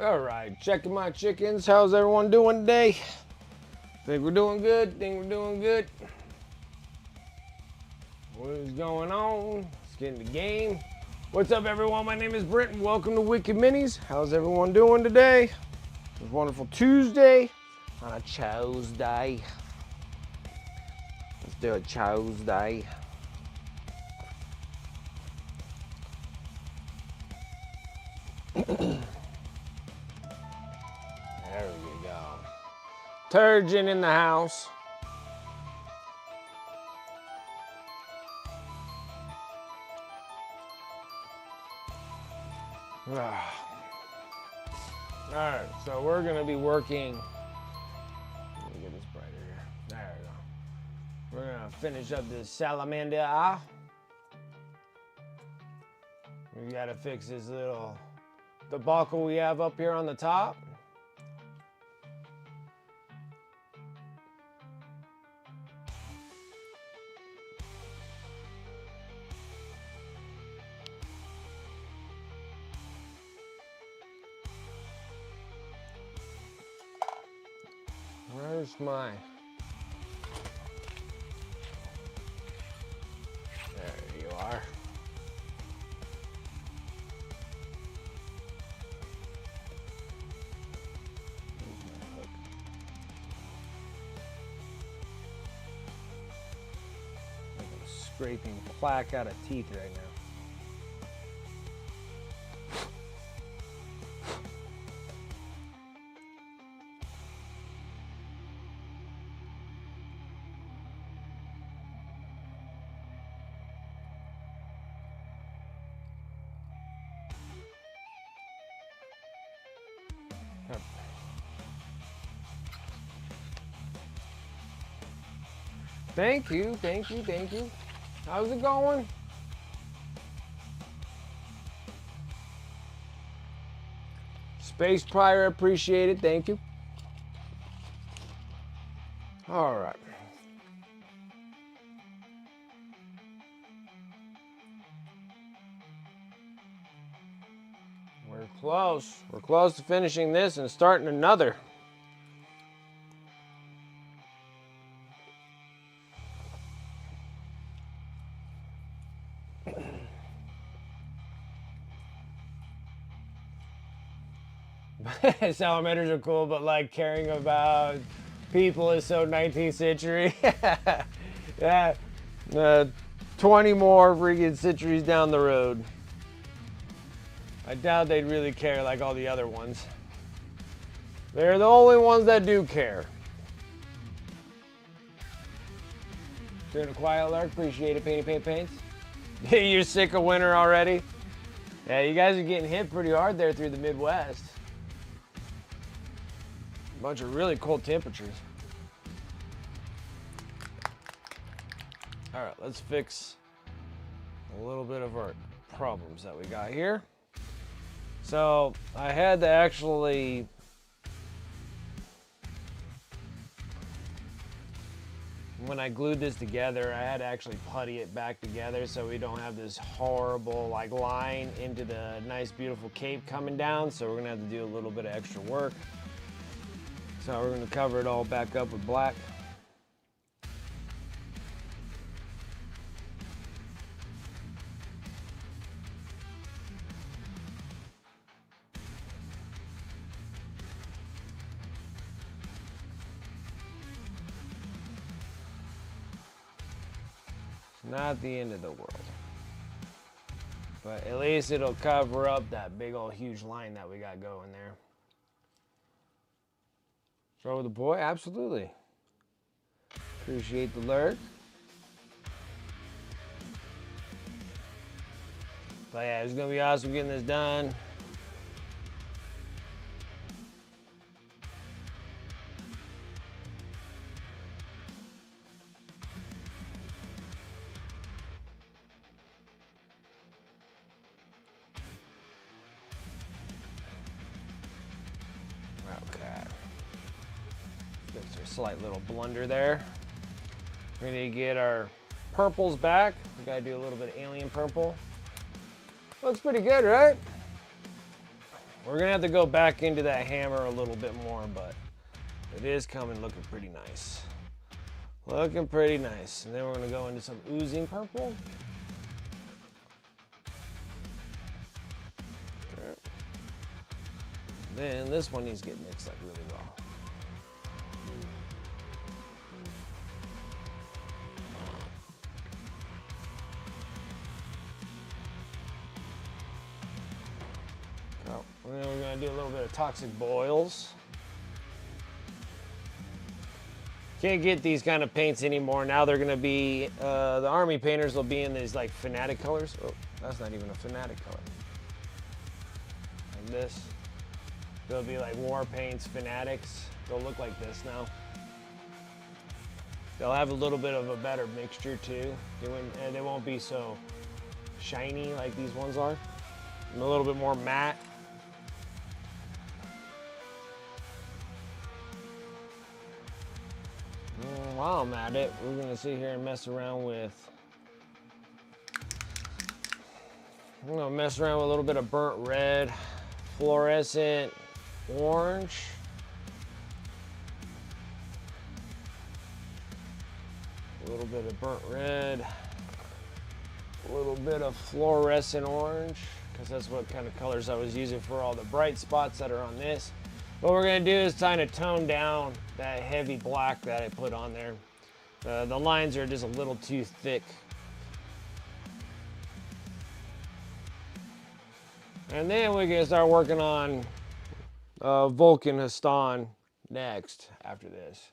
All right, checking my chickens. How's everyone doing today? Think we're doing good? What is going on? Let's get in the game. What's up, everyone? My name is Brent, and welcome to Wicked Minis. How's everyone doing today? It's a wonderful Tuesday on a Tuesday. Let's do a Tuesday. There we go. Turgeon in the house. Alright, so we're going to be working. Let me get this brighter here. There we go. We're going to finish up this Salamander. We got to fix this little debacle we have up here on the top. Where's my... There you are. Scraping plaque out of teeth right now. Thank you. How's it going? Space Prior, appreciate it. Thank you. All right. We're close. We're close to finishing this and starting another. Salamanders are cool, but like caring about people is so 19th century. Yeah. 20 more freaking centuries down the road. I doubt they'd really care like all the other ones. They're the only ones that do care. Doing a quiet alert, appreciate it, paints. You're sick of winter already? Yeah, you guys are getting hit pretty hard there through the Midwest. Bunch of really cold temperatures. All right, let's fix a little bit of our problems that we got here. So I had to actually when I glued this together, I had to actually putty it back together so we don't have this horrible like line into the nice beautiful cape coming down. So we're gonna have to do a little bit of extra work. So we're going to cover it all back up with black. It's not the end of the world. But at least it'll cover up that big old huge line that we got going there. Throw with the boy? Absolutely. Appreciate the alert. But yeah, it's going to be awesome getting this done. Okay. There's a slight little blunder there. We need to get our purples back. We gotta do a little bit of alien purple. Looks pretty good, right? We're gonna have to go back into that hammer a little bit more, but it is coming looking pretty nice. Looking pretty nice. And then we're gonna go into some oozing purple. Okay. Then this one needs to get mixed up really well. And then we're going to do a little bit of toxic boils. Can't get these kind of paints anymore. Now they're going to be, the army painters will be in these like fanatic colors. Oh, that's not even a fanatic color. Like this. They'll be like war paints, fanatics. They'll look like this now. They'll have a little bit of a better mixture too. And they won't be so shiny like these ones are. And a little bit more matte. While I'm at it, we're gonna sit here and mess around with, I'm gonna mess around with a little bit of burnt red, fluorescent orange. A little bit of burnt red, a little bit of fluorescent orange, because that's what kind of colors I was using for all the bright spots that are on this. What we're going to do is kind of tone down that heavy black that I put on there. The lines are just a little too thick. And then we're going to start working on Vulcan Hastan next after this.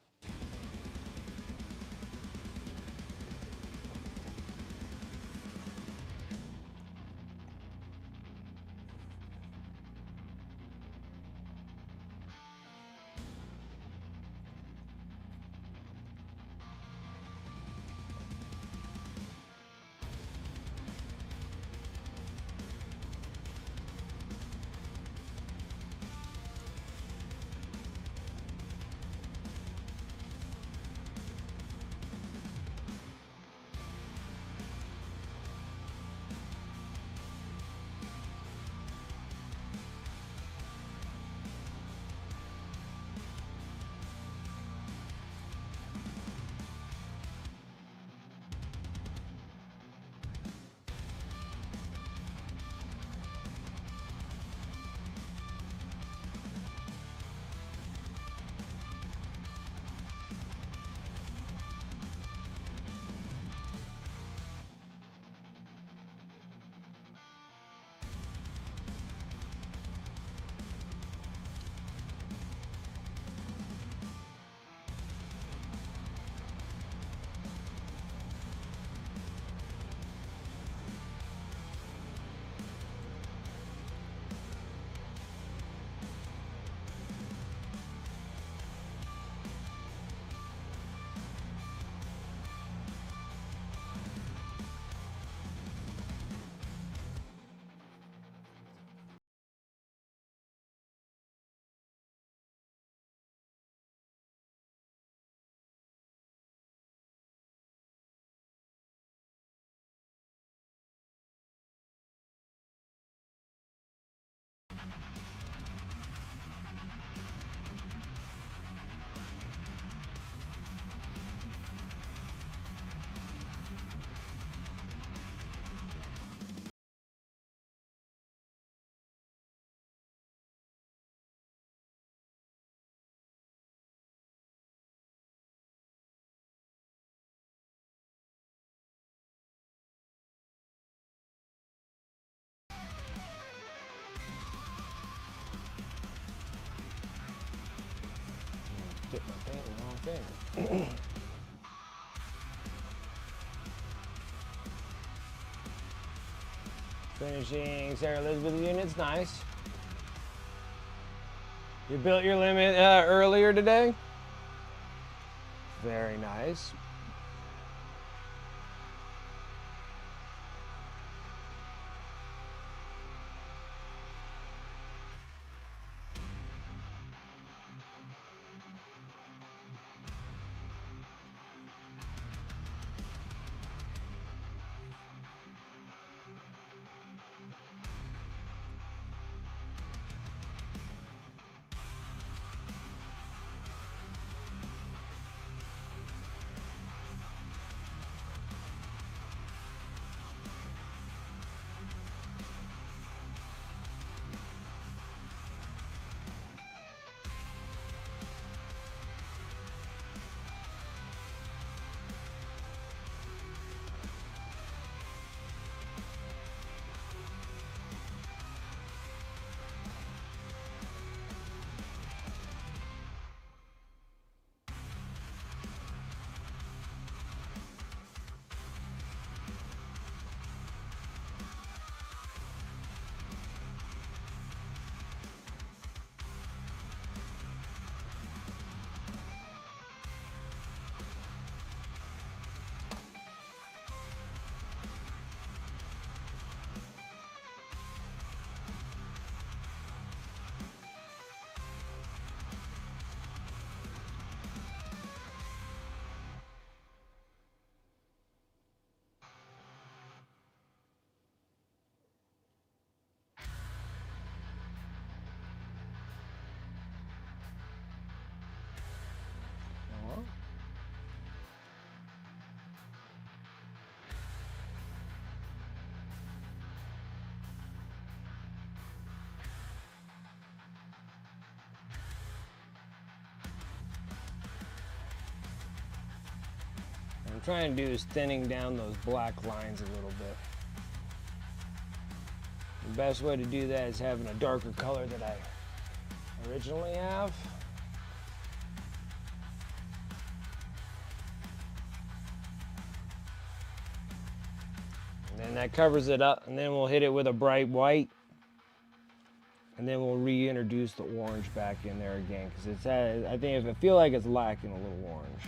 Dip my paint in the wrong thing. Finishing Sarah Elizabeth units, nice. You built your limit earlier today? Very nice. I'm trying to do is thinning down those black lines a little bit. The best way to do that is having a darker color that I originally have. And then that covers it up, and then we'll hit it with a bright white. And then we'll reintroduce the orange back in there again, because it's I think I feel like it's lacking a little orange.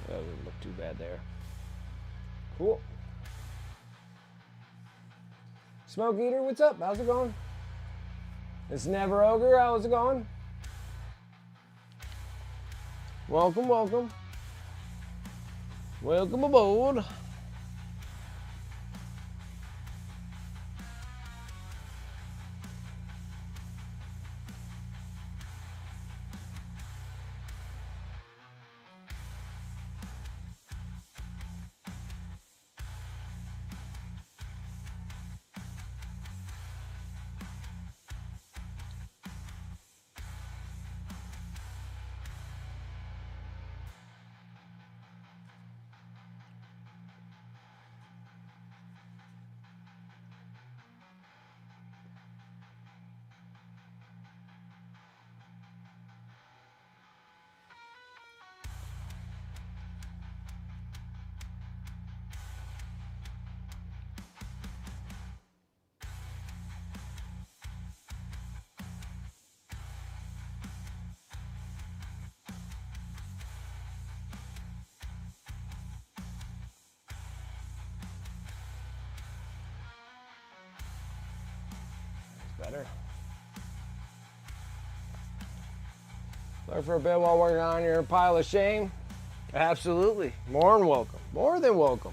That wouldn't look too bad there. Cool. Smoke Eater, what's up? How's it going? It's Never Ogre, how's it going? Welcome, welcome. Welcome aboard. Better. Look for a bit while working on your pile of shame. Absolutely. More than welcome. More than welcome.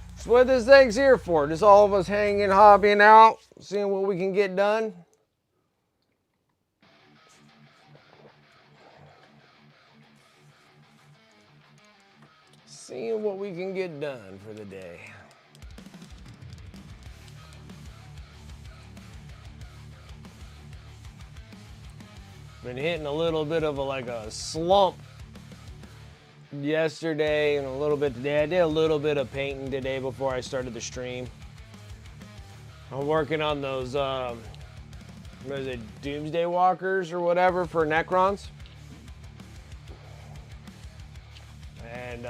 That's what this thing's here for. Just all of us hanging, hobbying out, seeing what we can get done. Seeing what we can get done for the day. Been hitting a little bit of a slump yesterday and a little bit today. I did a little bit of painting today before I started the stream. I'm working on those, what is it, Doomsday Walkers or whatever for Necrons. And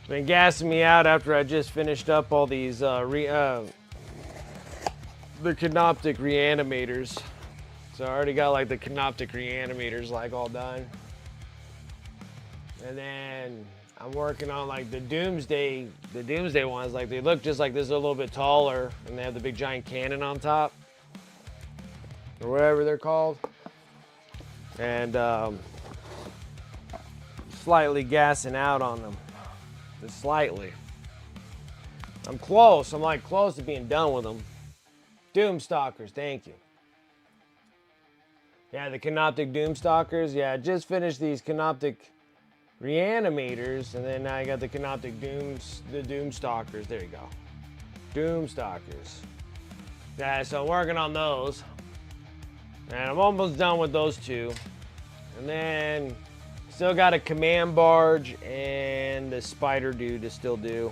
been gassing me out after I just finished up all these the Canoptic Reanimators. So I already got like the Canoptic Reanimators like all done. And then I'm working on like the Doomsday ones. Like they look just like this, they're a little bit taller and they have the big giant cannon on top. Or whatever they're called. And slightly gassing out on them. Just slightly. I'm close. I'm like close to being done with them. Doomstalkers, thank you. Yeah, the Canoptic Doomstalkers. Yeah, I just finished these Canoptic Reanimators, and then now I got the Canoptic Doomstalkers. There you go. Doomstalkers. Yeah, so I'm working on those. And I'm almost done with those two. And then still got a Command Barge and the Spider Dude to still do.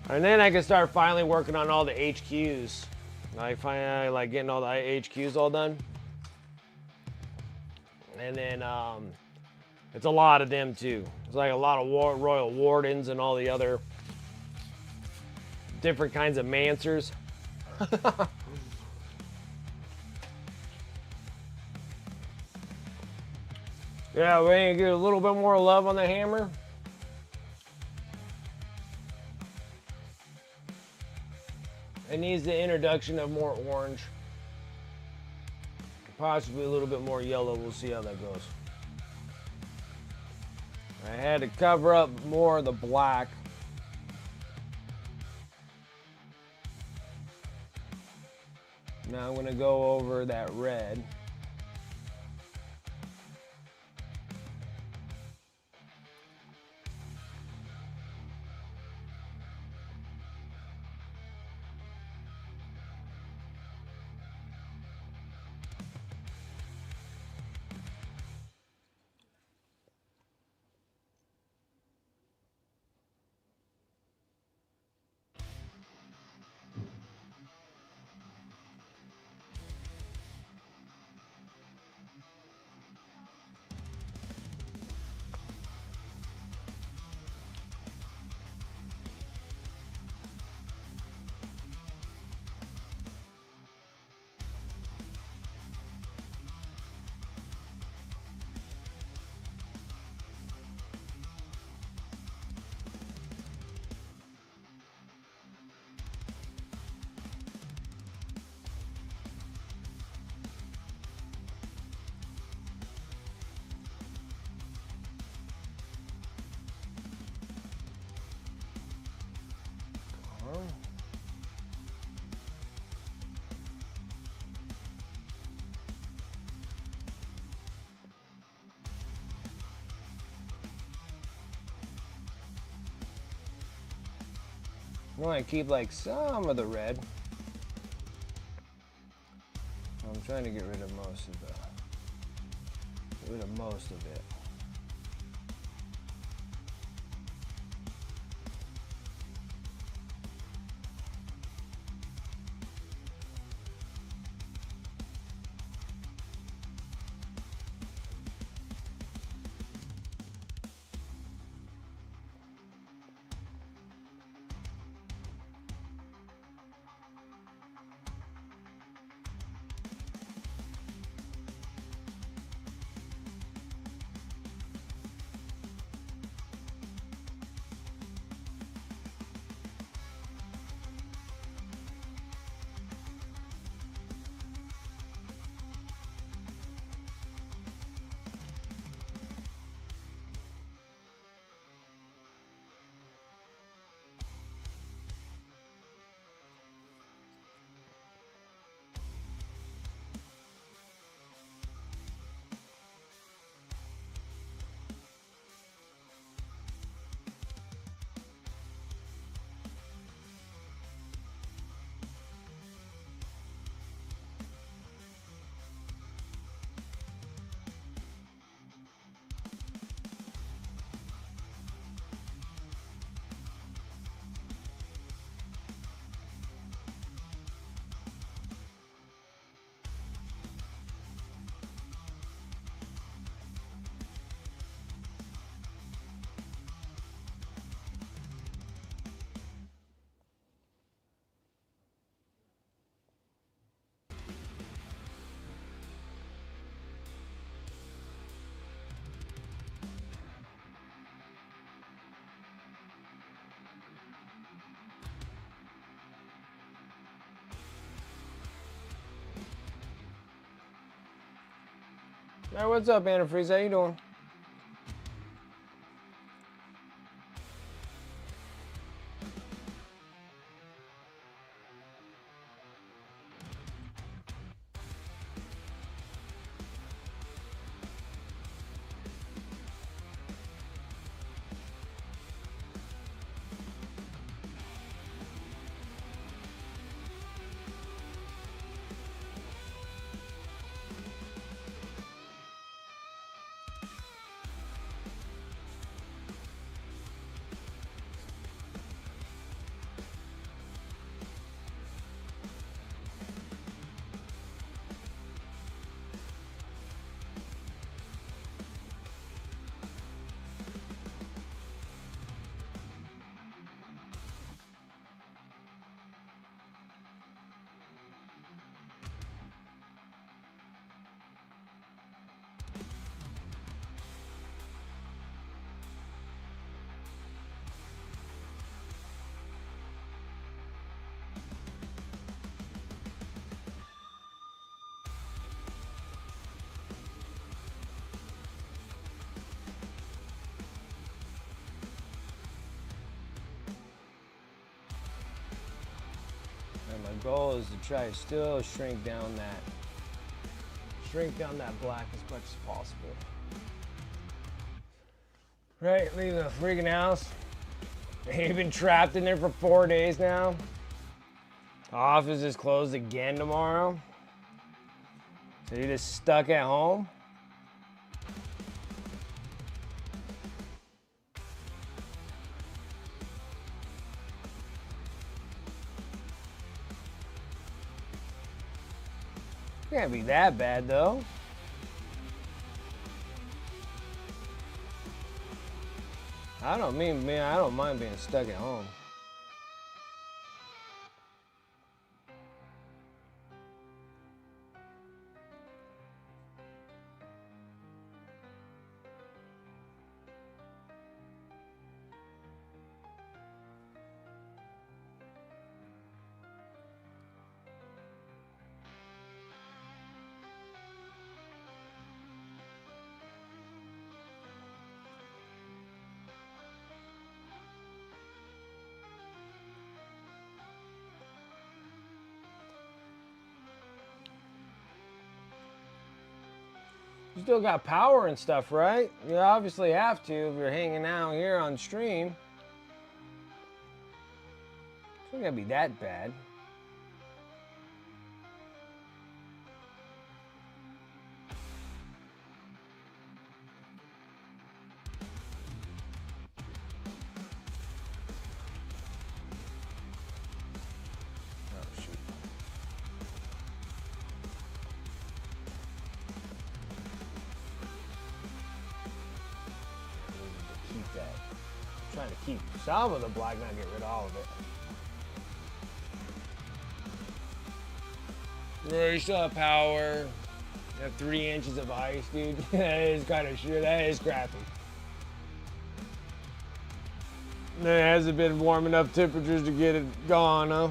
And then I can start finally working on all the HQs. I finally like getting all the HQs all done. And then it's a lot of them too. It's like a lot of Royal Wardens and all the other different kinds of Mancers. Yeah, we need to get a little bit more love on the hammer. It needs the introduction of more orange. Possibly a little bit more yellow. We'll see how that goes. I had to cover up more of the black. Now I'm going to go over that red. I want to keep like some of the red. I'm trying to get rid of most of it. Hey, what's up, Antifreeze? How you doing? goal is to try to still shrink down that black as much as possible. Right, leave the freaking house. They've been trapped in there for 4 days now. Office is closed again tomorrow. So you're just stuck at home. Can't be that bad though. I don't mind being stuck at home. You still got power and stuff, right? You obviously have to if you're hanging out here on stream. It's not gonna be that bad. Trying to keep some of the black, not get rid of all of it. Yeah, you still have power. You have 3 inches of ice, dude. That is kind of shit. That is crappy. There hasn't been warm enough temperatures to get it gone, huh?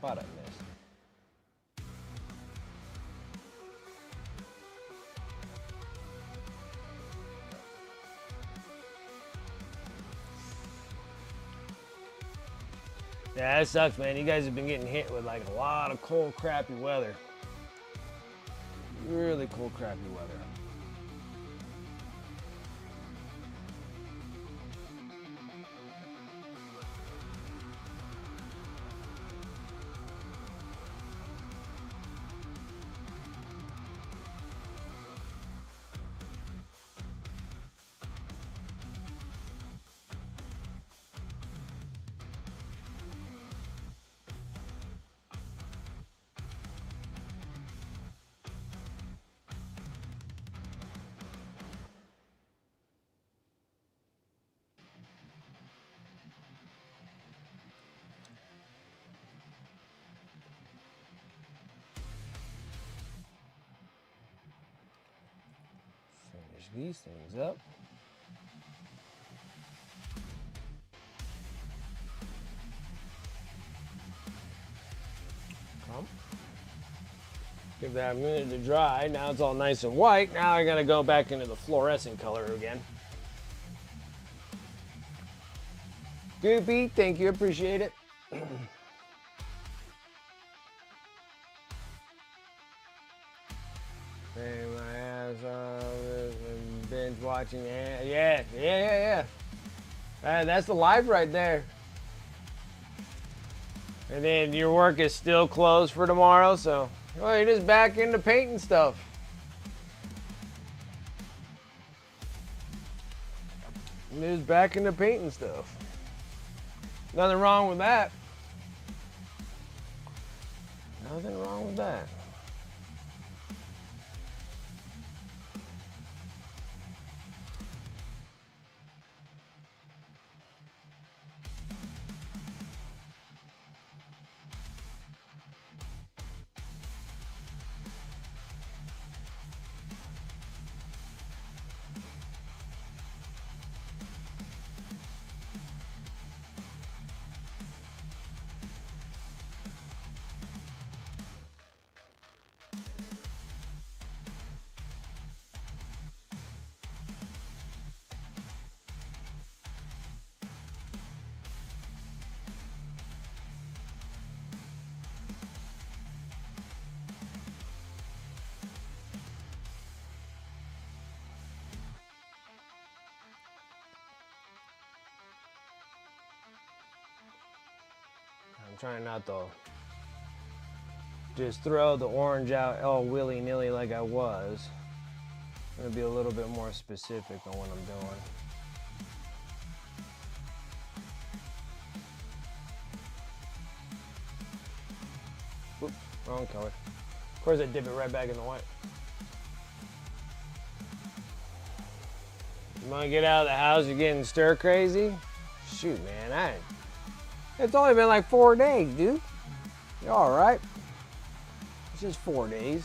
Spot I missed. Yeah, that sucks, man. You guys have been getting hit with like a lot of cold, crappy weather. Really cold, crappy weather. These things up. Come. Give that a minute to dry. Now it's all nice and white. Now I gotta go back into the fluorescent color again. Goopy, thank you, appreciate it. Hey, my ass off. watching. Yeah. That's the life right there. And then your work is still closed for tomorrow, so well, you're just back into painting stuff. You're just back into painting stuff. Nothing wrong with that. Nothing wrong with that. I'm trying not to just throw the orange out all willy-nilly like I was. I'm gonna be a little bit more specific on what I'm doing. Whoop, wrong color. Of course I dip it right back in the white. You wanna get out of the house, you're getting stir crazy? Shoot, man, it's only been like 4 days, dude. You're all right. It's just 4 days.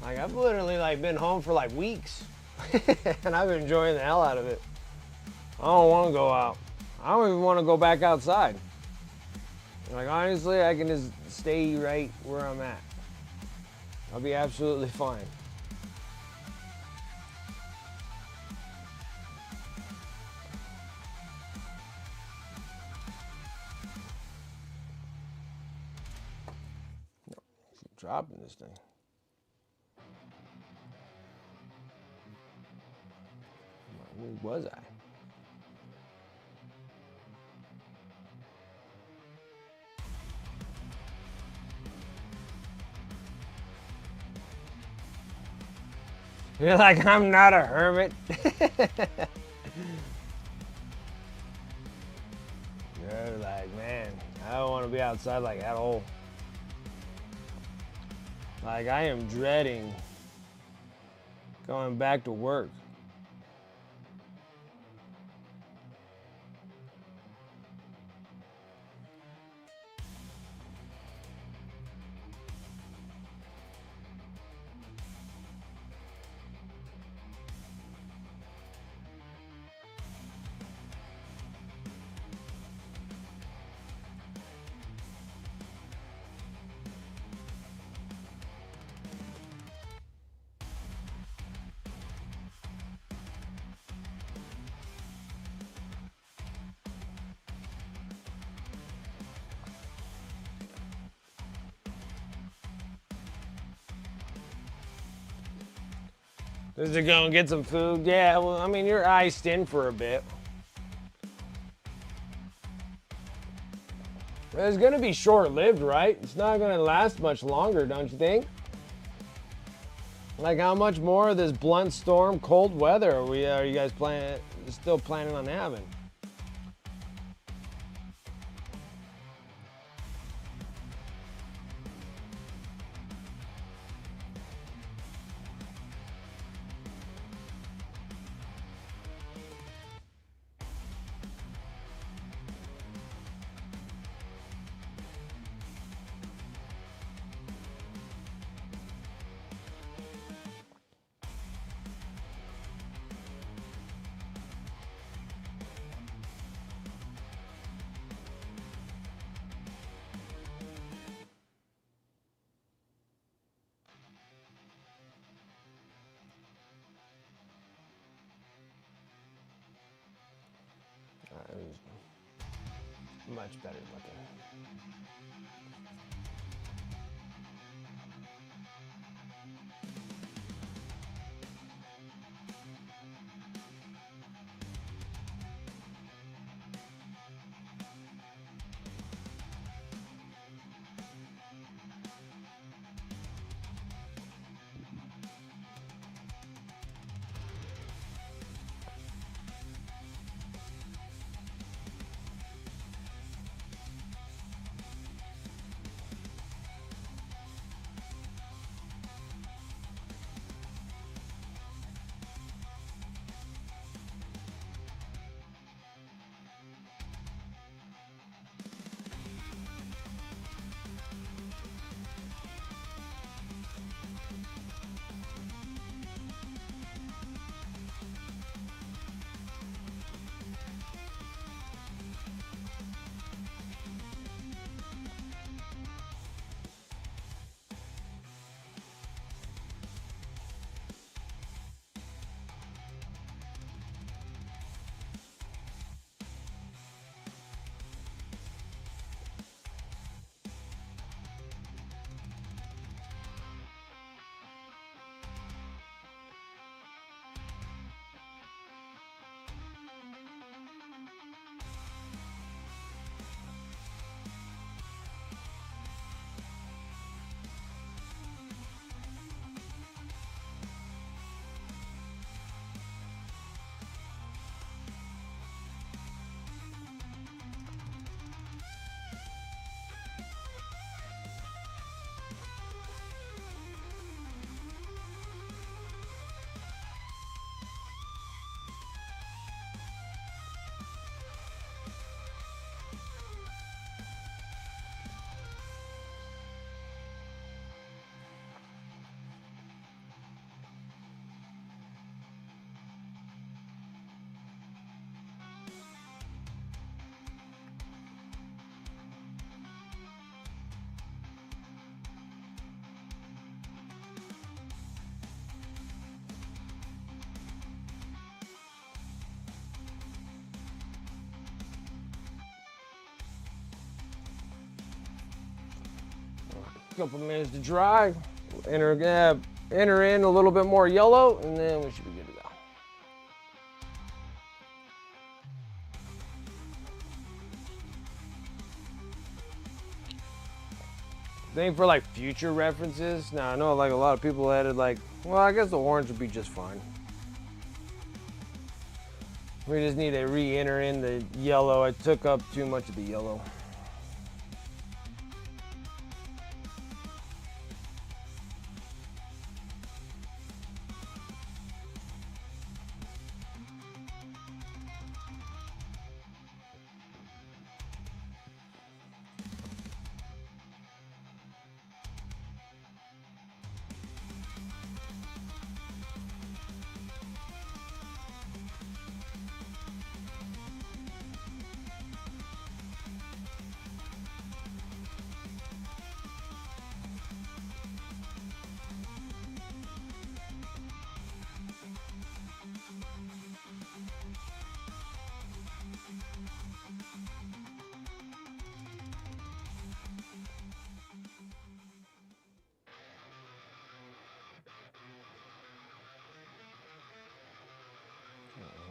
Like, I've literally like been home for like weeks and I've been enjoying the hell out of it. I don't want to go out. I don't even want to go back outside. Like, honestly, I can just stay right where I'm at. I'll be absolutely fine. No, keep dropping this thing. Where was I? You're like, I'm not a hermit. You're like, man, I don't want to be outside like at all. Like, I am dreading going back to work. Is it going to get some food? Yeah, well, I mean, you're iced in for a bit. It's going to be short-lived, right? It's not going to last much longer, don't you think? Like, how much more of this blunt storm, cold weather are you guys still planning on having? it was much better looking. Couple minutes to dry. Enter in a little bit more yellow, and then we should be good to go. Thing for like future references. Now I know like a lot of people added like, well, I guess the orange would be just fine. We just need to re-enter in the yellow. I took up too much of the yellow.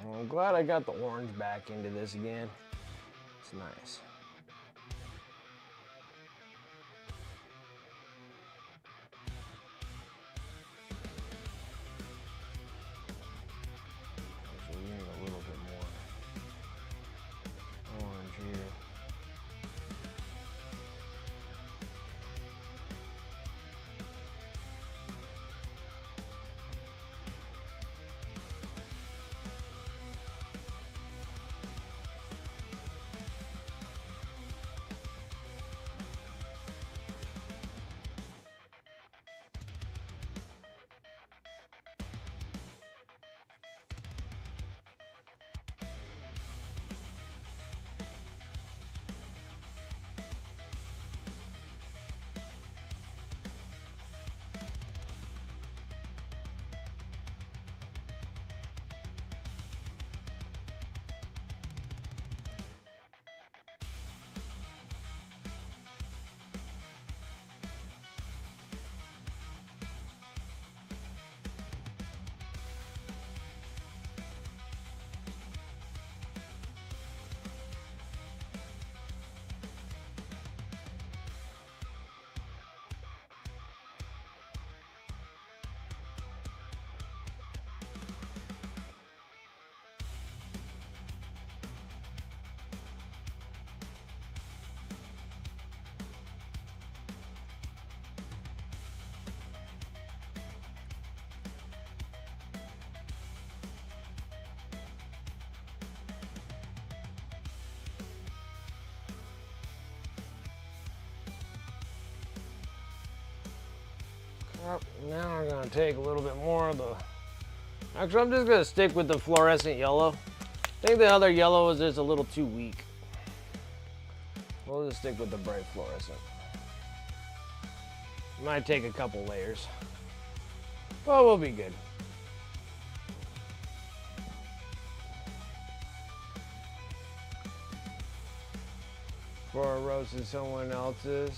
I'm glad I got the orange back into this again. It's nice. So we need a little bit more orange here. Now I'm gonna take a little bit more of the, actually I'm just gonna stick with the fluorescent yellow. I think the other yellow is just a little too weak. We'll just stick with the bright fluorescent. Might take a couple layers, but we'll be good. Before I roasted someone else's.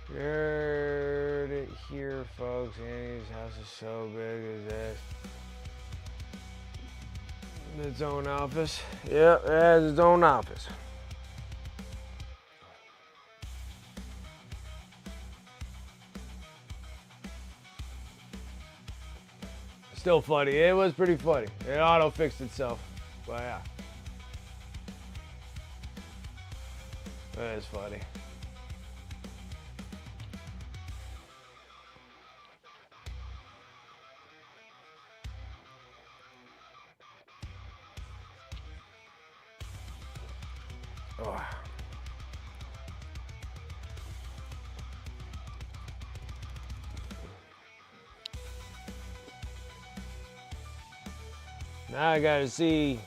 You heard it here, folks. Andy's house is so big as this. Its own office. Yep, it has its own office. Still funny. It was pretty funny. It auto fixed itself. But yeah. That is funny. Oh. Now I gotta see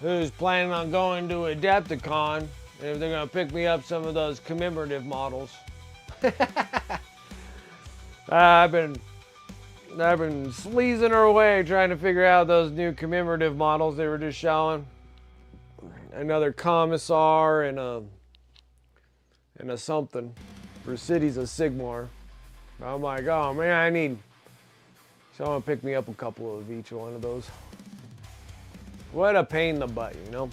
who's planning on going to Adepticon and if they're gonna pick me up some of those commemorative models. I've been sleazing her away trying to figure out those new commemorative models they were just showing. Another commissar and a something for Cities of Sigmar. I'm like, oh man, I need someone to pick me up a couple of each one of those. What a pain in the butt, you know?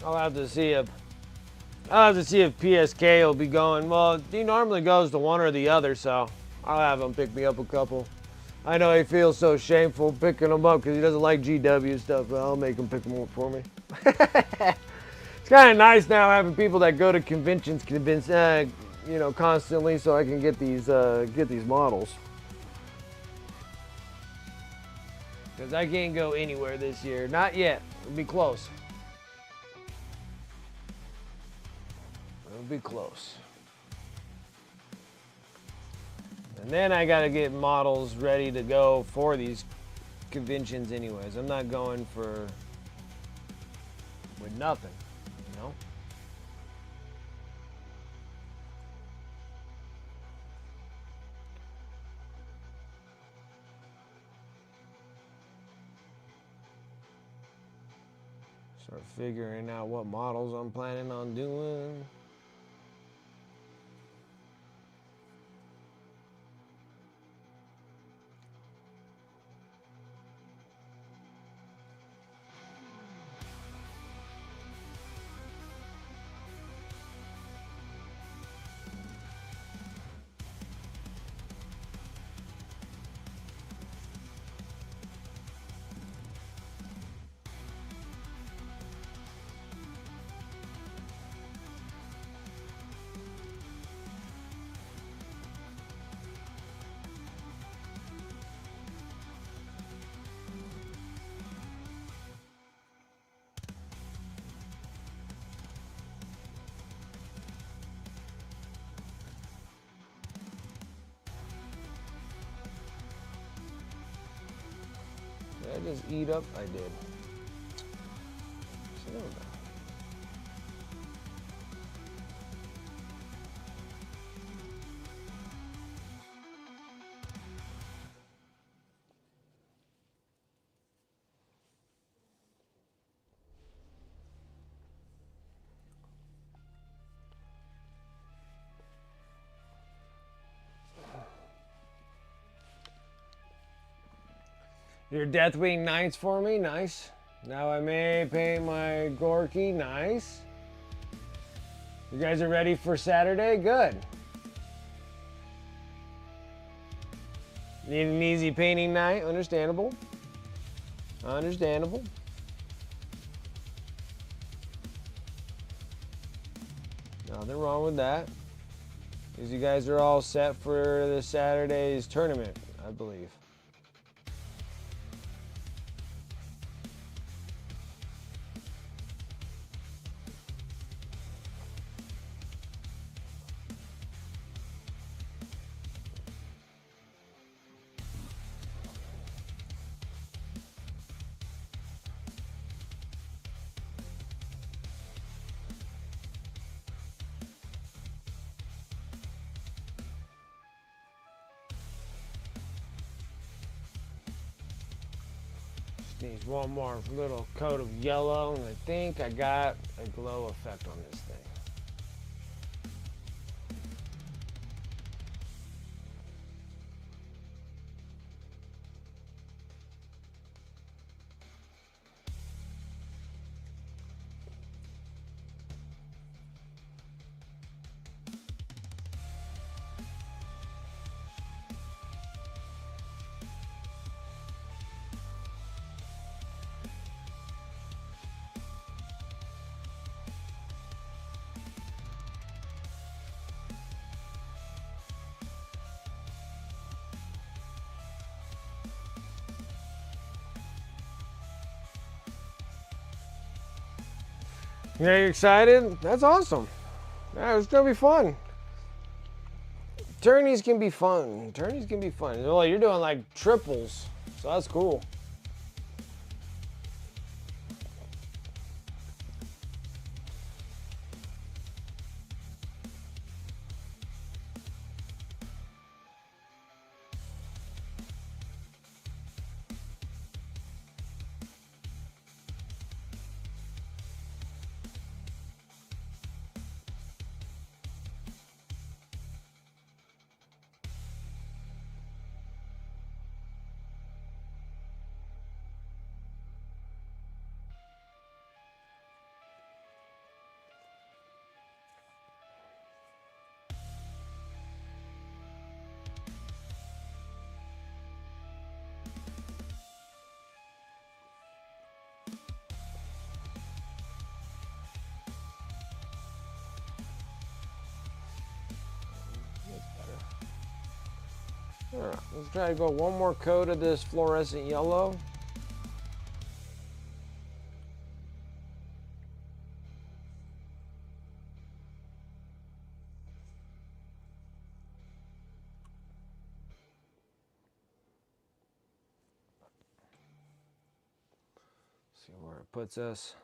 I'll have to see if PSK will be going. Well, he normally goes to one or the other, so I'll have him pick me up a couple. I know he feels so shameful picking them up because he doesn't like GW stuff, but I'll make him pick them up for me. It's kind of nice now having people that go to conventions constantly, so I can get these models. Because I can't go anywhere this year. Not yet. It'll be close. It'll be close. And then I gotta get models ready to go for these conventions anyways. I'm not going with nothing, you know? Start figuring out what models I'm planning on doing. Did I just eat up? I did. So, Your Deathwing Knights for me, nice. Now I may paint my Gorky, nice. You guys are ready for Saturday? Good. Need an easy painting night? Understandable. Understandable. Nothing wrong with that. Because you guys are all set for the Saturday's tournament, I believe. Needs one more little coat of yellow, and I think I got a glow effect on this thing. Yeah, you excited? That's awesome. Yeah, it's gonna be fun. Tourneys can be fun. Tourneys can be fun. Well, you're doing like triples, so that's cool. All right, let's try to go one more coat of this fluorescent yellow. See where it puts us.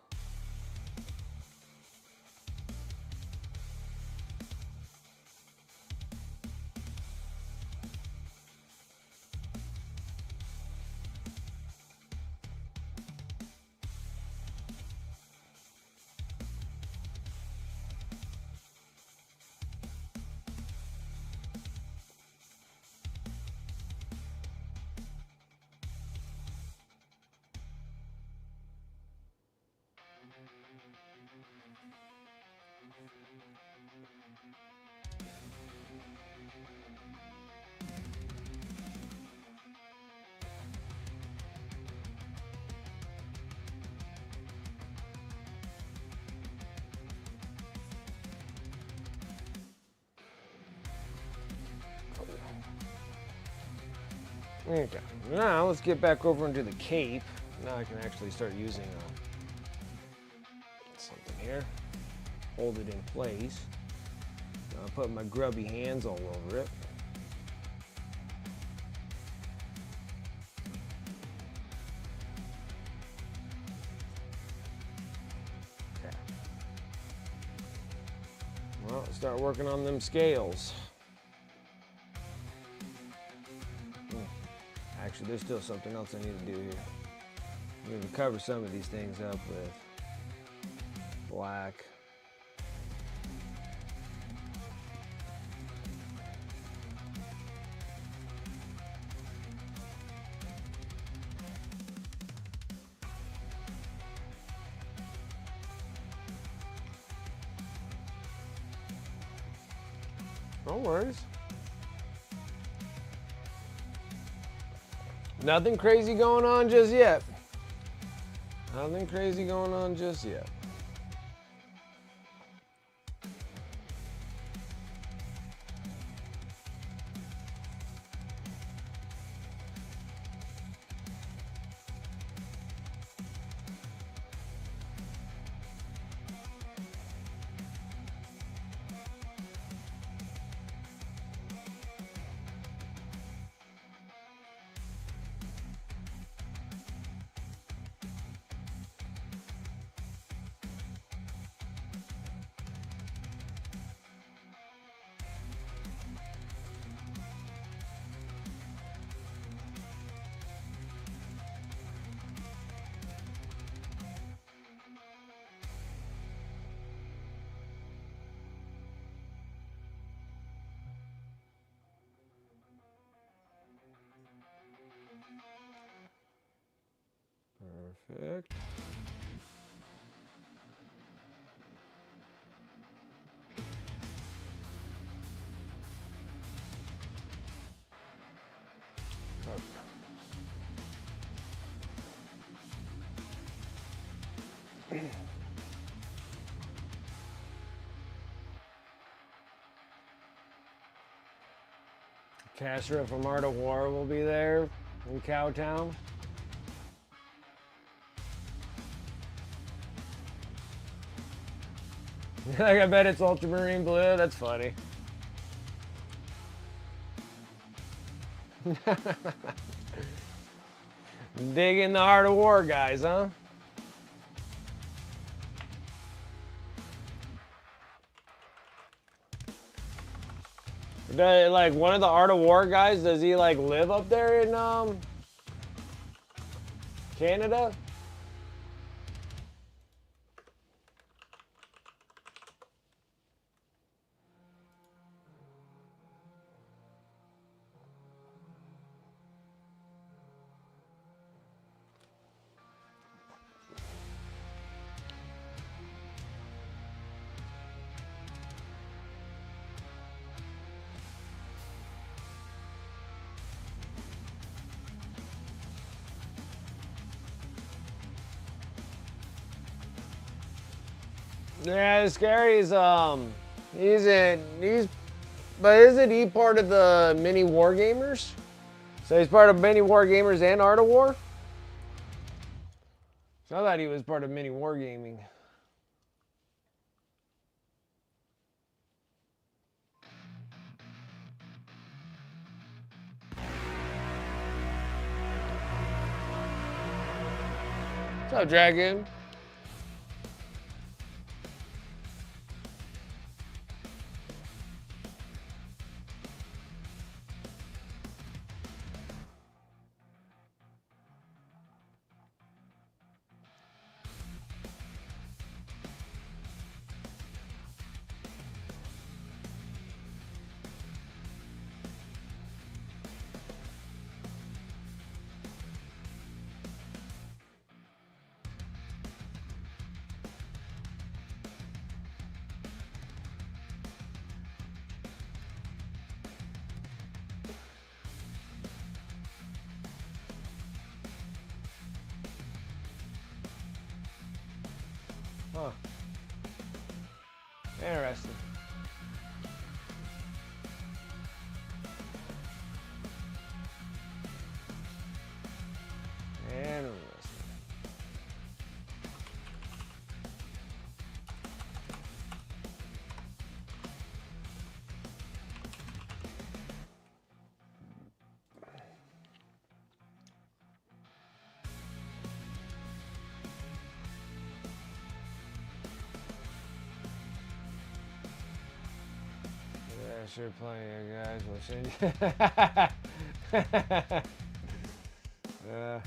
Okay, now let's get back over into the cape. Now I can actually start using something here. Hold it in place. I'll put my grubby hands all over it. Okay. Well, start working on them scales. Actually, there's still something else I need to do here. I'm going to cover some of these things up with black. No worries. Nothing crazy going on just yet. Nothing crazy going on just yet. Perfect. Caster from Art of War will be there in Cowtown. Like, I bet it's ultramarine blue. That's funny. Digging the Art of War guys, huh? Like, one of the Art of War guys, does he like live up there in Canada? Yeah, Scary's but isn't he part of the mini war gamers? So he's part of mini war gamers and Art of War? So I thought he was part of mini war gaming. What's up, Dragon? Huh. Interesting. Interesting. Yeah, sure, plenty of guys will change. Yeah.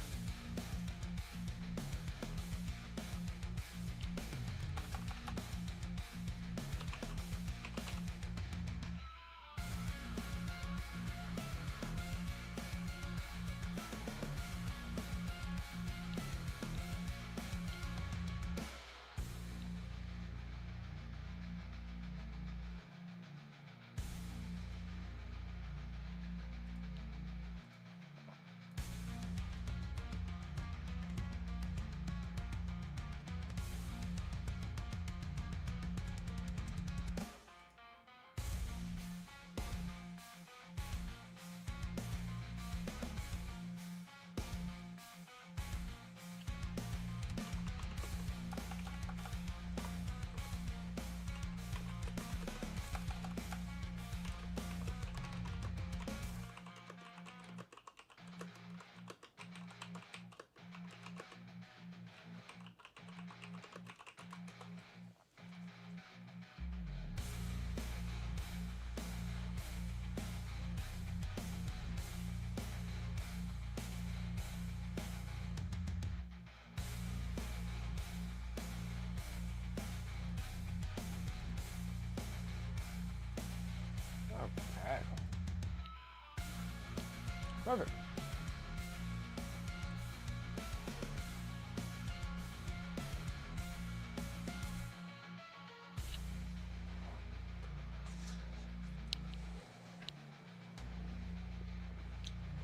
Perfect.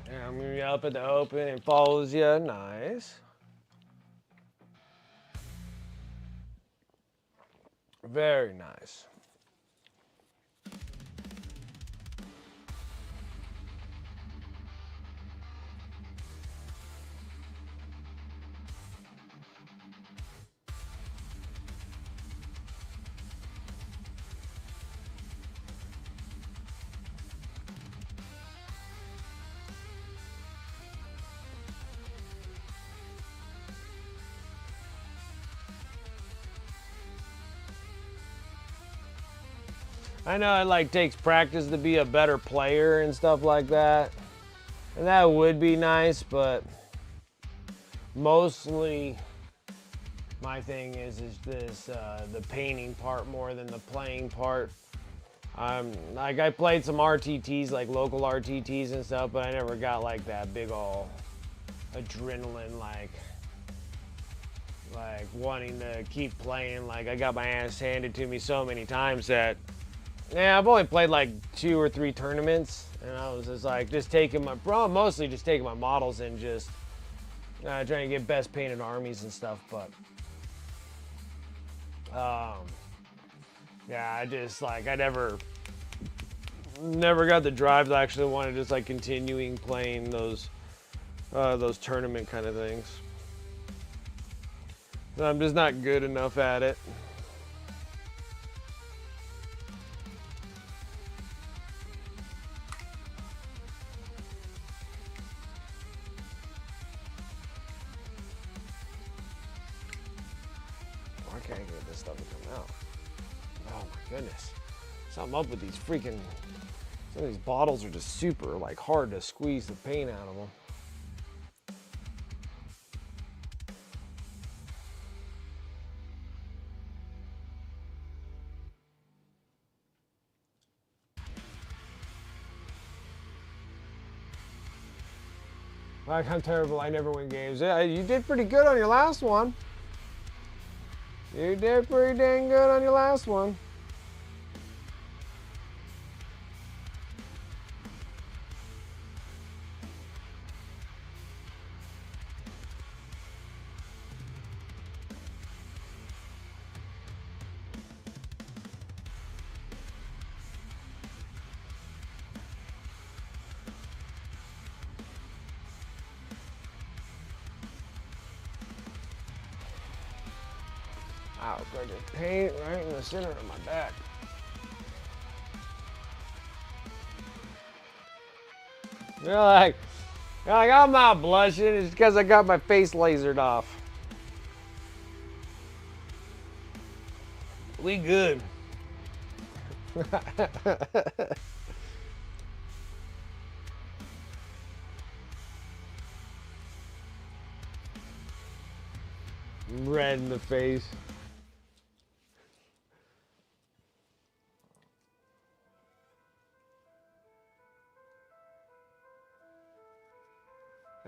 And I'm gonna be up at the open and follows you. Nice. Very nice. I know it like takes practice to be a better player and stuff like that. And that would be nice, but mostly my thing is this the painting part more than the playing part. Like I played some RTTs, like local RTTs and stuff, but I never got like that big ol' adrenaline like wanting to keep playing. Like I got my ass handed to me so many times that yeah, I've only played like 2 or 3 tournaments, and I was just like mostly just taking my models and just trying to get best painted armies and stuff. But yeah, I just like I never got the drive to actually want to just like continuing playing those tournament kind of things. I'm just not good enough at it. Why can't I get this stuff to come out? Oh my goodness. Something up with these freaking... Some of these bottles are just super like hard to squeeze the paint out of them. Like, I'm terrible. I never win games. Yeah, you did pretty good on your last one. You did pretty dang good on your last one. Ow, I just paint right in the center of my back. You're like I'm not blushing. It's because I got my face lasered off. We good. Red in the face.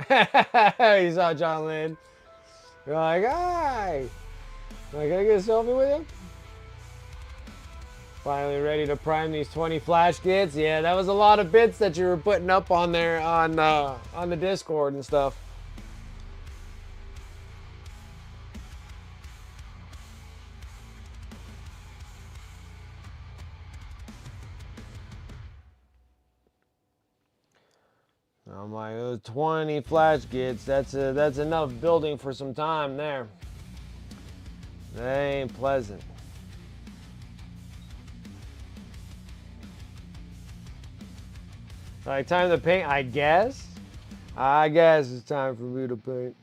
You saw John Lynn. You're like, hi. Like, can I get a selfie with you? Finally ready to prime these 20 flash kits. Yeah, that was a lot of bits that you were putting up on there on the Discord and stuff. I'm like, those 20 flash kits, that's enough building for some time there. That ain't pleasant. Like, time to paint, I guess? I guess it's time for me to paint.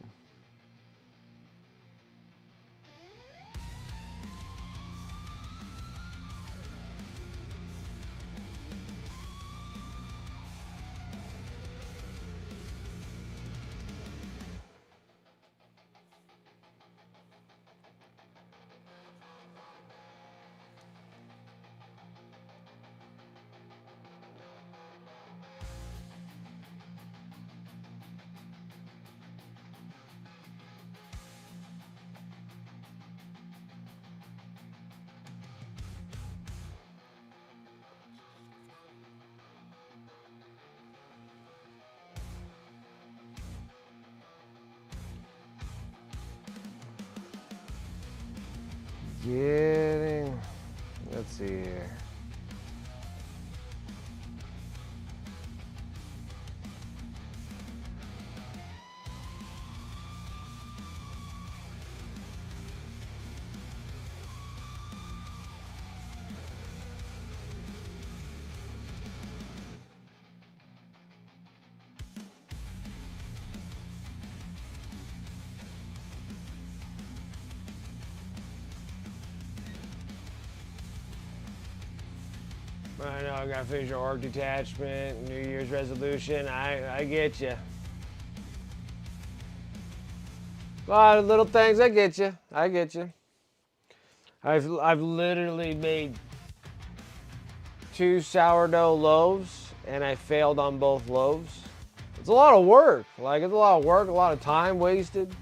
getting, let's see here. I know I gotta finish your org detachment, New Year's resolution. I get you. A lot of little things. I get you. I get you. I've literally made 2 sourdough loaves, and I failed on both loaves. It's a lot of work. Like, it's a lot of work, a lot of time wasted.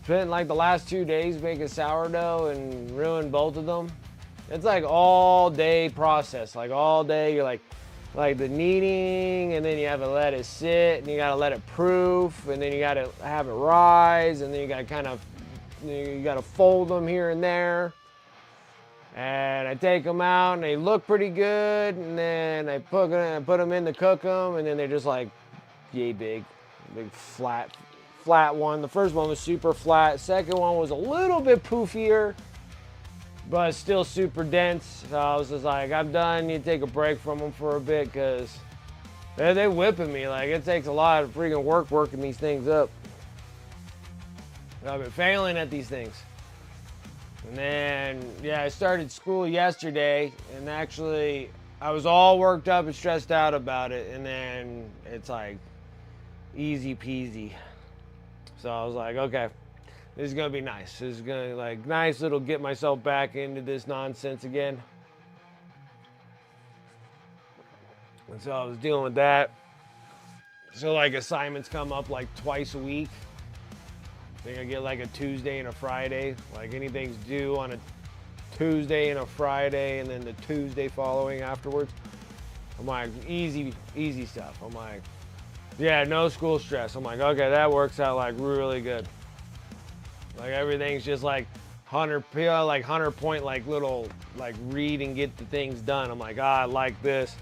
Spent like the last 2 days making sourdough and ruined both of them. It's like all day process. Like all day, you're like the kneading, and then you have to let it sit, and you gotta let it proof, and then you gotta have it rise, and then you gotta fold them here and there. And I take them out, and they look pretty good, and then I put them in to cook them, and then they're just like yay big flat one. The first one was super flat. Second one was a little bit poofier, but still super dense. So I was just like, I'm done. Need to take a break from them for a bit, because they whipping me. Like, it takes a lot of freaking work working these things up. I've been failing at these things. And then, yeah, I started school yesterday, and actually I was all worked up and stressed out about it, and then it's like easy peasy. So I was like, okay, this is gonna be nice. This is gonna like nice little get myself back into this nonsense again. And so I was dealing with that. So like assignments come up like twice a week. I think I get like a Tuesday and a Friday. Like anything's due on a Tuesday and a Friday, and then the Tuesday following afterwards. I'm like, easy stuff. I'm like, yeah, no school stress. I'm like, okay, that works out like really good. Like everything's just like 100 point, like little, like read and get the things done. I'm like, I like this.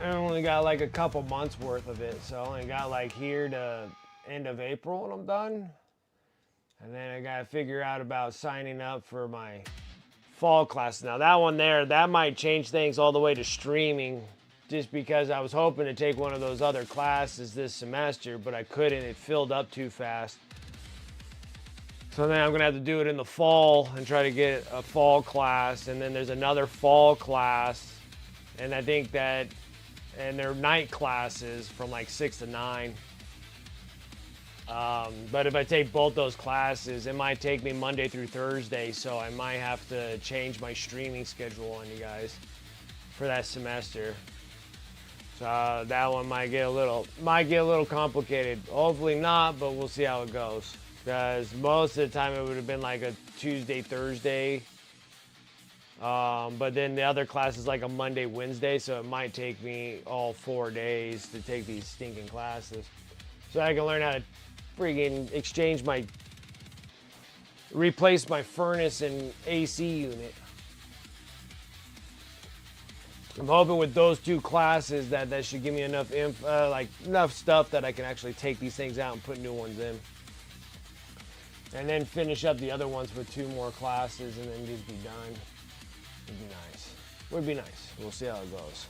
I only got like a couple months worth of it. So I only got like here to end of April and I'm done. And then I gotta figure out about signing up for my fall class. Now that one there, that might change things all the way to streaming, just because I was hoping to take one of those other classes this semester, but I couldn't. It filled up too fast. So then I'm gonna have to do it in the fall and try to get a fall class. And then there's another fall class, and I think that, and they're night classes from like 6 to 9. But if I take both those classes, it might take me Monday through Thursday, so I might have to change my streaming schedule on you guys for that semester. So that one might get a little complicated. Hopefully not, but we'll see how it goes. Because most of the time it would have been like a Tuesday, Thursday. But then the other class is like a Monday, Wednesday, so it might take me all 4 days to take these stinking classes. So I can learn how to friggin' replace my furnace and AC unit. I'm hoping with those 2 classes that should give me enough enough stuff that I can actually take these things out and put new ones in. And then finish up the other ones with 2 more classes and then just be done. Would be nice. Would be nice. We'll see how it goes.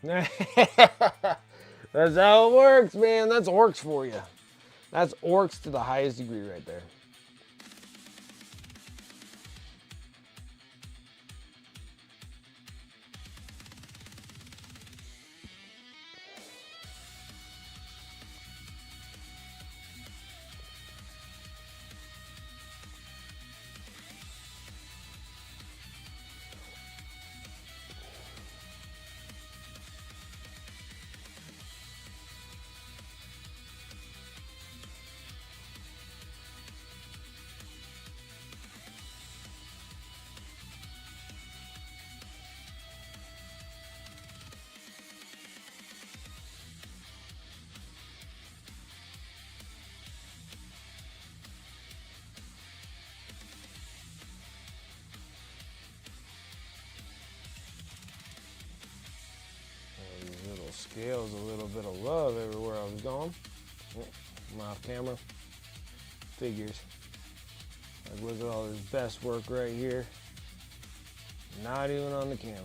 That's how it works, man. That's orcs for you. That's orcs to the highest degree right there. Little scales, a little bit of love everywhere I was going. I'm off camera. Figures. Like, look at all this best work right here. Not even on the camera.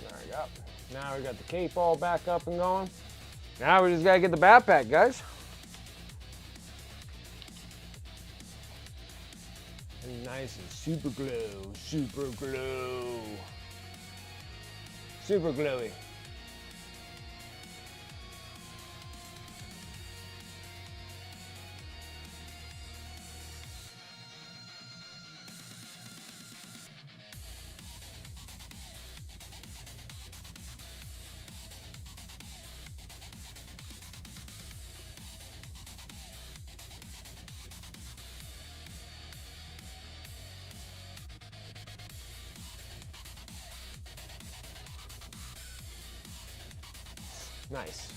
There we go. Now we got the cape all back up and going. Now we just gotta get the backpack, guys. And nice and super glow, super glow. Super glowy. Nice.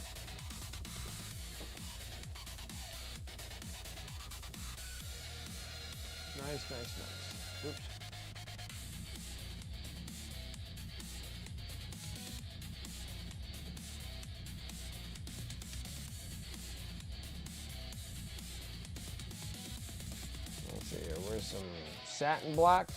Nice. Oops. Let's see here. Where's some satin black?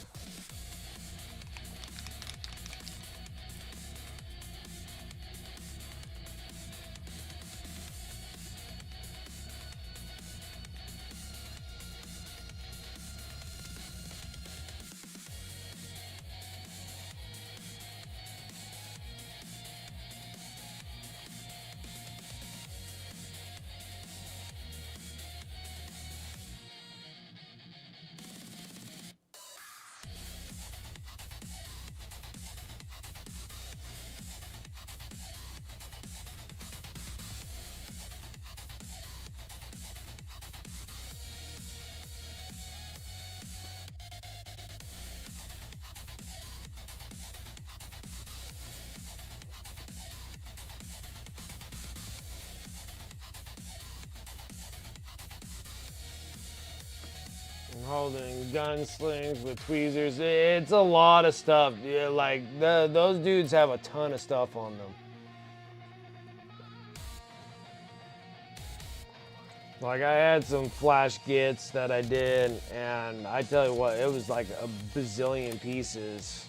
I'm holding gunslings with tweezers. It's a lot of stuff. Yeah, like those dudes have a ton of stuff on them. Like I had some flash gits that I did, and I tell you what, it was like a bazillion pieces.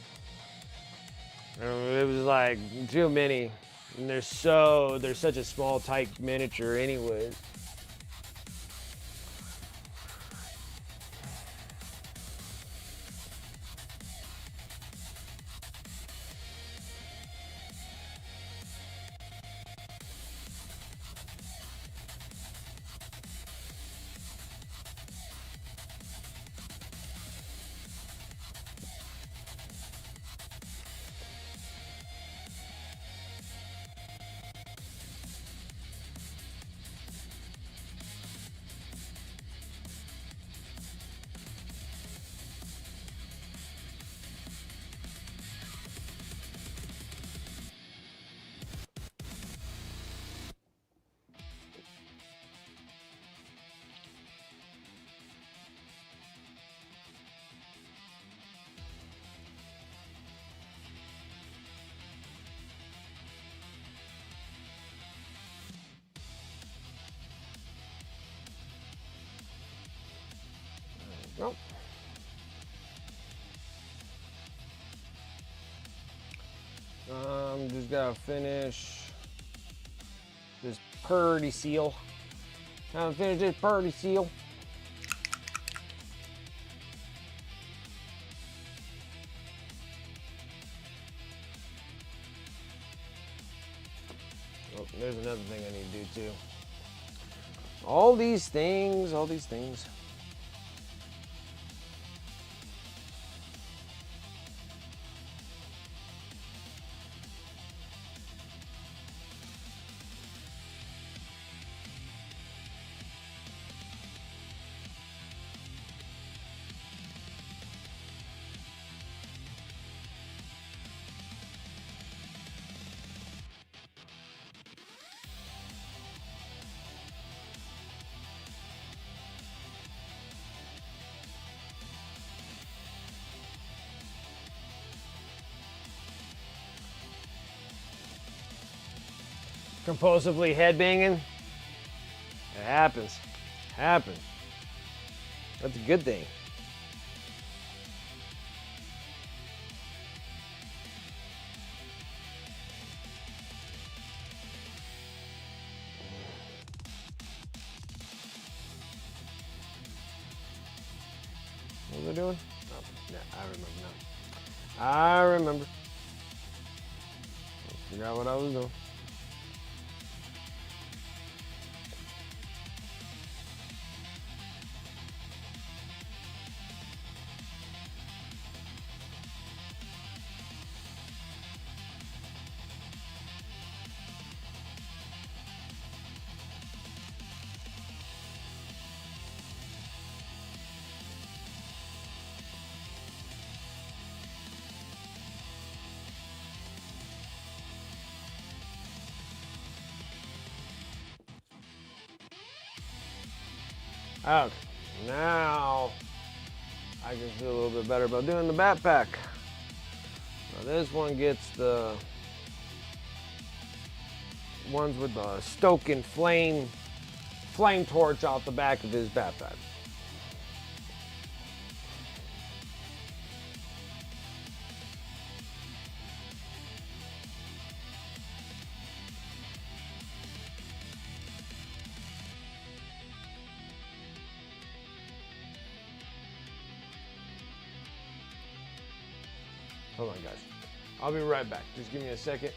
It was like too many. And they're such a small, tight miniature anyways. Nope. Just gotta finish this purdy seal. Haven't finished this purdy seal. Oh, there's another thing I need to do too. All these things, all these things. Compulsively headbanging. It happens. Happens. That's a good thing. What was I doing? Oh, yeah, I remember now. I remember. Forgot what I was doing. Okay, now I can feel a little bit better about doing the backpack. Now this one gets the ones with the stoking flame torch off the back of his backpack. Hold on, guys. I'll be right back. Just give me a second.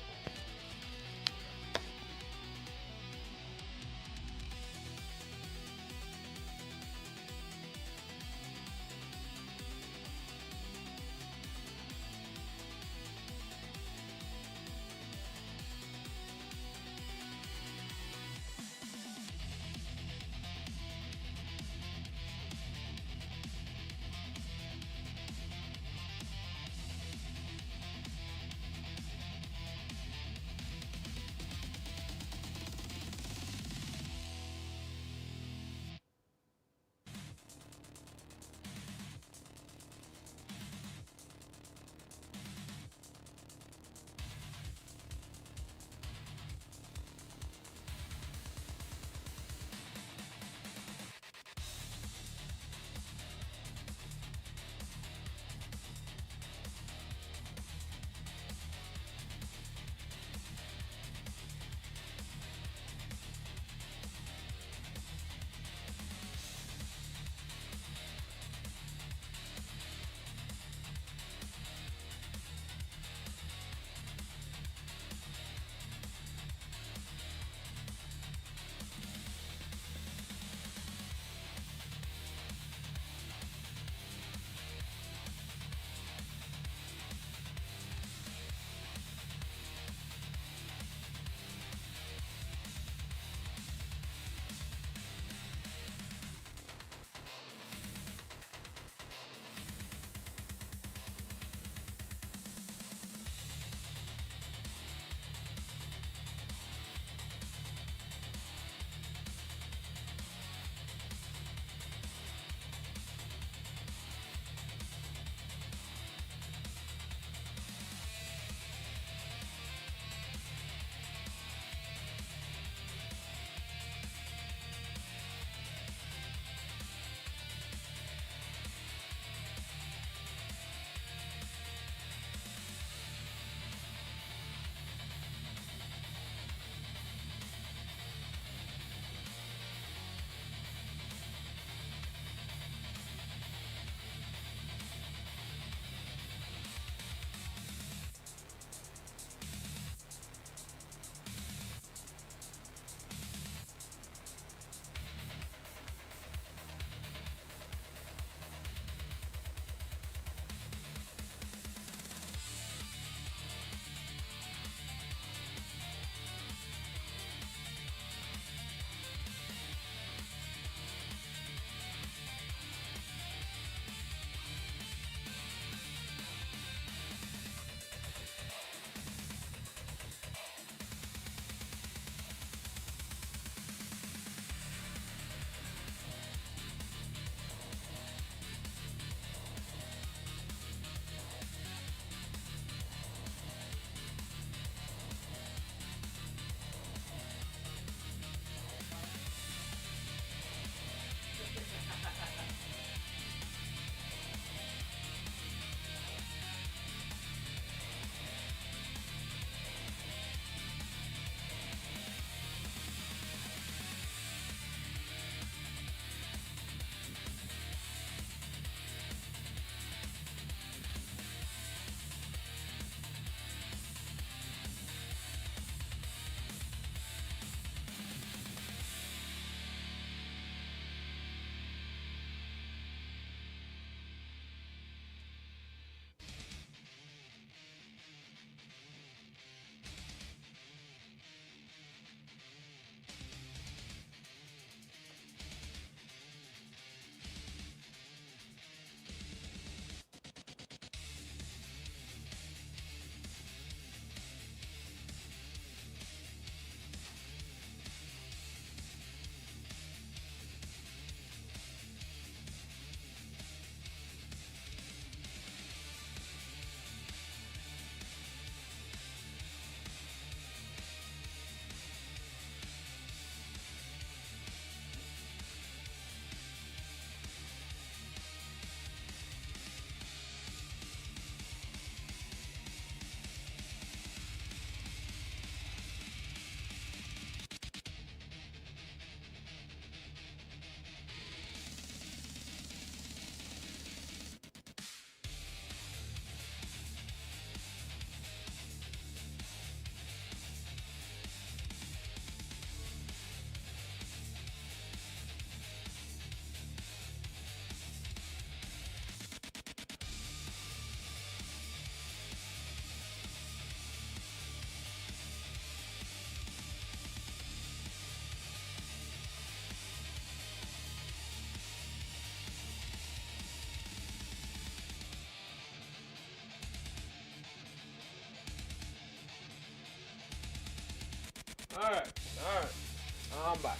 I'm back.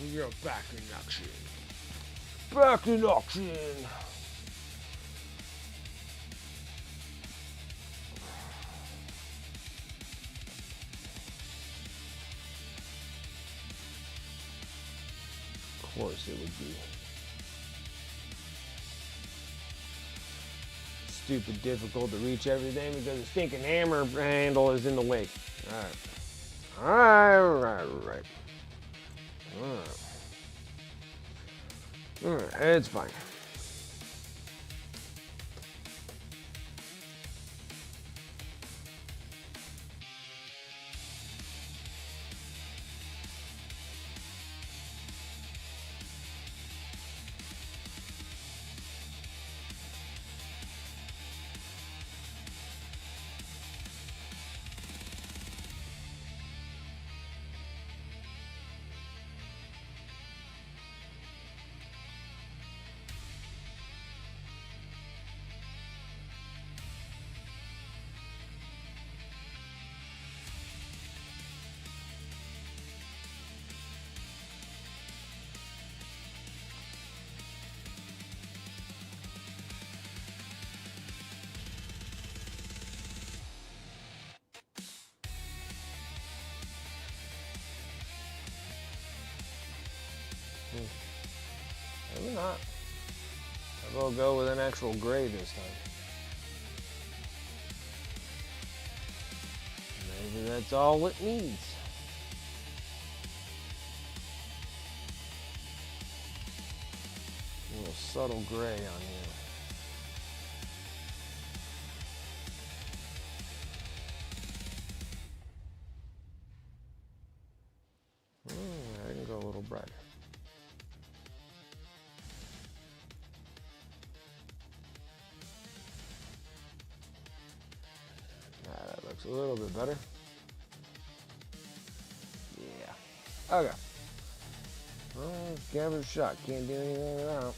We're back in action. Back in action. Of course it would be. Stupid difficult to reach everything because the stinking hammer handle is in the way. Alright. Alright, it's fine. Maybe not. Maybe I'll go with an actual gray this time. Maybe that's all it needs. A little subtle gray on here. I can go a little brighter. That looks a little bit better. Yeah. Okay. Well, give it a shot. Can't do anything without.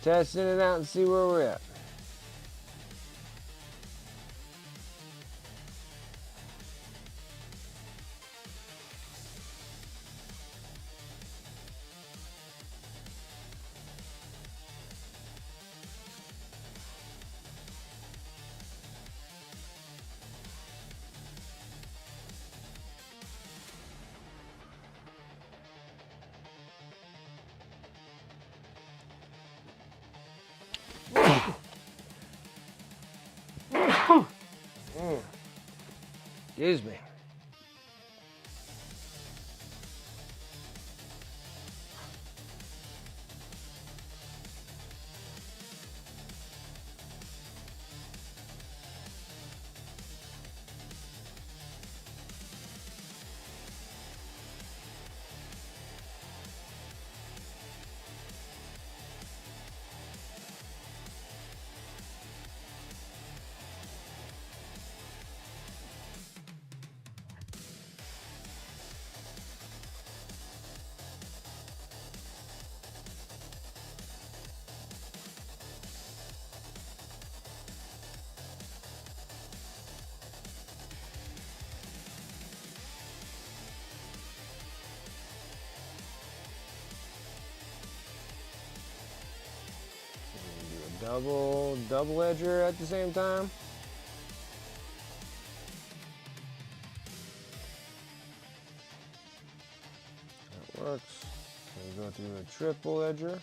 Testing it out and see where we're at. Excuse me. Double edger at the same time. That works. We go through a triple edger.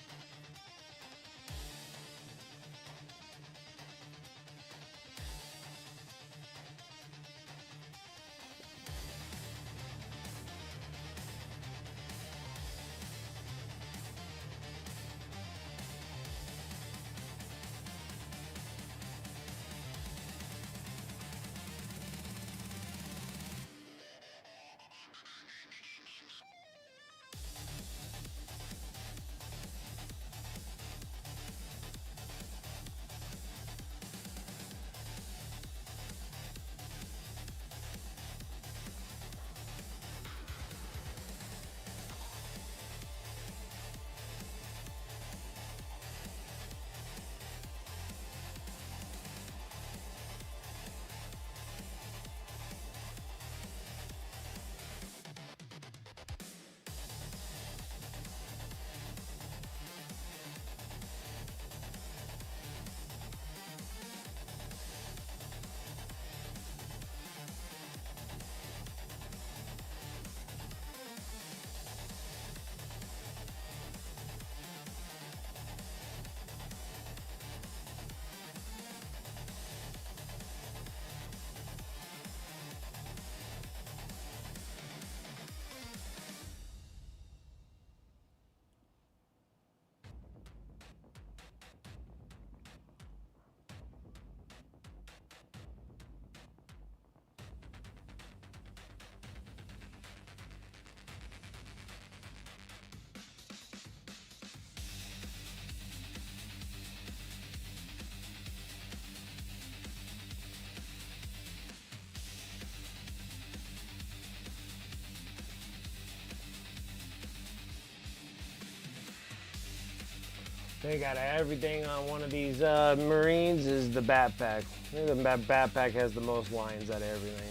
They got everything on one of these Marines is the backpack. I think the backpack has the most lines out of everything.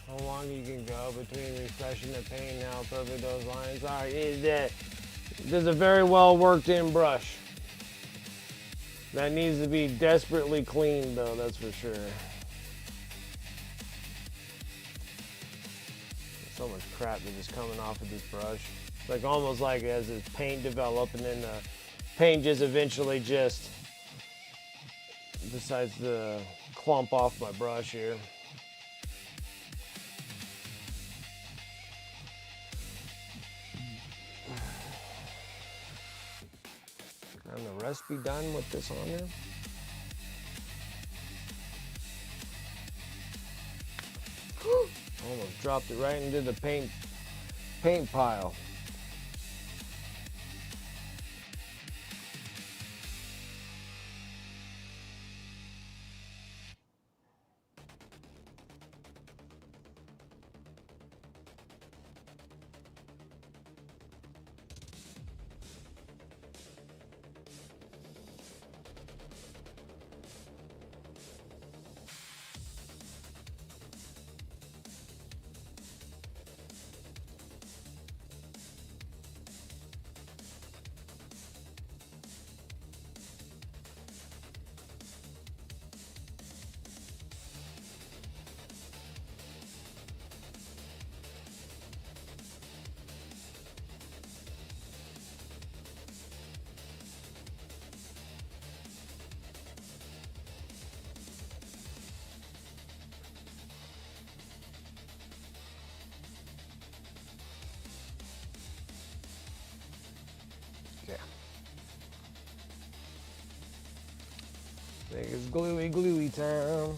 How long you can go between refreshing the paint and how perfect those lines are. There's a very well worked in brush. That needs to be desperately cleaned though, that's for sure. So much crap that is coming off of this brush. It's like almost like as its paint develop and then the paint just eventually just decides to clump off my brush here. Can the rest be done with this on there? Almost dropped it right into the paint pile. Yeah. I think it's gluey time.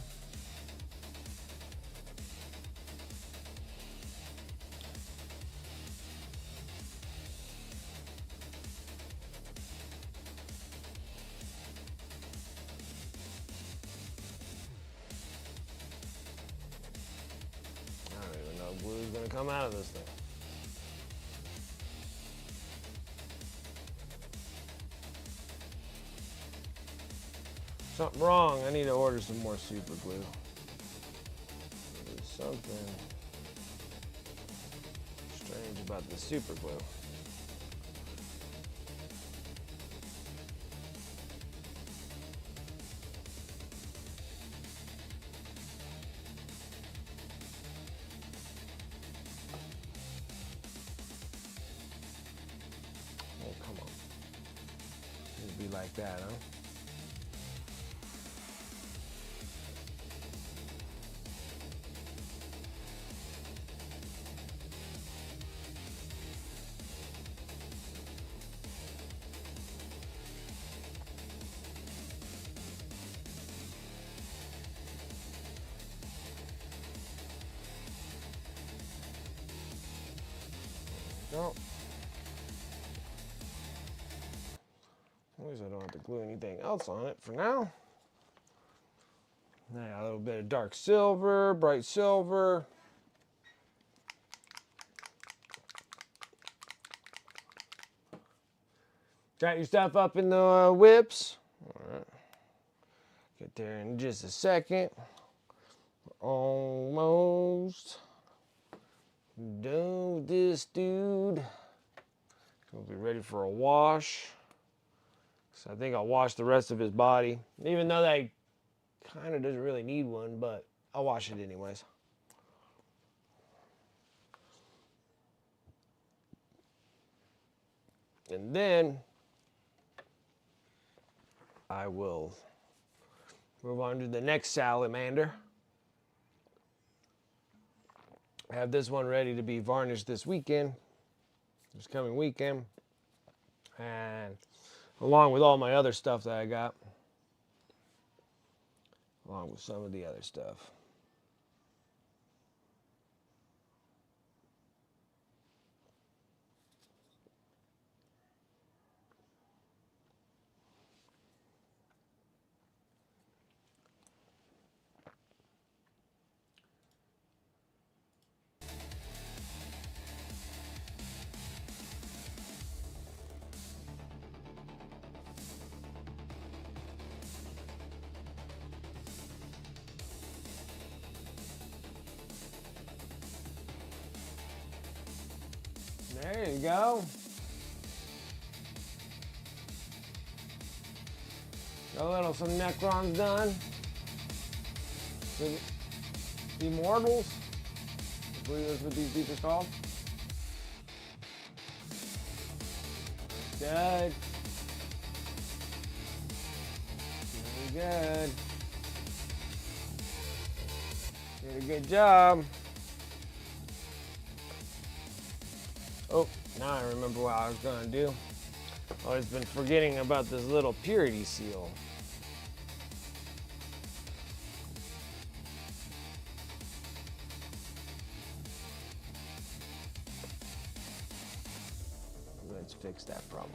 I don't even know if glue is gonna come out of this thing. Something wrong. I need to order some more super glue. There's something strange about the super glue. like that, huh? No. At least I don't have to glue anything else on it for now. Now a little bit of dark silver, bright silver. Got your stuff up in the whips. All right. Get there in just a second. Almost done with this dude. We'll be ready for a wash. So I think I'll wash the rest of his body, even though that kind of doesn't really need one, but I'll wash it anyways. And then I will move on to the next salamander. I have this one ready to be varnished this coming weekend. And along with all my other stuff that I got. Along with some of the other stuff. There you go. Some Necrons done. The Immortals. I believe that's what these beats are called. Good. Very good. Did a good job. Oh, now I remember what I was going to do. I've always been forgetting about this little purity seal. Let's fix that problem.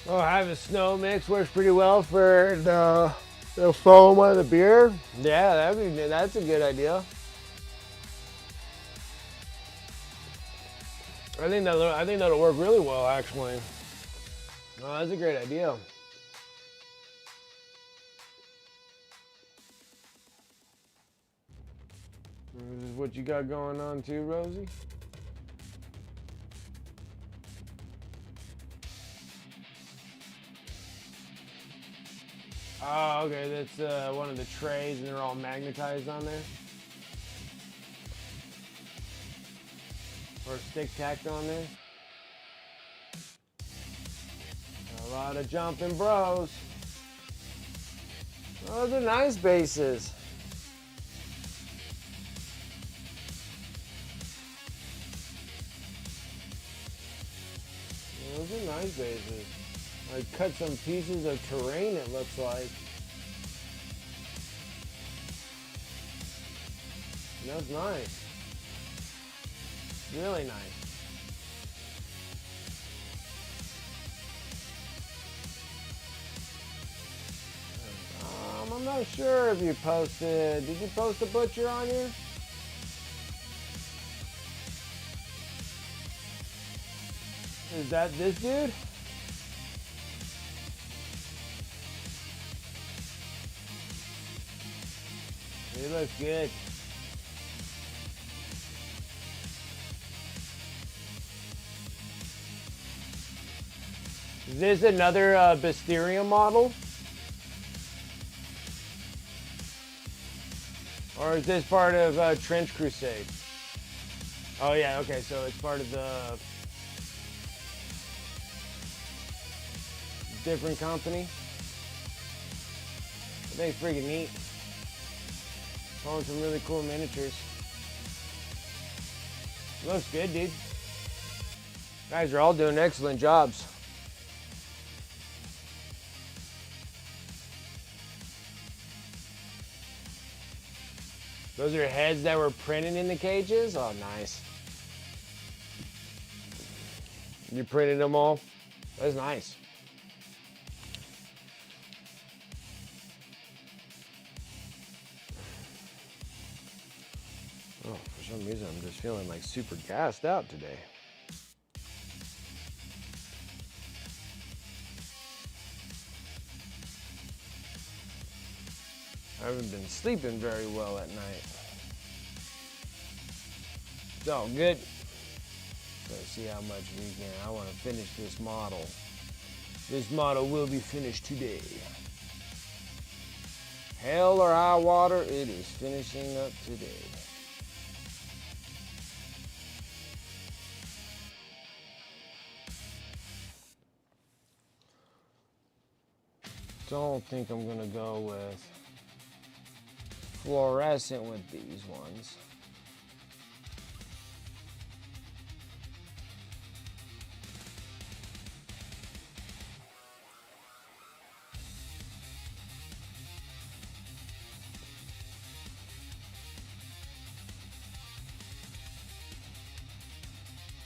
Oh, have a snow mix works pretty well for the foam of the beer. Yeah, that's a good idea. I think that'll work really well actually. Oh, that's a great idea. This is what you got going on too, Rosie? Oh, okay, that's one of the trays and they're all magnetized on there. Or stick tacked on there. A lot of jumping bros. Oh, those are nice bases. Those are nice bases. I cut some pieces of terrain, it looks like. That's nice. Really nice. I'm not sure if you posted. Did you post a butcher on here? Is that this dude? He looks good. Is this another Bisterium model? Or is this part of Trench Crusade? Oh yeah, okay, so it's part of the different company. I think it's freaking neat. Pulling some really cool miniatures. Looks good, dude. Guys are all doing excellent jobs. Those are heads that were printed in the cages? Oh, nice. You printed them all? That's nice. Oh, for some reason I'm just feeling like super gassed out today. I haven't been sleeping very well at night. It's all good. Let's see how much we can. I want to finish this model. This model will be finished today. Hell or high water, it is finishing up today. Don't think I'm gonna go with fluorescent with these ones.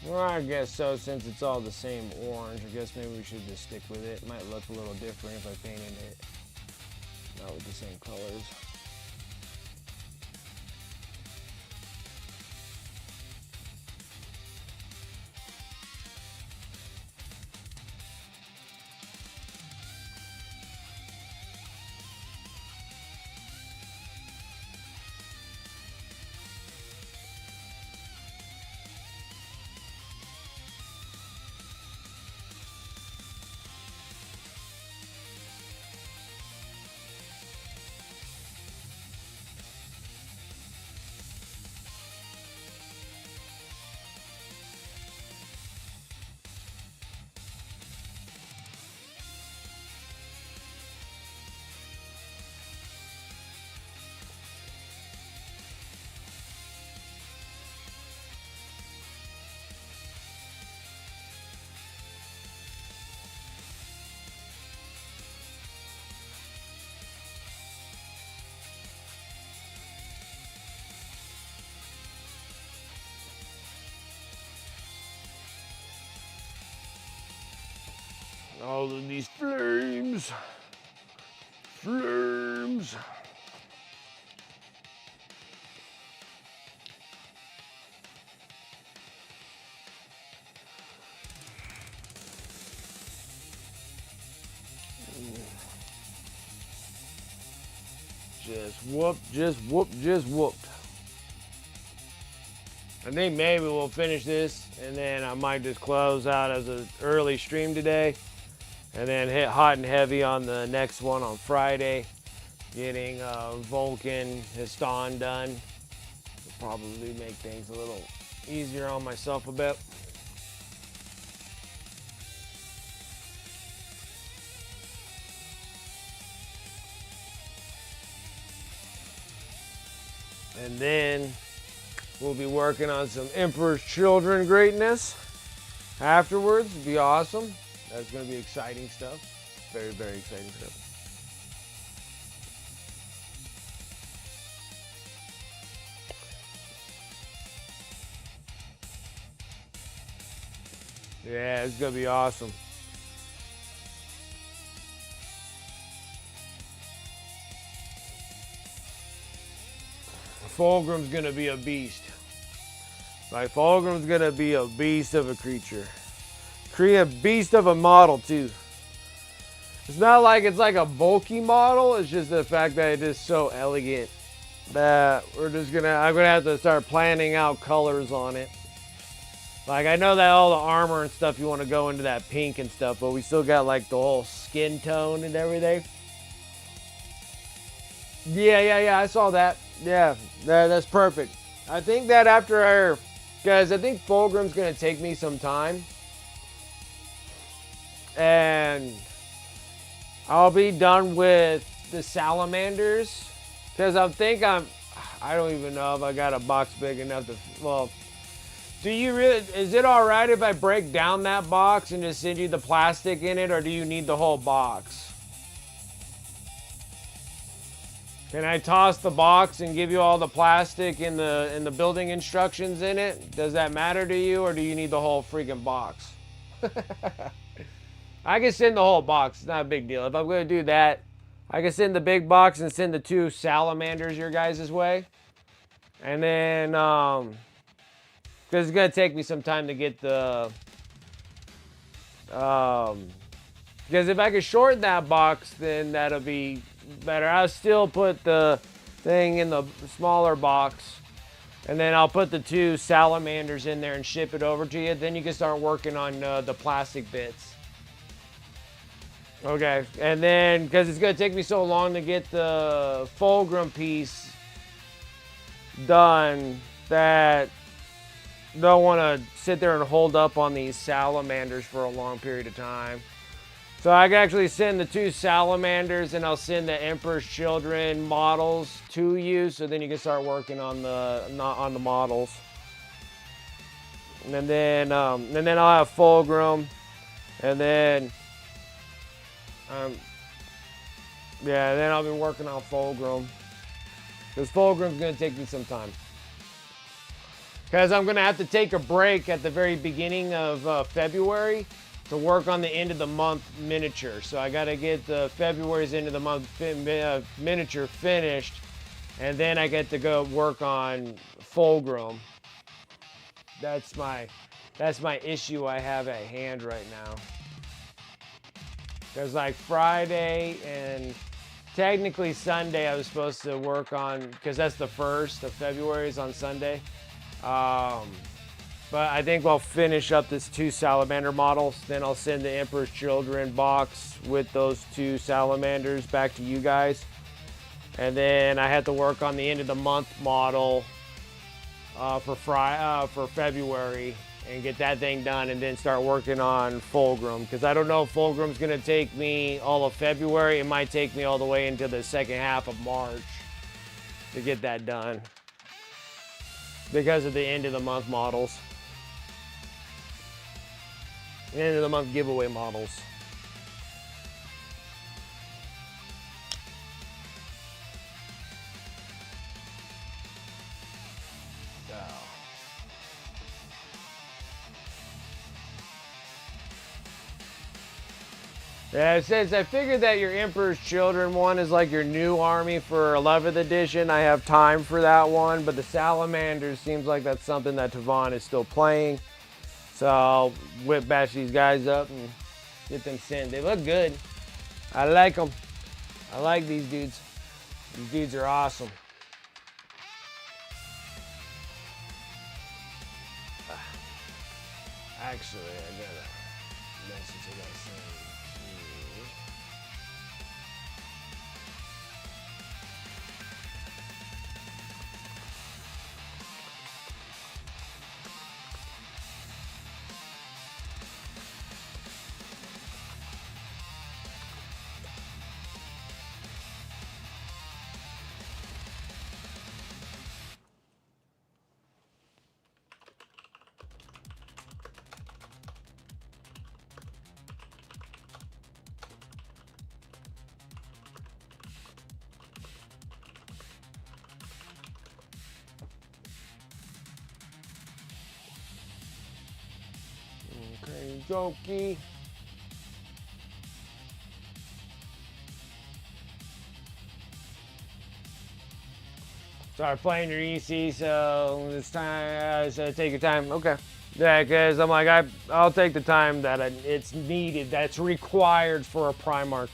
Well, I guess so, since it's all the same orange. I guess maybe we should just stick with it. It might look a little different if I painted it not with the same colors. All of these flames. Flames. Just whooped. I think maybe we'll finish this, and then I might just close out as an early stream today, and then hit hot and heavy on the next one on Friday, getting Vulcan Histon done. Will probably make things a little easier on myself a bit. And then we'll be working on some Emperor's Children greatness afterwards. It'll be awesome. That's going to be exciting stuff. Very, very exciting stuff. Yeah, it's going to be awesome. Fulgrim's gonna be a beast. Like, Fulgrim's gonna be a beast of a creature. A beast of a model too. It's not like it's like a bulky model, it's just the fact that it is so elegant that I'm gonna have to start planning out colors on it. Like, I know that all the armor and stuff, you want to go into that pink and stuff, but we still got like the whole skin tone and everything. Yeah, I saw that. Yeah, that's perfect. I think that after guys, I think Fulgrim's going to take me some time. And I'll be done with the Salamanders. Because I don't even know if I got a box big enough to, well, is it all right if I break down that box and just send you the plastic in it, or do you need the whole box? Can I toss the box and give you all the plastic in the building instructions in it? Does that matter to you, or do you need the whole freaking box? I can send the whole box. It's not a big deal. If I'm going to do that, I can send the big box and send the 2 Salamanders your guys' way. And then, because it's going to take me some time to get the... because if I can shorten that box, then that'll be better. I'll still put the thing in the smaller box, and then I'll put the 2 Salamanders in there and ship it over to you. Then you can start working on the plastic bits. Okay, and then because it's going to take me so long to get the Fulgrim piece done, that I don't want to sit there and hold up on these Salamanders for a long period of time. So I can actually send the 2 Salamanders, and I'll send the Emperor's Children models to you, so then you can start working on the models. And then I'll have Fulgrim, and then then I'll be working on Fulgrim, because Fulgrim's gonna take me some time. Because I'm gonna have to take a break at the very beginning of February to work on the end of the month miniature. So I gotta get the February's end of the month miniature finished, and then I get to go work on Fulgrim. That's my issue I have at hand right now. There's like Friday and technically Sunday I was supposed to work on, because that's the 1st of February is on Sunday. But I think I'll finish up this 2 Salamander models. Then I'll send the Emperor's Children box with those 2 Salamanders back to you guys. And then I had to work on the end of the month model for February and get that thing done, and then start working on Fulgrim. Because I don't know if Fulgrim's going to take me all of February. It might take me all the way into the second half of March to get that done, because of the end of the month models. End of the month giveaway models. Yeah, since I figured that your Emperor's Children one is like your new army for 11th edition, I have time for that one. But the Salamanders seems like that's something that Tavon is still playing. So I'll bash these guys up and get them sent. They look good. I like them. I like these dudes. These dudes are awesome. Actually, I got a message I gotta send you. Okay, jokey. Start playing your EC, so it's time. So take your time. Okay. Yeah, because I'm like, I'll take the time that it's needed, that's required for a Primarch.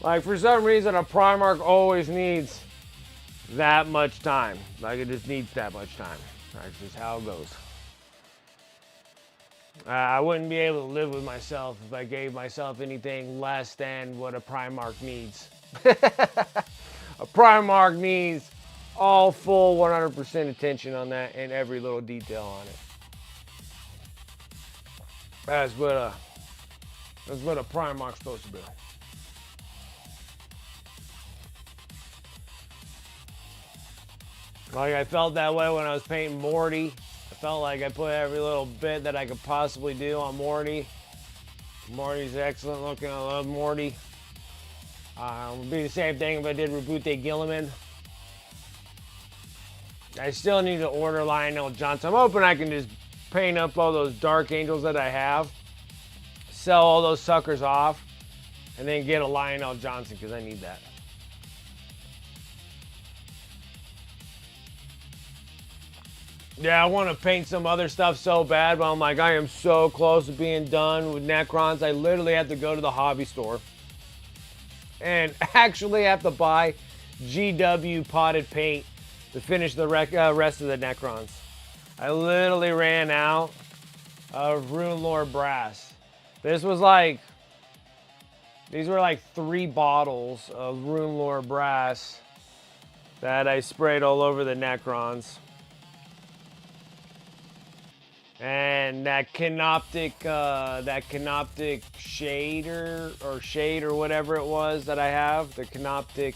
Like, for some reason, a Primarch always needs that much time. Like, it just needs that much time. That's just how it goes. I wouldn't be able to live with myself if I gave myself anything less than what a Primarch needs. A Primarch needs all full 100% attention on that and every little detail on it. That's what a Primarch's supposed to be. Like, I felt that way when I was painting Morty. I felt like I put every little bit that I could possibly do on Morty. Morty's excellent looking. I love Morty. It would be the same thing if I did Reboot Gilliman. I still need to order Lionel Johnson. I'm hoping I can just paint up all those Dark Angels that I have, sell all those suckers off, and then get a Lionel Johnson because I need that. Yeah, I want to paint some other stuff so bad, but I'm like, I am so close to being done with Necrons. I literally have to go to the hobby store and actually have to buy GW potted paint to finish the rest of the Necrons. I literally ran out of Rune Lord brass. These were like 3 bottles of Rune Lord brass that I sprayed all over the Necrons. And that canoptic shade or whatever it was that I have, the canoptic,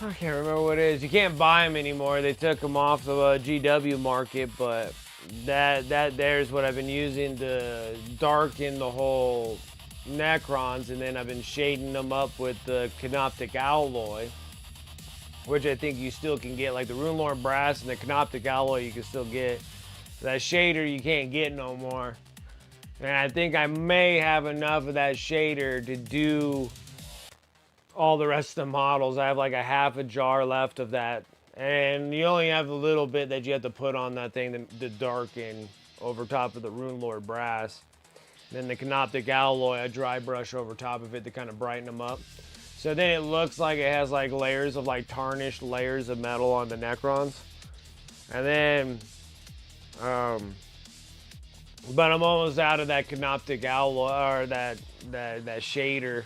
I can't remember what it is. You can't buy them anymore. They took them off the GW market, but there's what I've been using to darken the whole Necrons, and then I've been shading them up with the canoptic alloy, which I think you still can get, like the Rune Lord brass and the canoptic alloy you can still get. That shader you can't get no more. And I think I may have enough of that shader to do all the rest of the models. I have like a half a jar left of that. And you only have a little bit that you have to put on that thing to darken over top of the Rune Lord brass. Then the canoptic alloy, I dry brush over top of it to kind of brighten them up. So then it looks like it has like layers of like tarnished layers of metal on the Necrons. And then, but I'm almost out of that canoptic alloy, or that shader.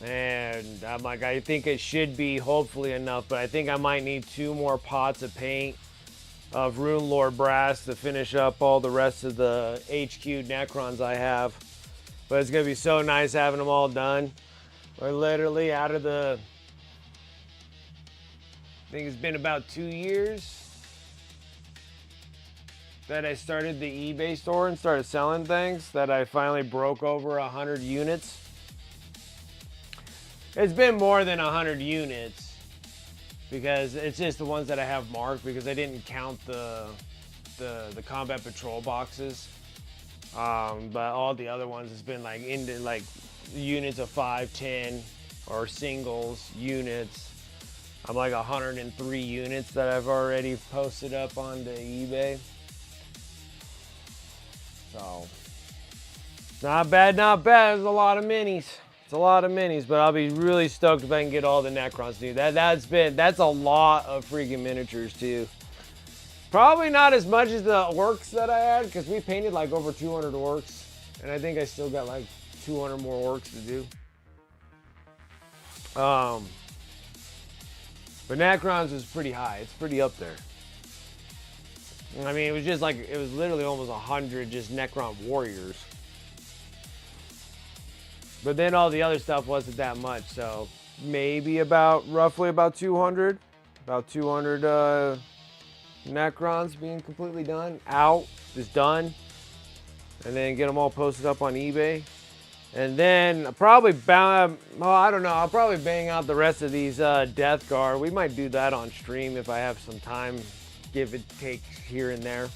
And I'm like, I think it should be hopefully enough, but I think I might need 2 more pots of paint of Rune Lord brass to finish up all the rest of the HQ Necrons I have. But it's going to be so nice having them all done. We're literally out of the, I think it's been about 2 years that I started the eBay store and started selling things, that I finally broke over 100 units. It's been more than 100 units because it's just the ones that I have marked, because I didn't count the combat patrol boxes. But all the other ones has been like into like units of 5, 10, or singles units. I'm like 103 units that I've already posted up onto eBay. So not bad, not bad. There's a lot of minis. It's a lot of minis, but I'll be really stoked if I can get all the Necrons, dude. That's a lot of freaking miniatures too. Probably not as much as the orcs that I had, because we painted like over 200 orcs, and I think I still got like 200 more orcs to do. But Necrons is pretty high. It's pretty up there. I mean, it was just like, it was literally almost 100 just Necron warriors. But then all the other stuff wasn't that much, so maybe roughly about 200. About 200 Necrons being completely done. Just done. And then get them all posted up on eBay. And then I'll probably I'll probably bang out the rest of these Death Guard. We might do that on stream if I have some time. Give it take here and there.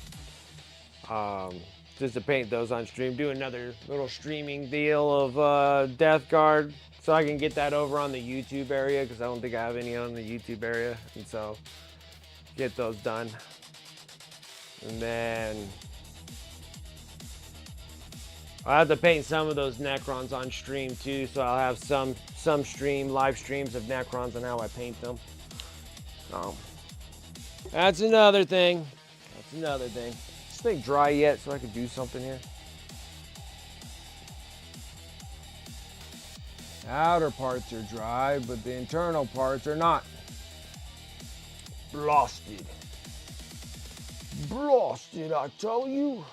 Just to paint those on stream. Do another little streaming deal of Death Guard, so I can get that over on the YouTube area, because I don't think I have any on the YouTube area. And so get those done. And then I'll have to paint some of those Necrons on stream too, so I'll have some live streams of Necrons and how I paint them. So that's another thing. That's another thing. Is this thing dry yet so I can do something here? Outer parts are dry, but the internal parts are not. Blasted. Blasted, I tell you.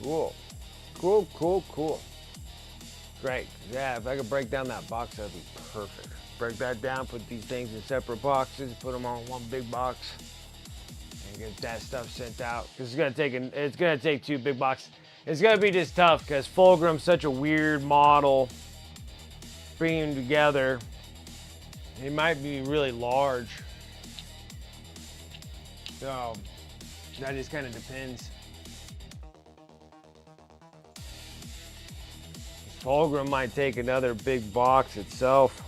Cool. Cool, cool, cool. Great. Yeah, if I could break down that box, that'd be perfect. Break that down, put these things in separate boxes, put them on one big box, and get that stuff sent out. Because it's gonna take 2 big boxes. It's gonna be just tough because Fulgrim's such a weird model. Bringing them together, it might be really large. So that just kind of depends. Fulgrim might take another big box itself,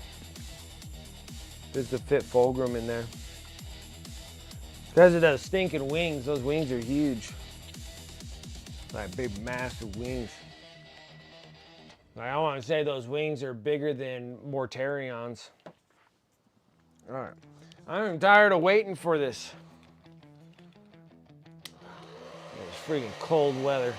just to fit Fulgrim in there. Because of those stinking wings, those wings are huge. Like big, massive wings. Like, I want to say those wings are bigger than Mortarion's. All right, I'm tired of waiting for this. It's freaking cold weather.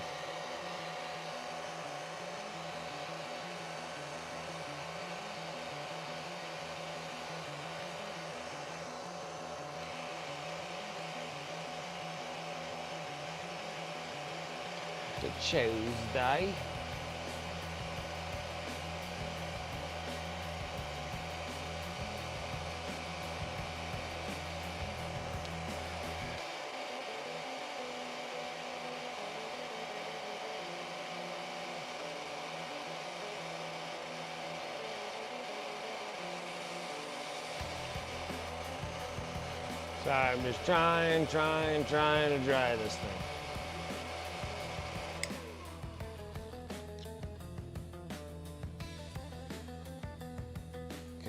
Tuesday. So I'm just trying to dry this thing.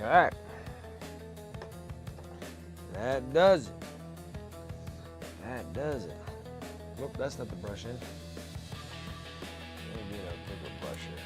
Okay. That does it. That does it. Nope, that's not the brush end. Let me get a bigger brush here.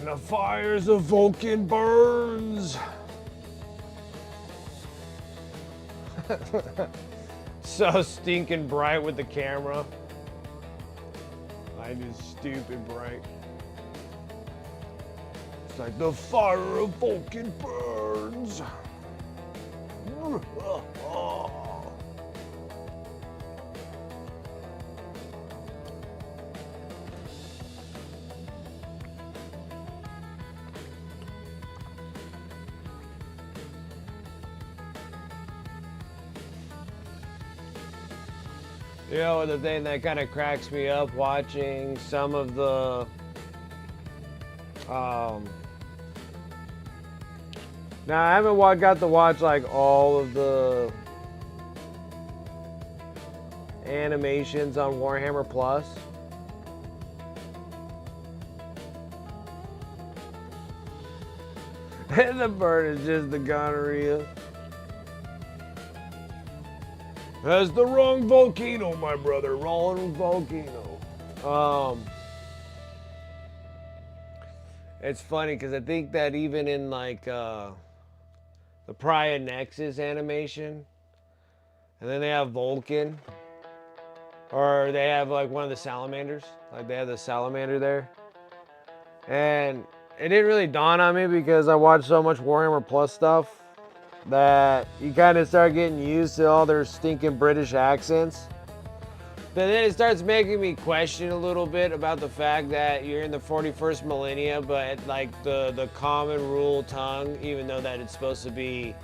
And the fires of Vulcan burns. So stinking bright with the camera. I just stupid bright. It's like the fire of Vulcan burns. You know, the thing that kind of cracks me up watching some of the now I haven't got to watch like all of the animations on Warhammer Plus. And the bird is just the gonorrhea. That's the wrong volcano, my brother. Wrong volcano. It's funny because I think that even in like the Pariah Nexus animation, and then they have Vulcan, or they have like one of the Salamanders. Like they have the Salamander there. And it didn't really dawn on me because I watched so much Warhammer Plus stuff that you kind of start getting used to all their stinking British accents. But then it starts making me question a little bit about the fact that you're in the 41st millennia, but like the common rule tongue, even though that it's supposed to be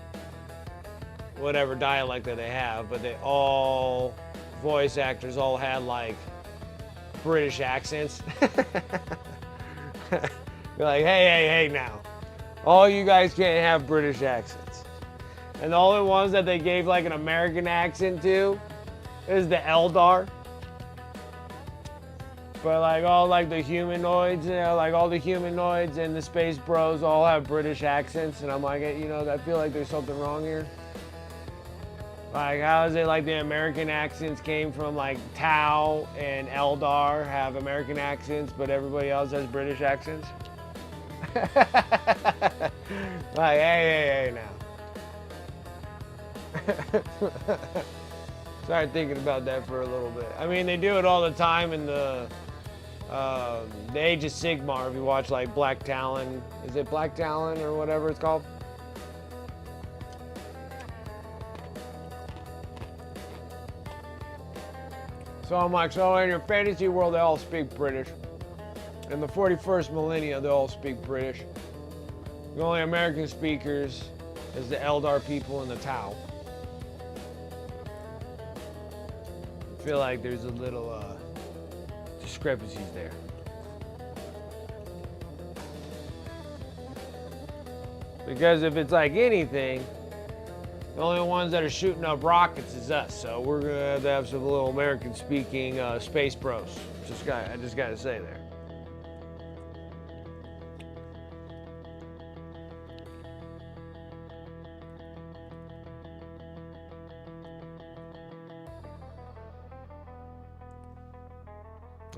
whatever dialect that they have, but they all, voice actors all had like British accents. You're like, hey now. All you guys can't have British accents. And the only ones that they gave like an American accent to is the Eldar. But like all like the humanoids, you know, like all the humanoids and the space bros all have British accents. And I'm like, you know, I feel like there's something wrong here. Like how is it like the American accents came from like Tau and Eldar have American accents, but everybody else has British accents? Like, hey now. Started thinking about that for a little bit. I mean, they do it all the time in the Age of Sigmar. If you watch like Black Talon, is it Black Talon or whatever it's called? So I'm like, so in your fantasy world, they all speak British. In the 41st millennia, they all speak British. The only American speakers is the Eldar people and the Tau. I feel like there's a little discrepancies there. Because if it's like anything, the only ones that are shooting up rockets is us. So we're gonna have to have some little American-speaking space bros. I just gotta say there.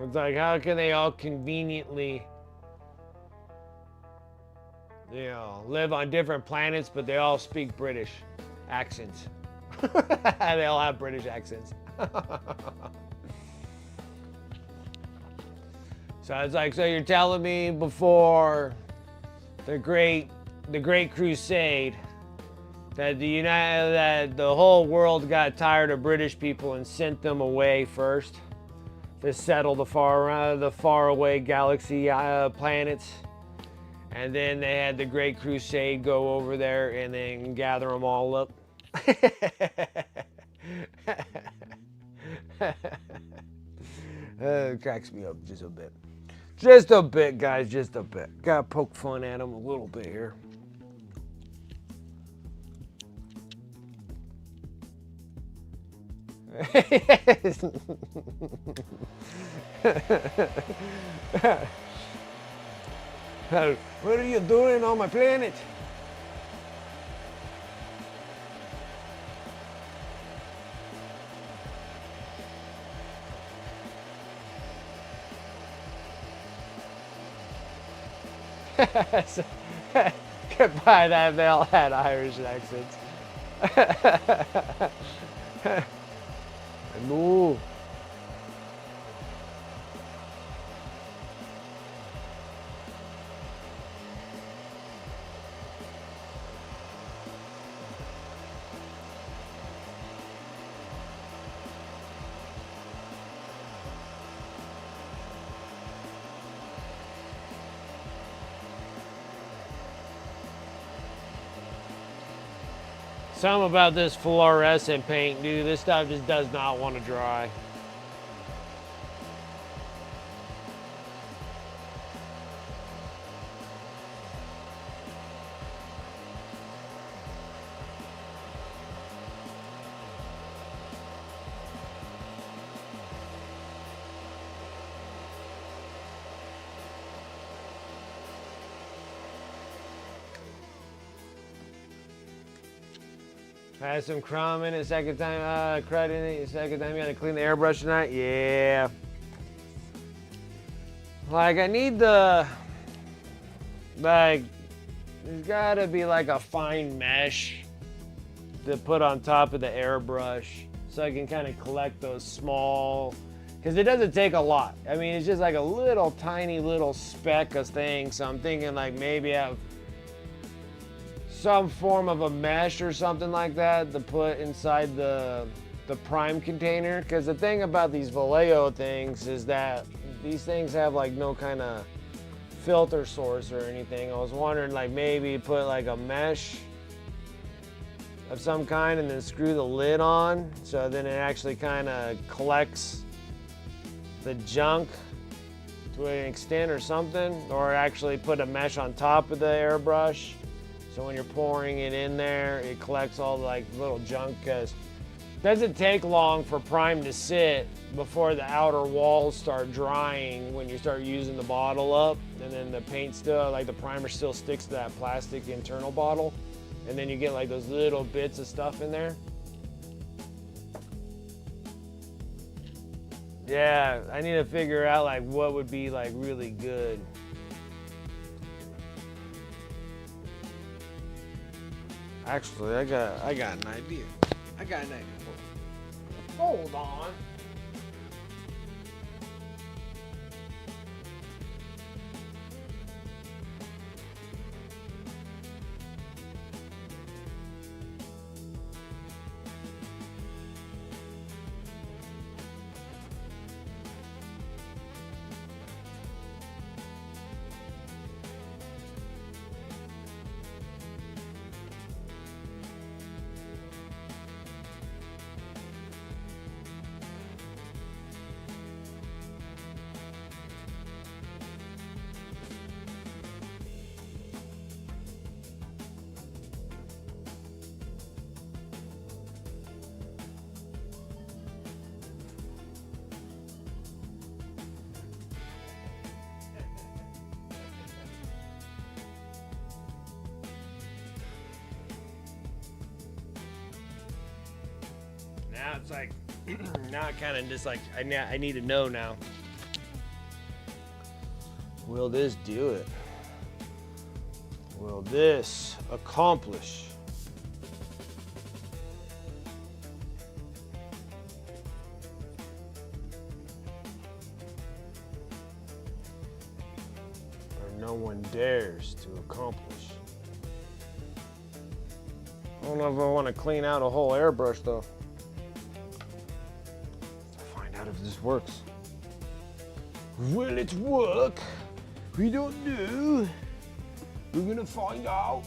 It's like, how can they all conveniently, you know, live on different planets, but they all speak British accents? They all have British accents. So it's like, so you're telling me before the Great Crusade that that the whole world got tired of British people and sent them away first to settle the far away galaxy planets, and then they had the Great Crusade go over there and then gather them all up. It cracks me up just a bit. Just a bit, guys, just a bit. Gotta poke fun at them a little bit here. What are you doing on my planet? So, goodbye, that they all had Irish accents. No. Something about this fluorescent paint, dude. This stuff just does not want to dry. Had some crumb in it, second time, crud in it, second time you had to clean the airbrush tonight? Yeah. Like, I need the, like, there's gotta be like a fine mesh to put on top of the airbrush so I can kind of collect those small, because it doesn't take a lot. I mean, it's just like a little tiny little speck of things. So I'm thinking like maybe have some form of a mesh or something like that to put inside the prime container. Because the thing about these Vallejo things is that these things have like no kind of filter source or anything. I was wondering like maybe put like a mesh of some kind and then screw the lid on so then it actually kind of collects the junk to an extent or something, or actually put a mesh on top of the airbrush so when you're pouring it in there it collects all the like little junk, because it doesn't take long for prime to sit before the outer walls start drying when you start using the bottle up, and then the paint still, like the primer still sticks to that plastic internal bottle, and then you get like those little bits of stuff in there. Yeah, I need to figure out like what would be like really good. Actually, I got an idea. I got an idea. Hold on. Now it's like, now it kind of just like, I need to know now. Will this do it? Will this accomplish? Or no one dares to accomplish? I don't know if I want to clean out a whole airbrush though. If this works. Will it work? We don't know. We're gonna find out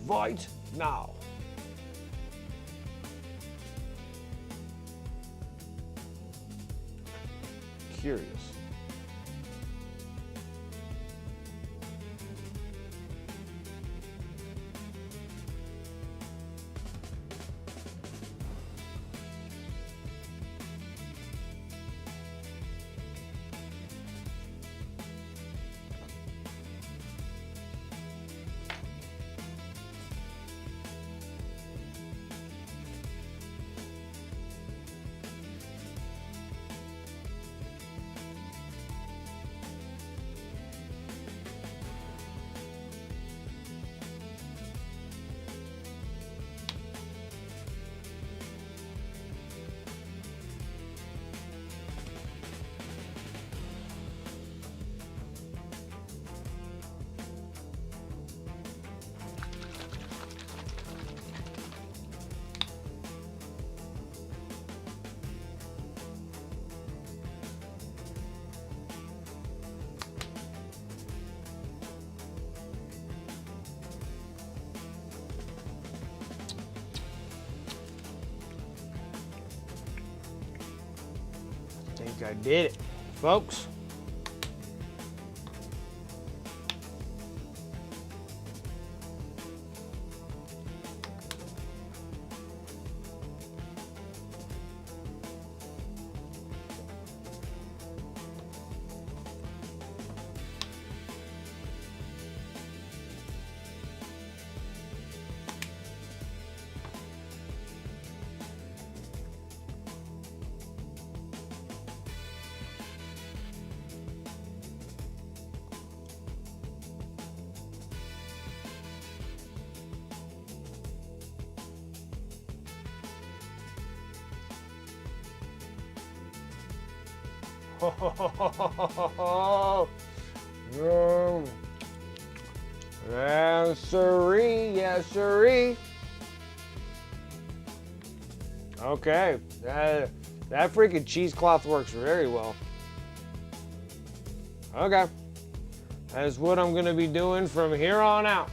right now. Curious. I did it, folks. Oh, yes, sirree, yes, sirree. Okay, that freaking cheesecloth works very well. Okay, that's what I'm gonna be doing from here on out.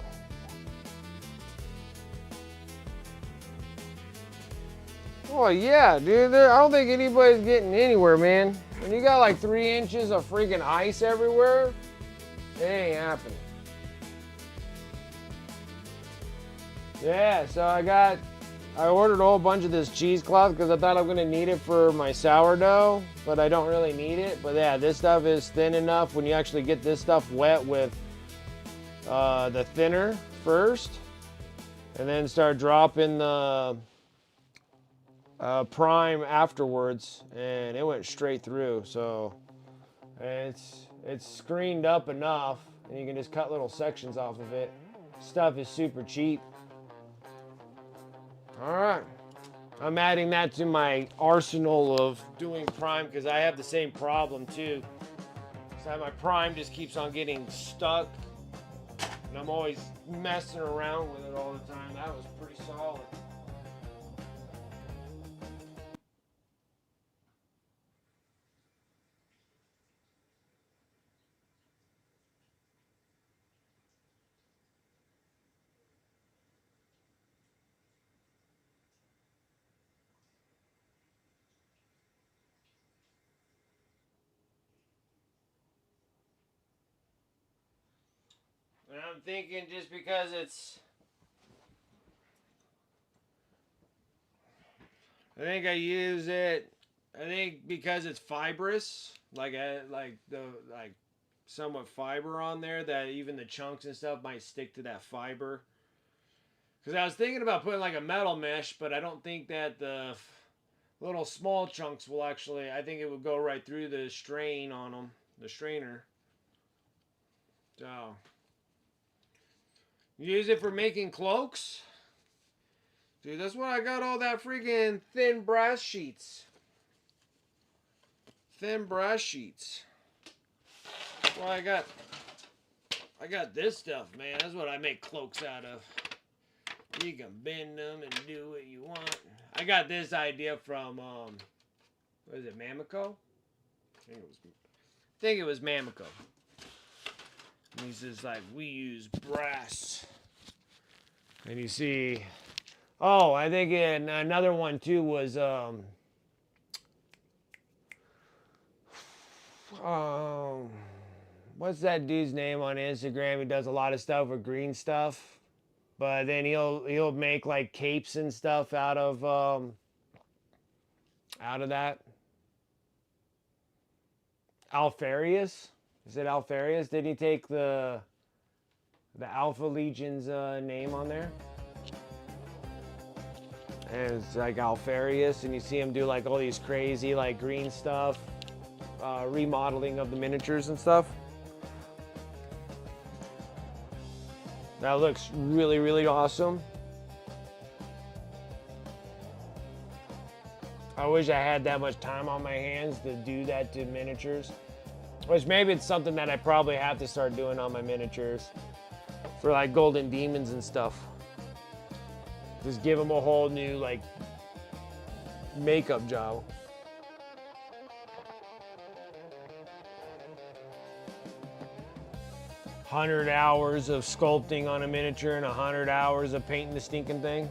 Oh yeah, dude, I don't think anybody's getting anywhere, man. When you got like 3 inches of freaking ice everywhere, it ain't happening. Yeah, so I ordered a whole bunch of this cheesecloth because I thought I'm gonna need it for my sourdough, but I don't really need it. But yeah, this stuff is thin enough when you actually get this stuff wet with the thinner first, and then start dropping the prime afterwards, and it went straight through. So it's screened up enough, and you can just cut little sections off of it. Stuff is super cheap. All right, I'm adding that to my arsenal of doing prime because I have the same problem too. So my prime just keeps on getting stuck, and I'm always messing around with it all the time. That was pretty solid. And I'm thinking just because I think I use it. I think because it's fibrous, like somewhat fiber on there, that even the chunks and stuff might stick to that fiber. Because I was thinking about putting like a metal mesh, but I don't think that the little small chunks will actually. I think it would go right through the strain on them, the strainer. So use it for making cloaks. Dude, that's why I got all that freaking thin brass sheets. Thin brass sheets. That's why I got this stuff, man. That's what I make cloaks out of. You can bend them and do what you want. I got this idea from what is it, Mamico? I think it was Mamico. And he says like, we use brass. And you see, oh, I think another one too was what's that dude's name on Instagram? He does a lot of stuff with green stuff, but then he'll make like capes and stuff out of that. Alfarius? Is it Alfarius? Did he take the Alpha Legion's name on there? And it's like Alfarius, and you see him do like all these crazy like green stuff, remodeling of the miniatures and stuff. That looks really, really awesome. I wish I had that much time on my hands to do that to miniatures. Which maybe it's something that I probably have to start doing on my miniatures. For like golden demons and stuff. Just give them a whole new like makeup job. $100 hours of sculpting on a miniature and 100 hours of painting the stinking thing.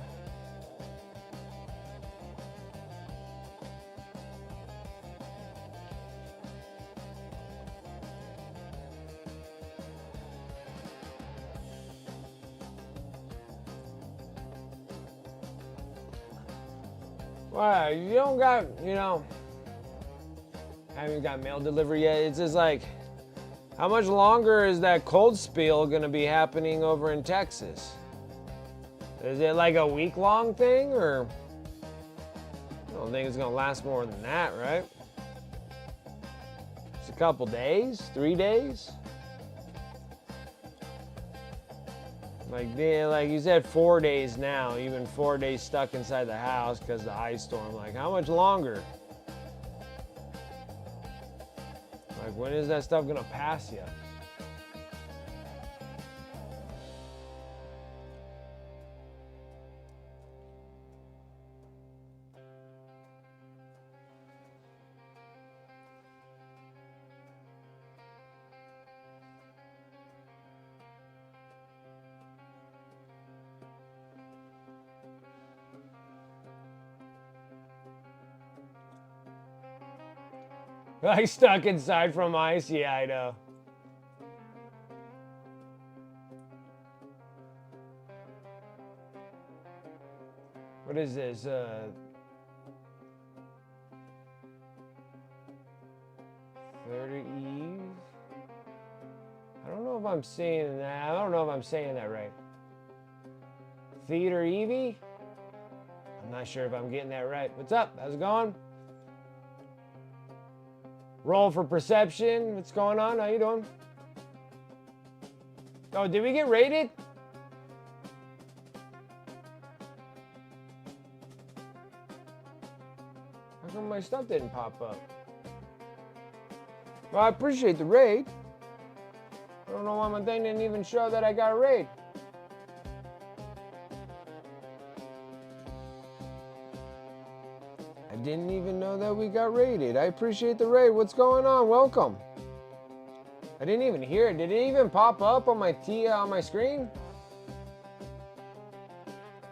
Well, you don't got, I haven't got mail delivery yet. It's just like, how much longer is that cold spell gonna be happening over in Texas? Is it like a week-long thing, or? I don't think it's gonna last more than that, right? It's a couple days, 3 days? Like you said, 4 days now, even 4 days stuck inside the house because of the ice storm. Like, how much longer? Like, when is that stuff gonna pass you? Like stuck inside from ice? Yeah, I know. What is this? 30 Eve? I don't know if I'm saying that. I don't know if I'm saying that right. Theater Evie? I'm not sure if I'm getting that right. What's up? How's it going? Roll for perception. What's going on? How you doing? Oh, did we get raided? How come my stuff didn't pop up? Well, I appreciate the raid. I don't know why my thing didn't even show that I got a raid. I didn't even know that we got raided. I appreciate the raid. What's going on? Welcome. I didn't even hear it. Did it even pop up on my screen?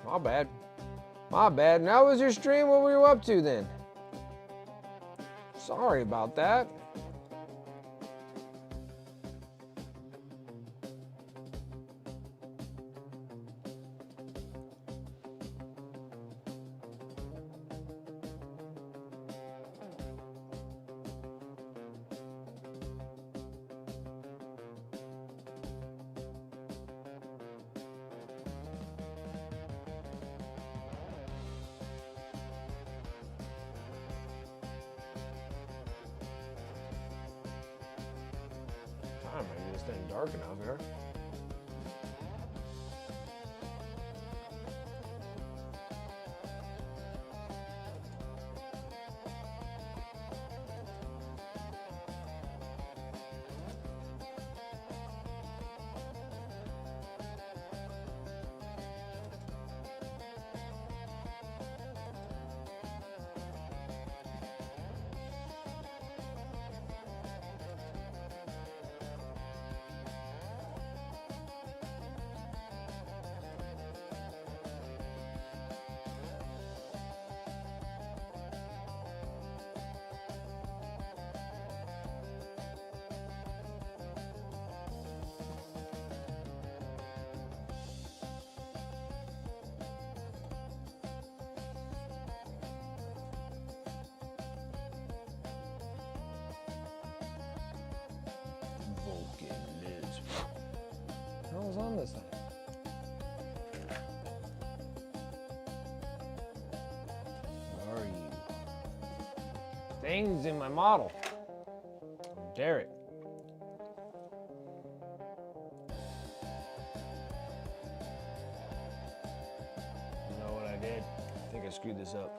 My bad. My bad. And how was your stream? What were you up to then? Sorry about that. Maybe it's getting dark enough here. What was on this thing? Where are you? Things in my model. Dare it. You know what I did? I think I screwed this up.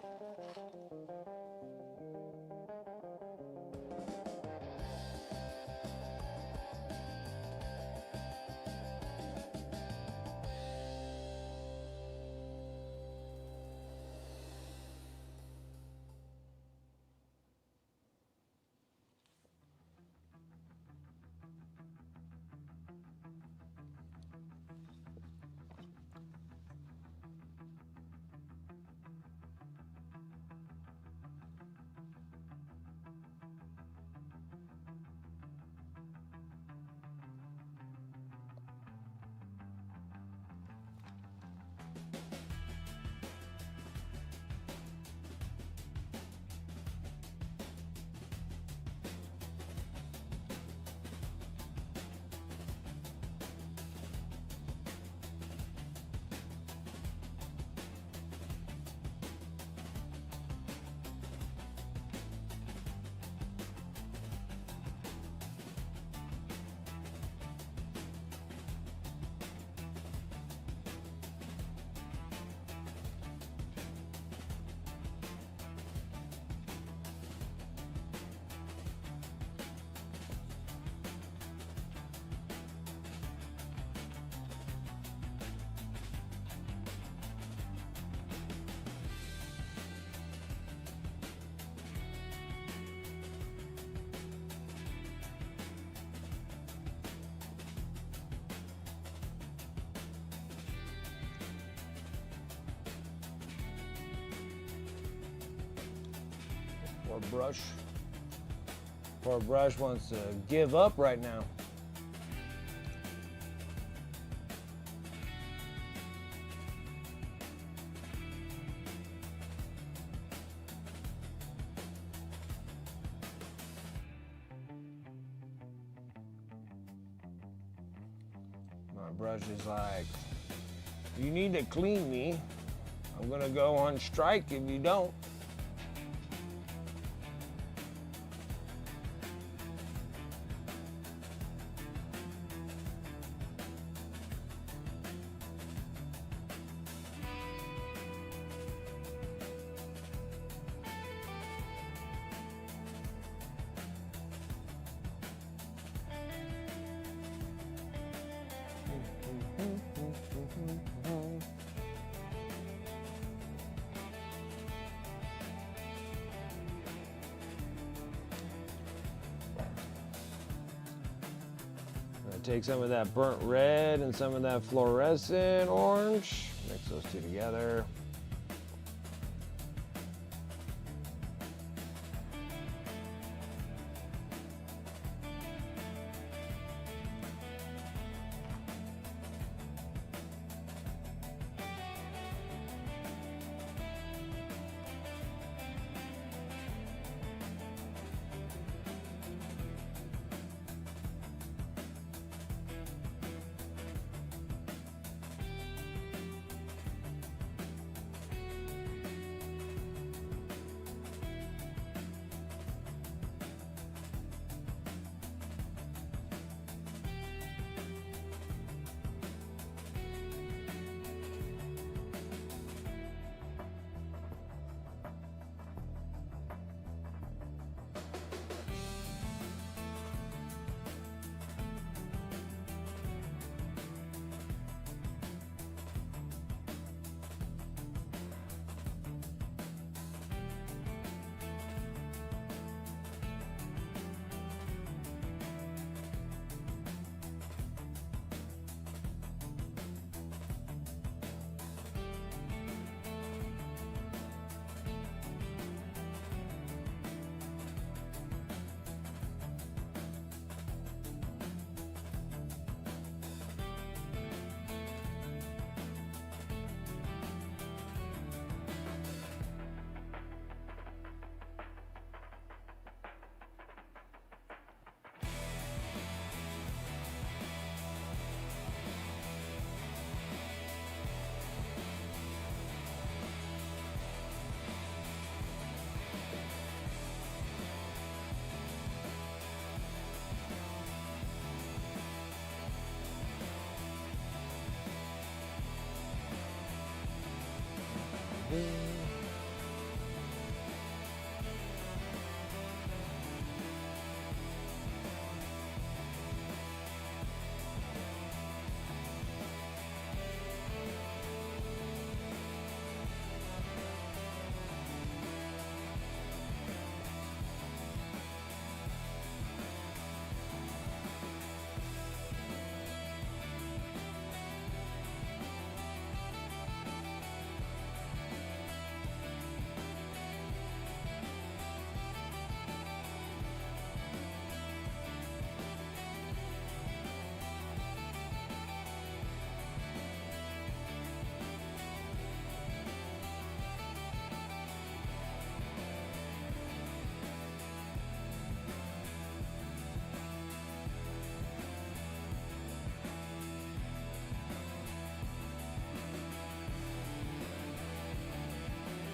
Poor brush. Poor brush wants to give up right now. My brush is like, you need to clean me. I'm gonna go on strike if you don't. Take some of that burnt red and some of that fluorescent orange. Mix those two together.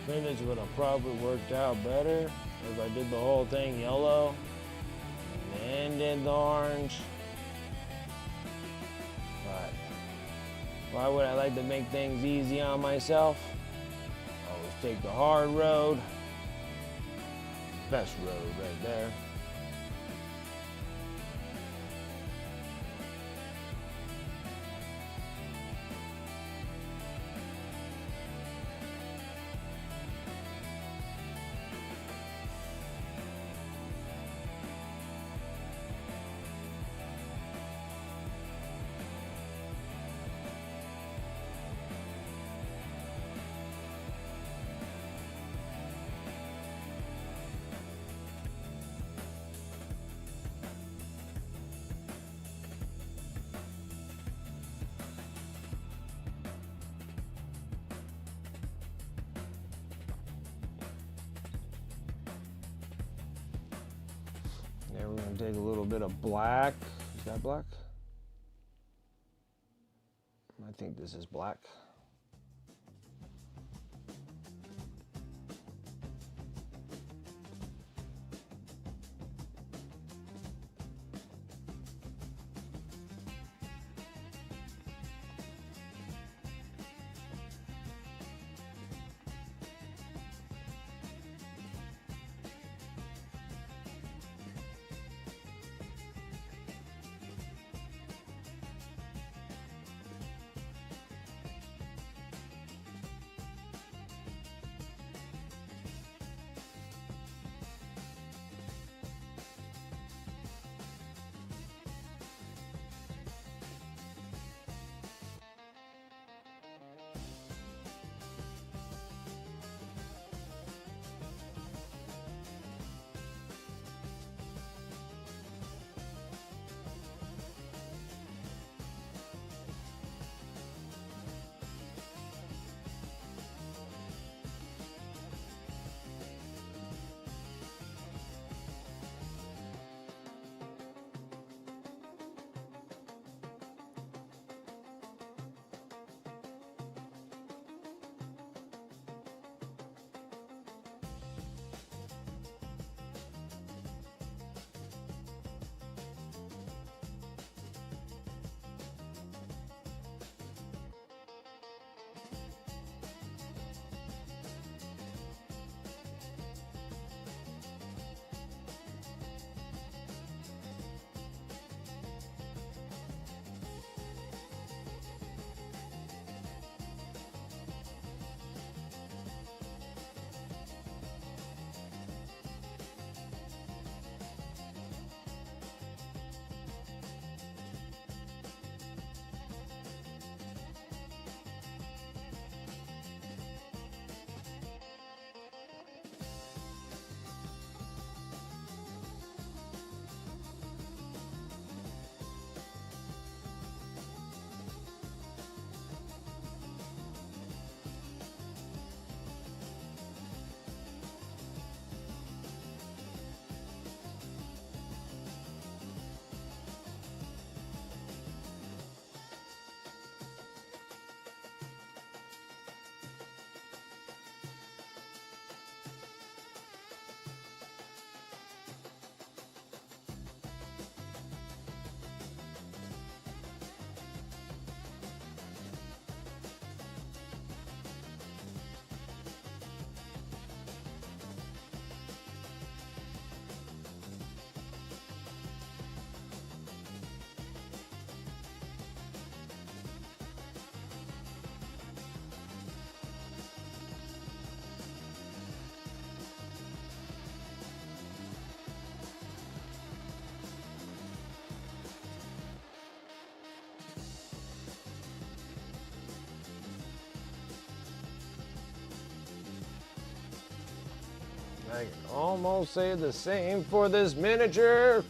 I think this would have probably worked out better if I did the whole thing yellow and then did the orange. But why would I like to make things easy on myself? Always take the hard road. Best road right there. And we're going to take a little bit of black. Is that black? I think this is black. I can almost say the same for this miniature.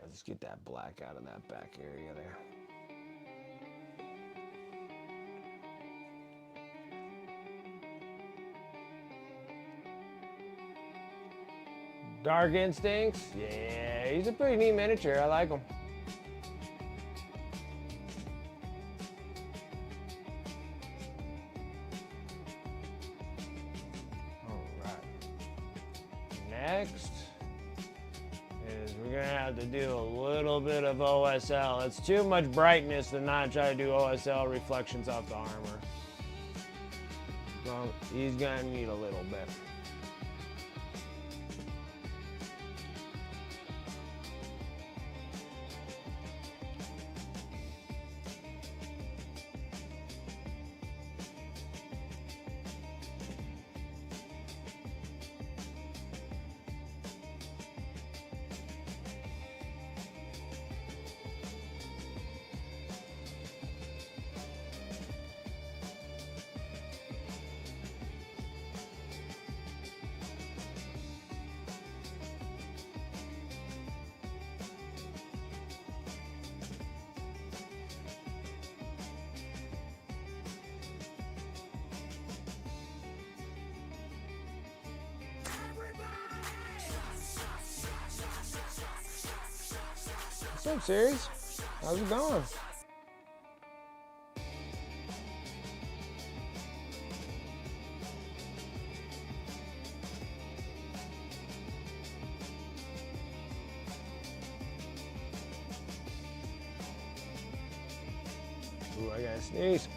Let's get that black out of that back area there. Dark Instincts. Yeah, he's a pretty neat miniature. I like him. All right. Next is we're gonna have to do a little bit of OSL. It's too much brightness to not try to do OSL reflections off the armor. So he's gonna need a little bit. What's up, series? How's it going? Ooh, I gotta sneeze.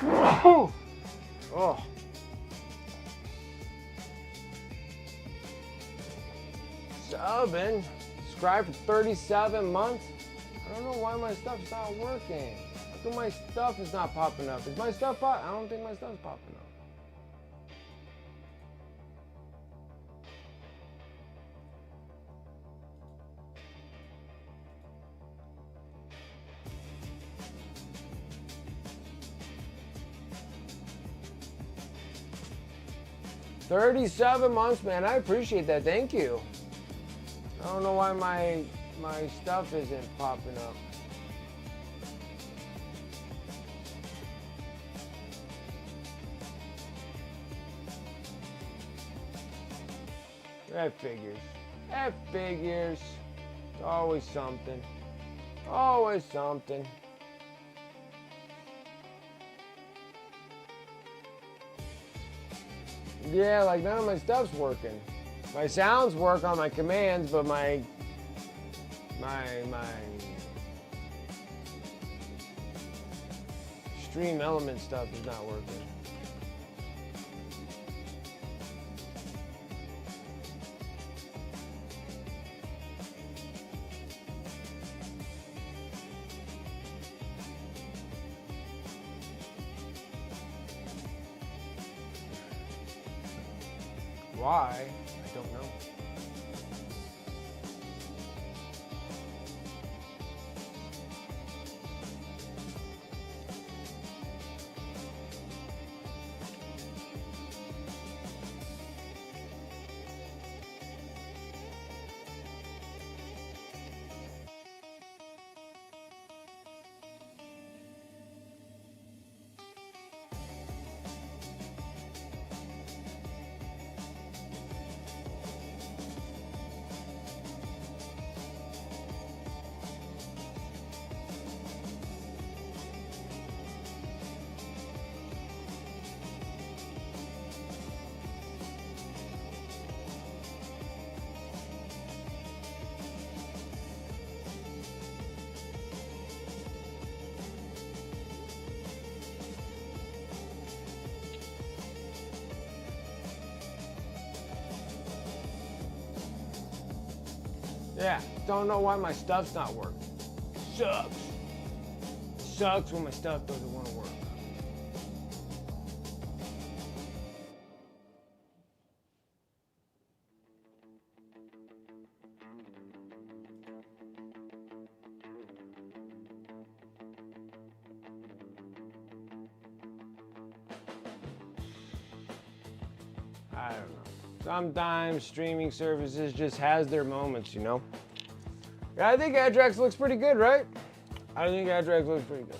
Oh. Oh. Subbing. Subscribed for 37 months. I don't know why my stuff's not working. How come my stuff is not popping up? Is my stuff pop? I don't think my stuff's popping up. $37 months, man. I appreciate that. Thank you. I don't know why my stuff isn't popping up. That figures. That figures. It's always something. Always something. Yeah, like none of my stuff's working. My sounds work on my commands, but my stream element stuff is not working. Why? I don't know. Yeah, don't know why my stuff's not working. Sucks. Sucks when my stuff doesn't want to work. I don't know. Sometimes streaming services just has their moments, you know? Yeah, I think Adrax looks pretty good, right? I think Adrax looks pretty good.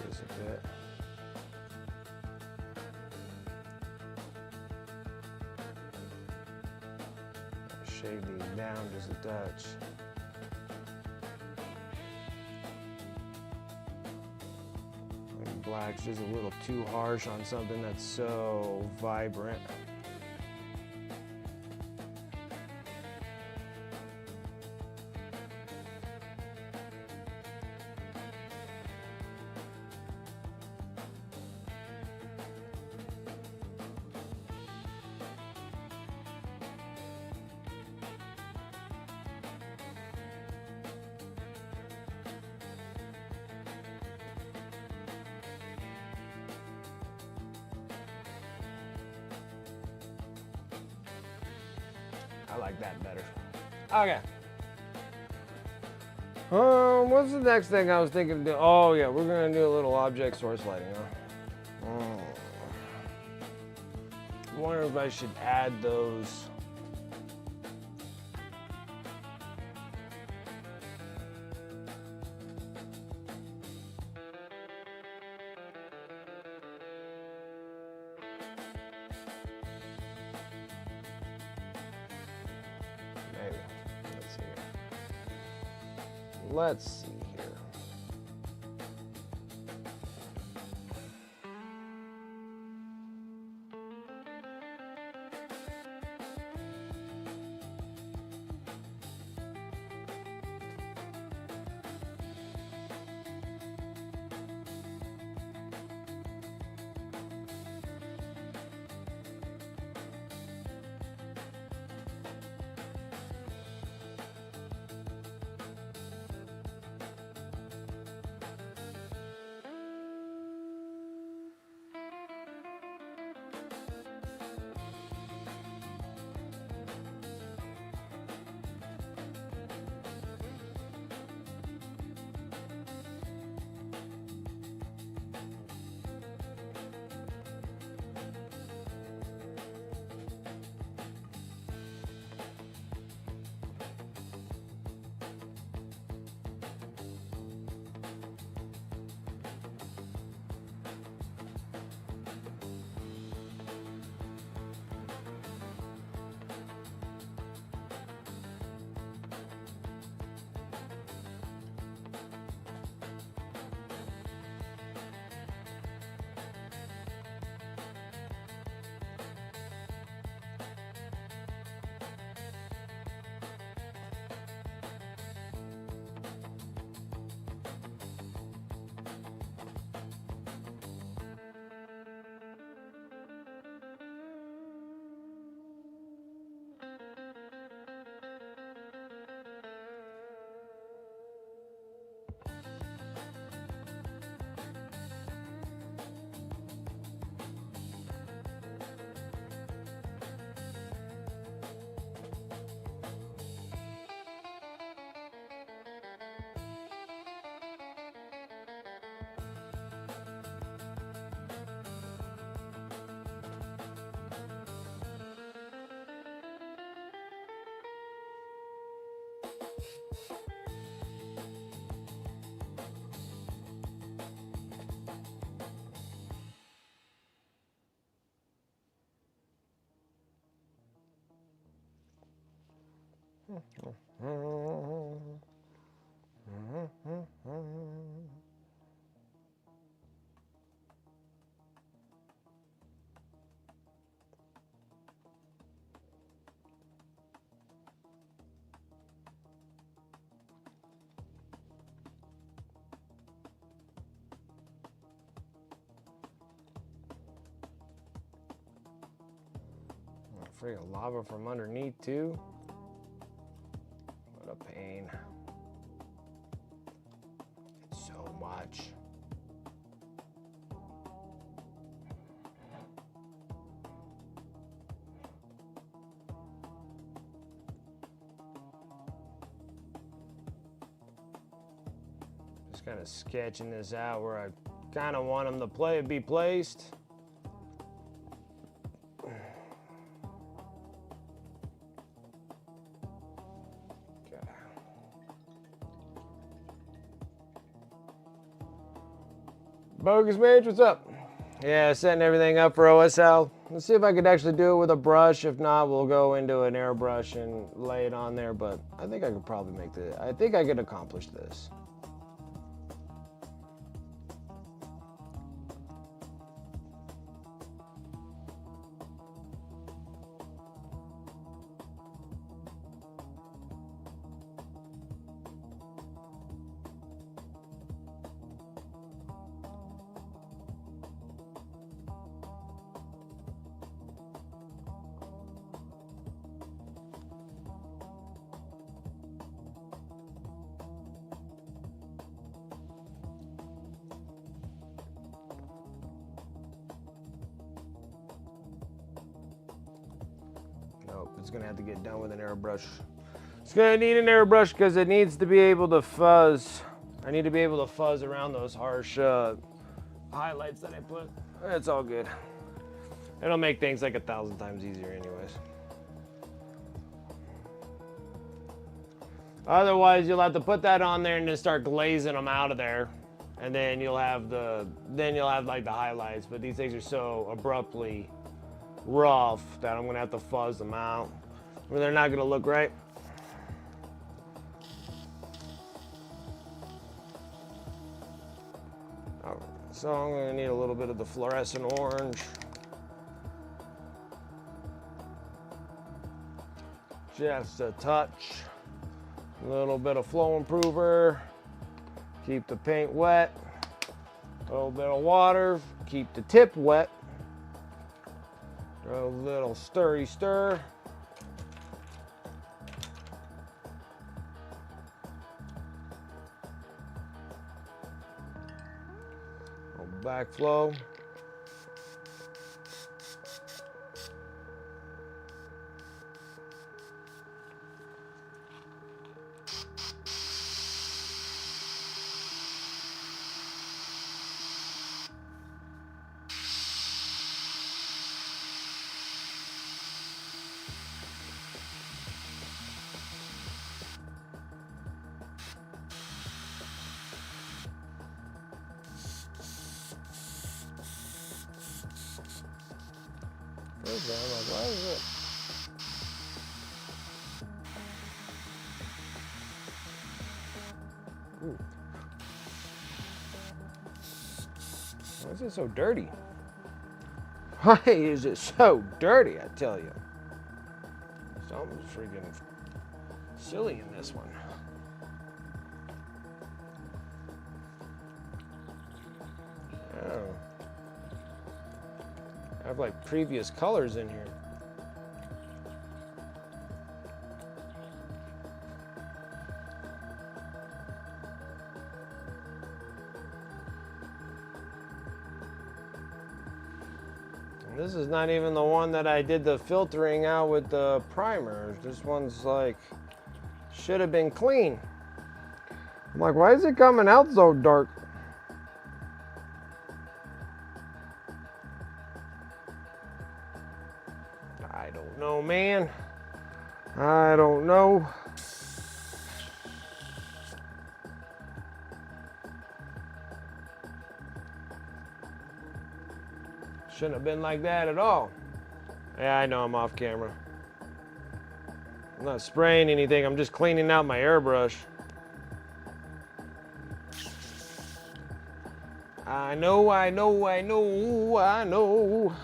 this a bit. Shave these down just a touch. And black's just a little too harsh on something that's so vibrant. I like that better. Okay. What's the next thing I was thinking of doing? Oh yeah, we're gonna do a little object source lighting, huh? I wonder if I should add those. Maybe. Let's see here. Let's see here. Freaking lava from underneath too. What a pain. It's so much. Just kind of sketching this out where I kind of want them to be placed. Bogus Mage, what's up? Yeah, setting everything up for OSL. Let's see if I could actually do it with a brush. If not, we'll go into an airbrush and lay it on there. But I think I could probably make this. I think I could accomplish this. Nope, it's gonna have to get done with an airbrush. It's gonna need an airbrush because it needs to be able to fuzz. I need to be able to fuzz around those harsh highlights that I put. It's all good. It'll make things like 1,000 times easier anyways. Otherwise, you'll have to put that on there and then start glazing them out of there. And then you'll have like the highlights, but these things are so abruptly rough that I'm gonna have to fuzz them out, or they're not gonna look right. So I'm gonna need a little bit of the fluorescent orange. Just a touch. A little bit of flow improver. Keep the paint wet. A little bit of water. Keep the tip wet. A little stirry stir. Backflow. First I'm like, why is it? Ooh. Why is it so dirty? Why is it so dirty, I tell you? Something's freaking silly in this one. Oh. I have like previous colors in here. And this is not even the one that I did the filtering out with the primer. This one's like, should have been clean. I'm like, why is it coming out so dark? I don't know, man. I don't know. Shouldn't have been like that at all. Yeah, I know I'm off camera. I'm not spraying anything. I'm just cleaning out my airbrush. I know, I know, I know, I know.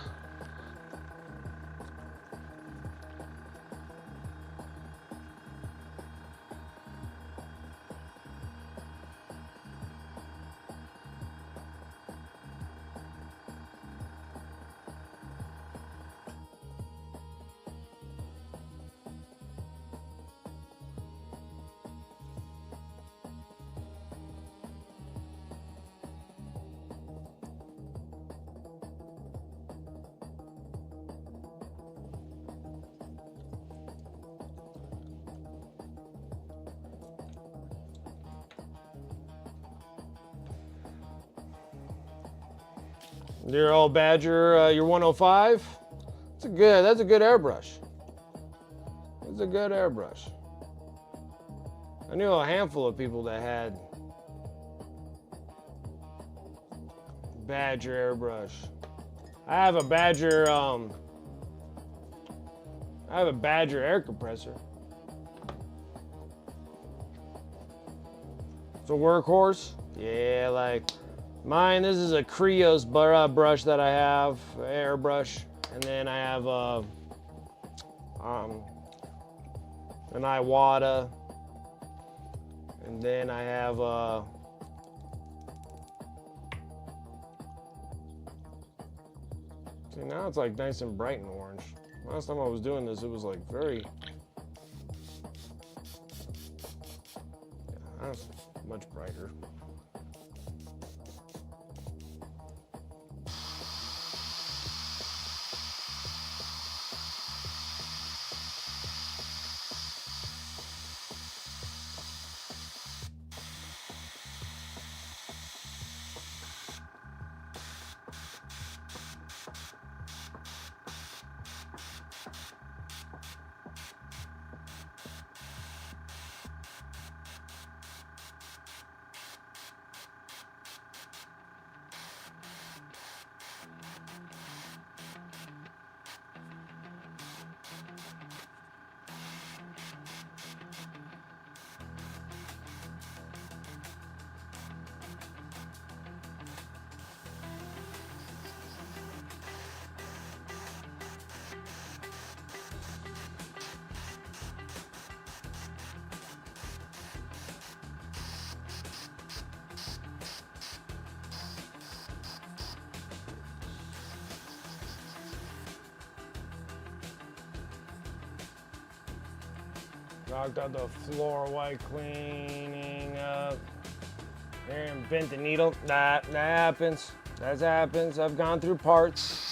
Your old Badger, your 105. That's a good airbrush. That's a good airbrush. I knew a handful of people that had Badger airbrush. I have a Badger air compressor. It's a workhorse. Yeah, like mine. This is a Krios brush that I have, airbrush, and then I have an Iwata, and then I have see, now it's like nice and bright and orange. Last time I was doing this, it was like very, yeah, that's much brighter. Knocked out the floor while cleaning up. Here and bent the needle. That happens. That happens. I've gone through parts.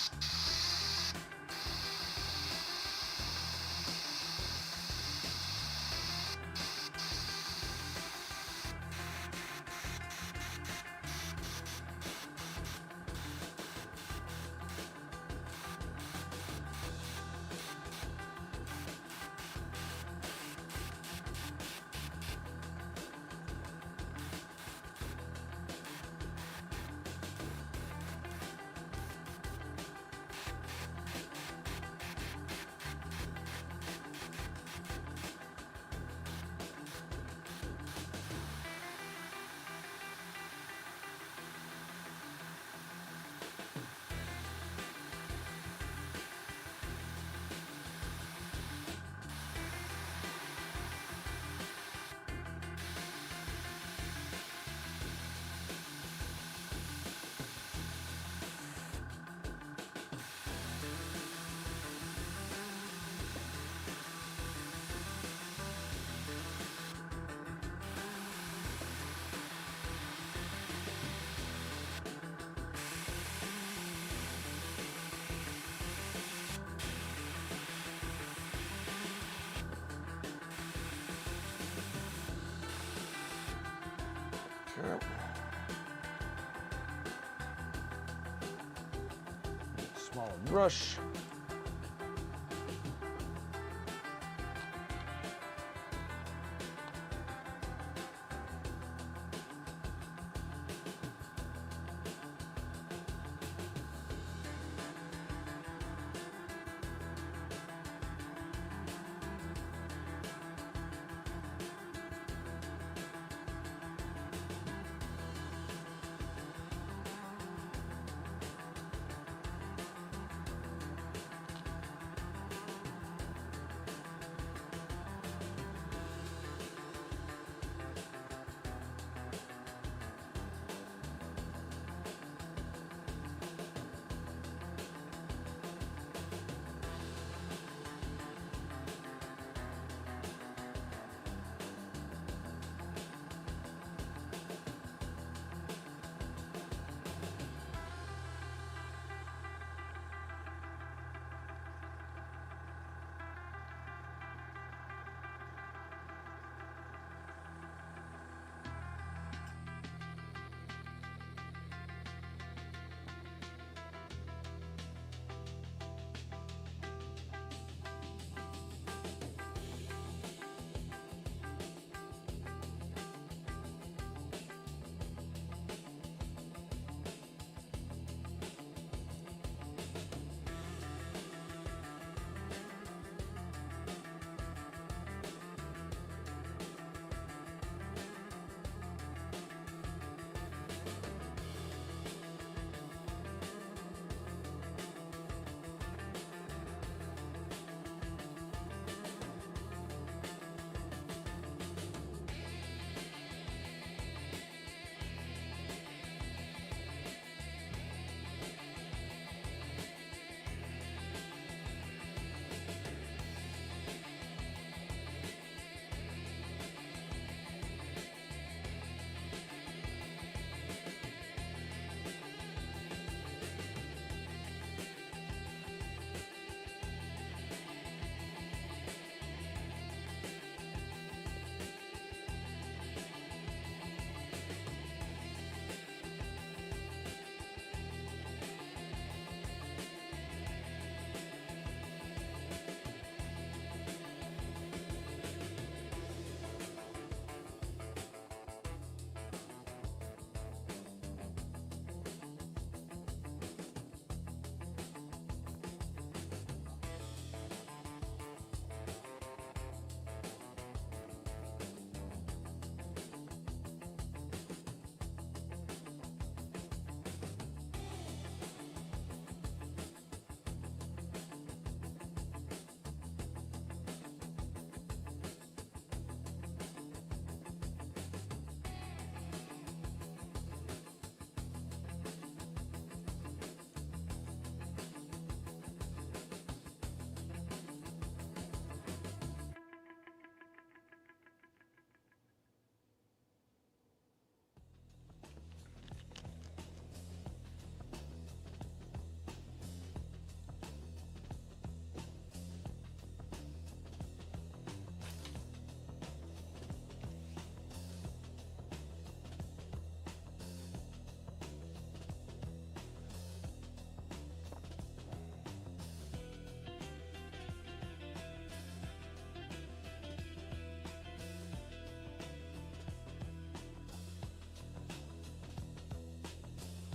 Yep. Smaller brush.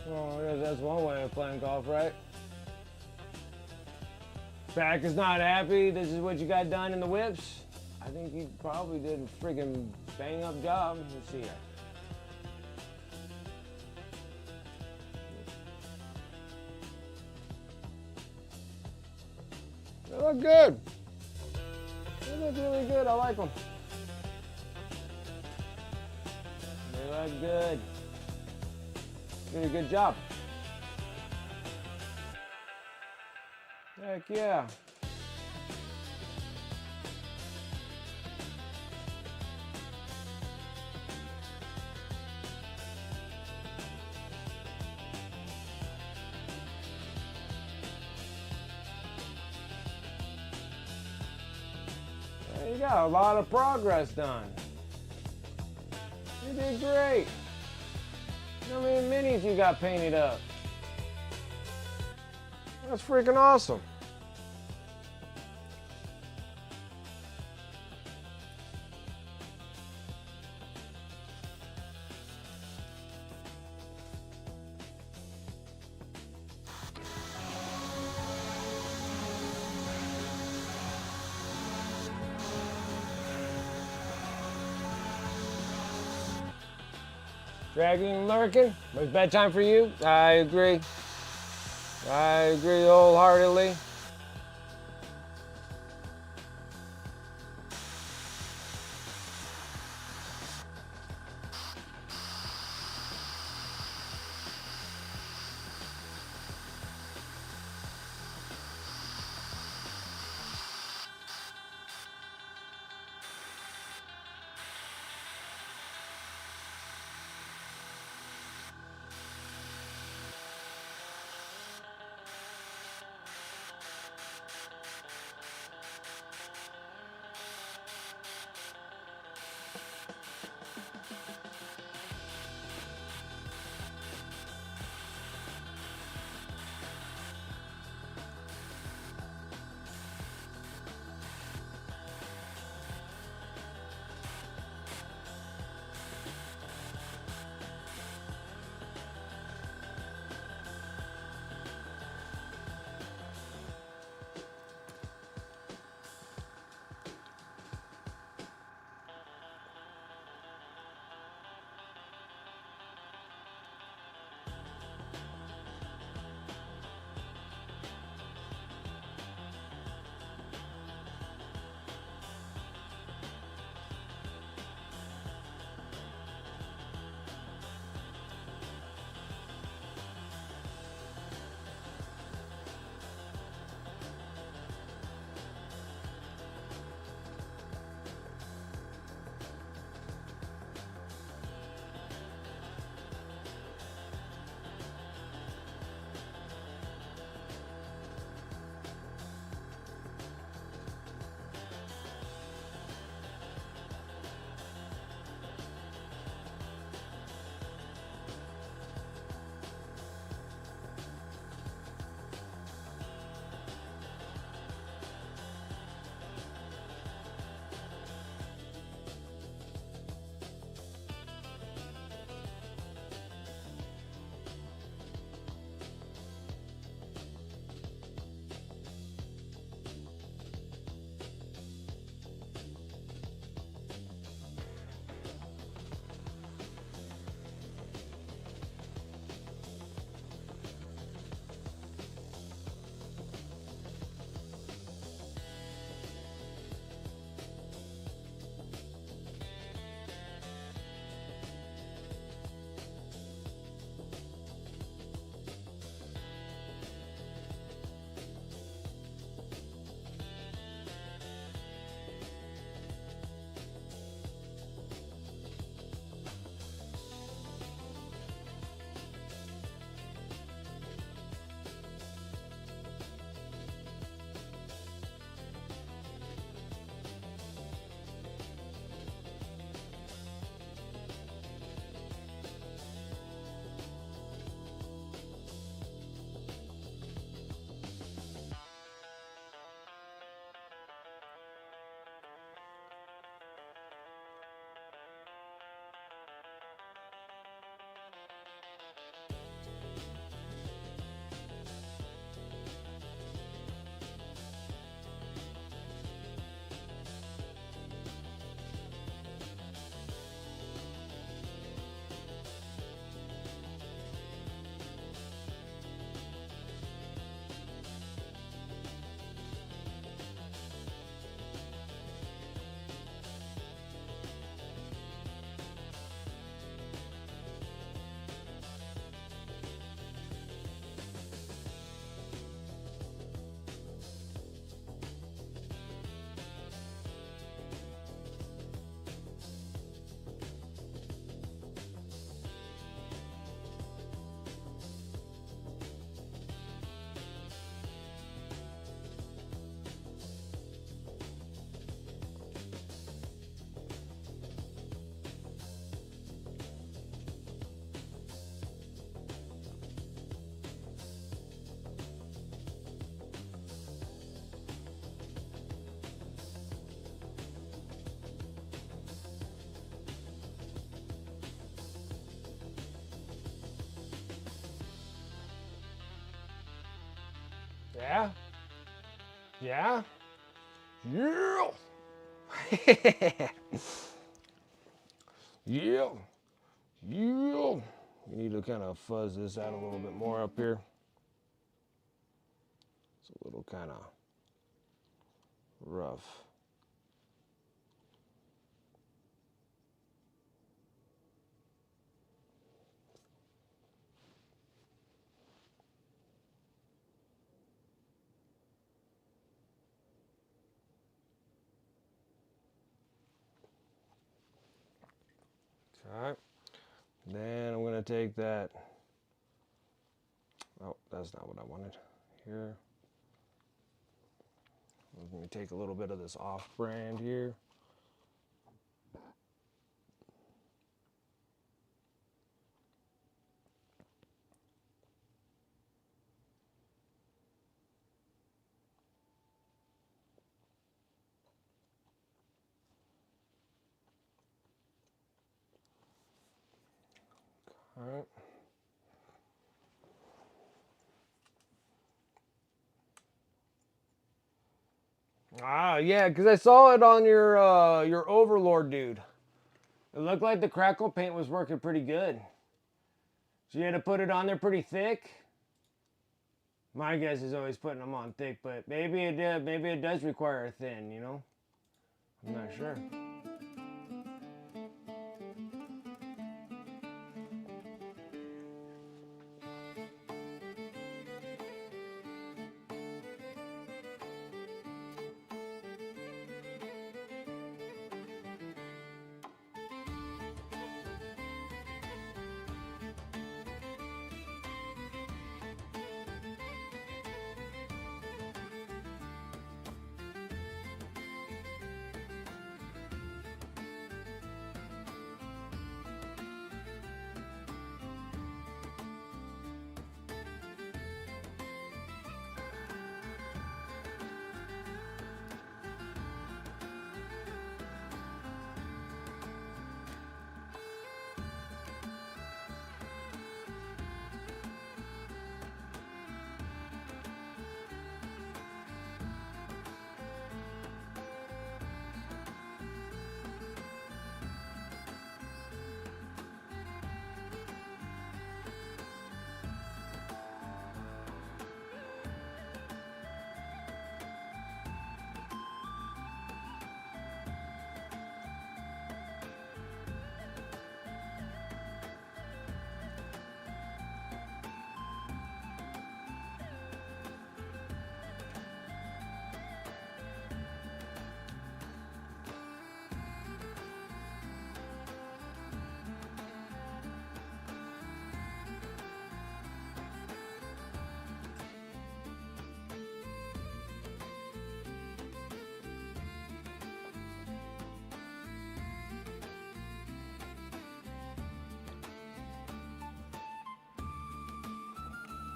Well, I guess that's one way of playing golf, right? Back is not happy. This is what you got done in the whips. I think you probably did a freaking bang up job. Let's see here. They look good. They look really good. I like them. They look good. Did a good job. Heck yeah. You got a lot of progress done. You did great. How many minis you got painted up? That's freaking awesome. Dragging and lurking. It's bedtime for you? I agree. I agree wholeheartedly. Yeah? Yeah? Yeah! Yeah! Yeah! We need to kind of fuzz this out a little bit more up here. It's a little kind of rough. All right. Then I'm going to take that. Oh, that's not what I wanted. Here. Let me take a little bit of this off brand here. All right. Ah, yeah, because I saw it on your Overlord dude. It looked like the crackle paint was working pretty good. So you had to put it on there pretty thick. My guess is always putting them on thick, but maybe it does require a thin, you know? I'm not sure.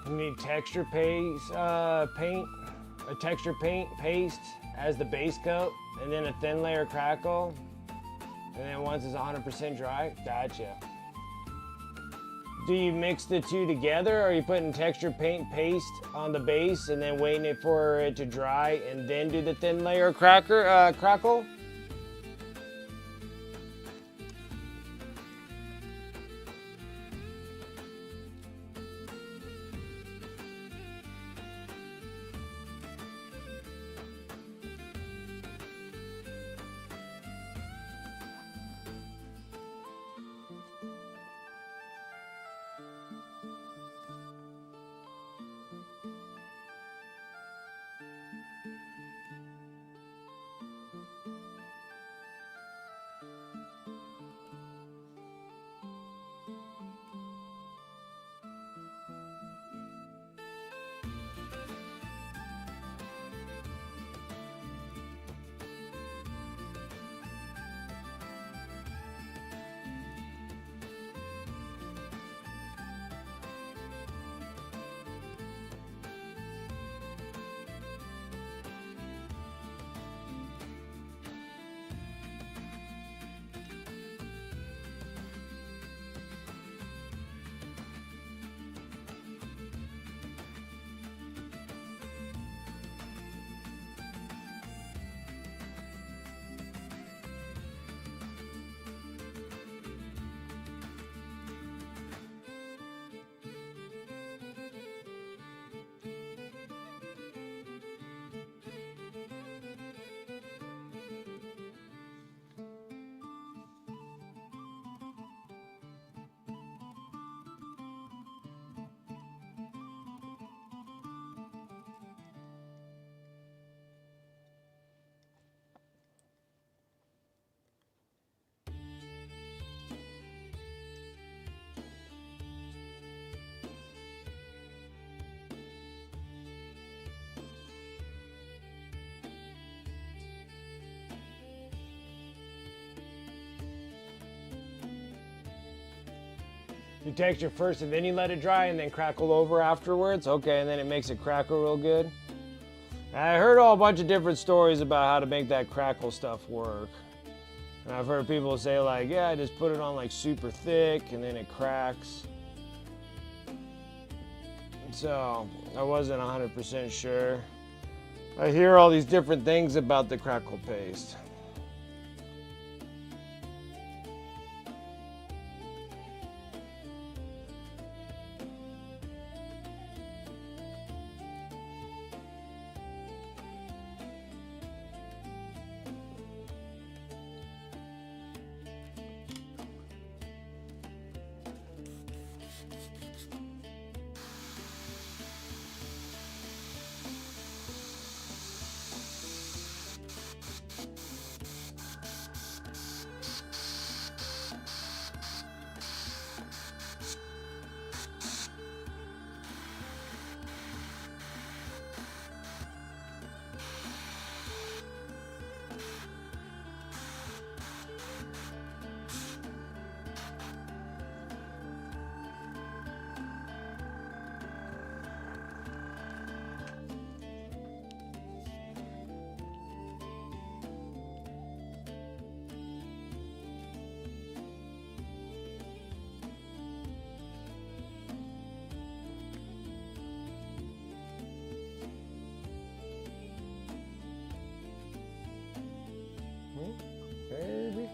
You need texture paste, a texture paint paste as the base coat, and then a thin layer crackle, and then once it's 100% dry, gotcha. Do you mix the two together, or are you putting texture paint paste on the base and then waiting for it to dry and then do the thin layer crackle? You texture first and then you let it dry and then crackle over afterwards? Okay, and then it makes it crackle real good. I heard a bunch of different stories about how to make that crackle stuff work. And I've heard people say like, yeah, I just put it on like super thick and then it cracks. So I wasn't 100% sure. I hear all these different things about the crackle paste. Baby.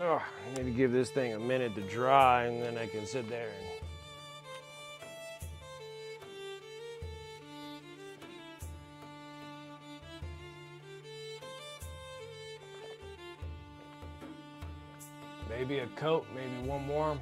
Oh, I need to give this thing a minute to dry and then I can sit there and maybe a coat, maybe one more.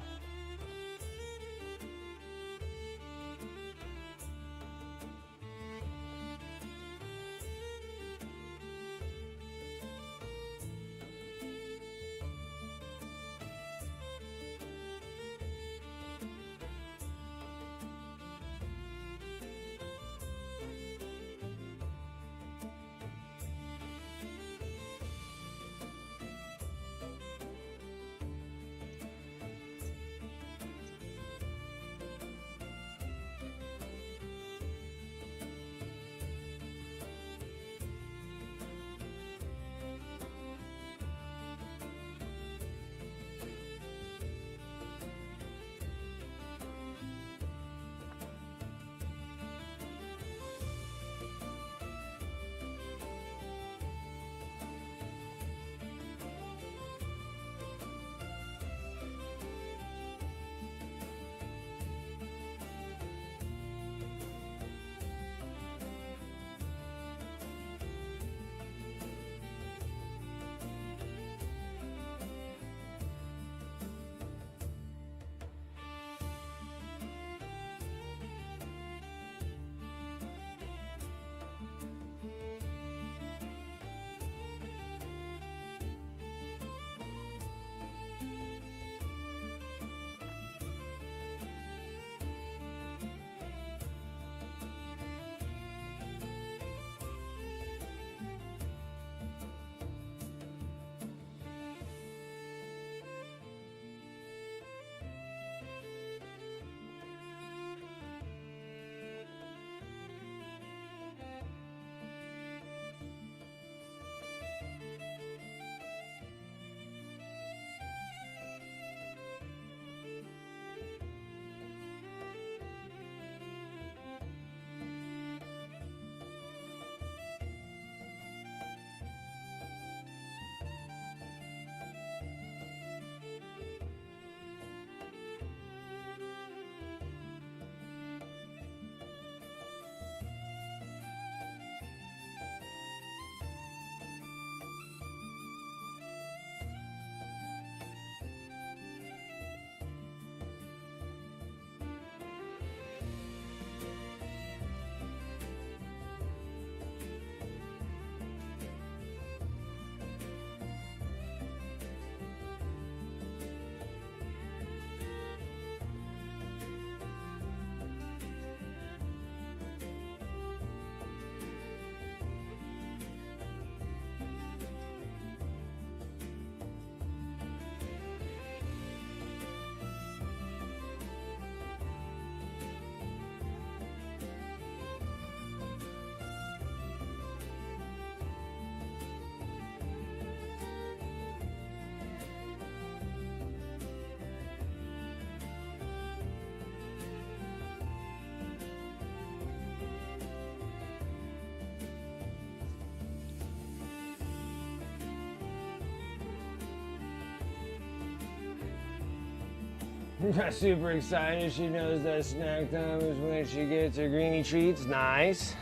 Super excited. She knows that snack time is when she gets her greenie treats. Nice.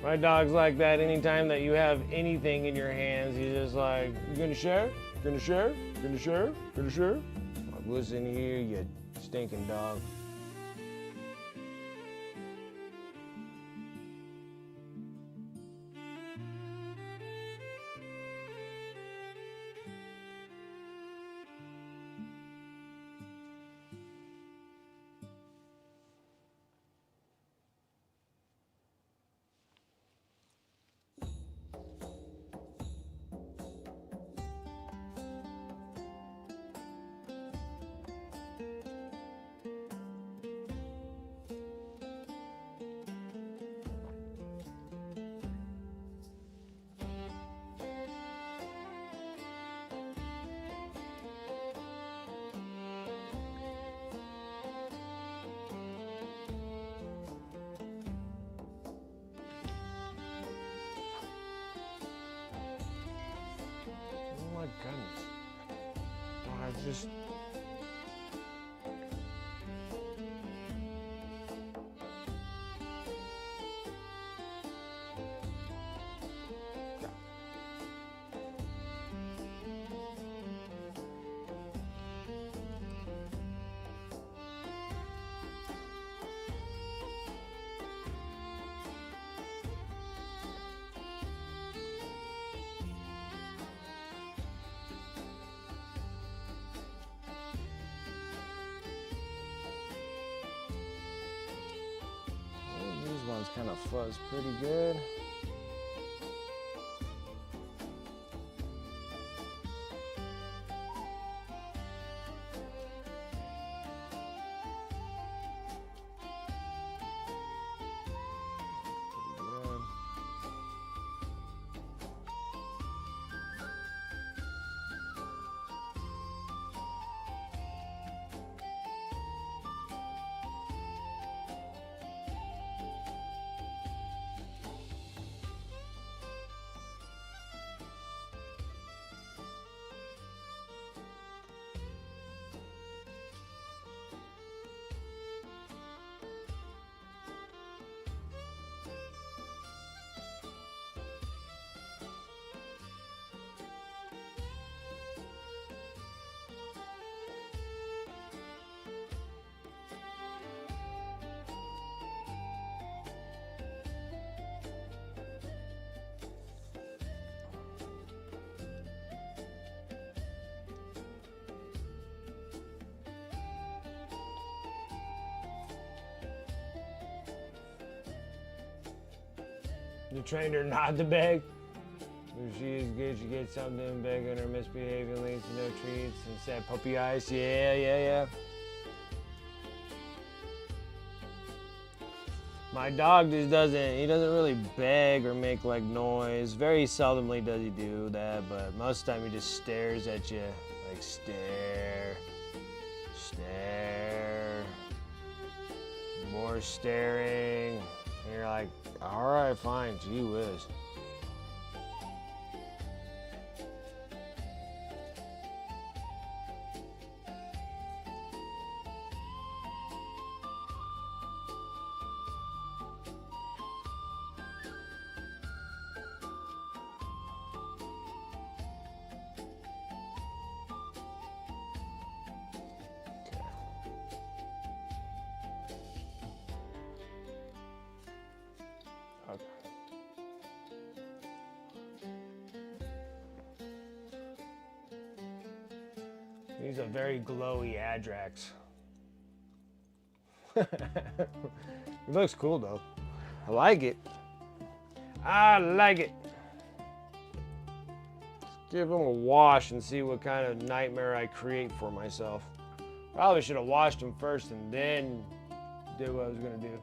My dog's like that. Anytime that you have anything in your hands, he's just like, you gonna share? Gonna share? Gonna share? Gonna share? Like, listen here, you stinking dog. Oh my goodness. I just... These ones kind of fuzz pretty good. You trained her not to beg? If she is good, she gets something, begging or misbehaving leads to no treats and sad puppy eyes. Yeah. My dog just he doesn't really beg or make like noise. Very seldomly does he do that, but most of the time he just stares at you. Like stare, more staring. And you're like, all right, fine, gee whiz. Okay. He's a very glowy Adrax. He looks cool though. I like it. I like it. Let's give him a wash and see what kind of nightmare I create for myself. Probably should have washed him first and then did what I was gonna do.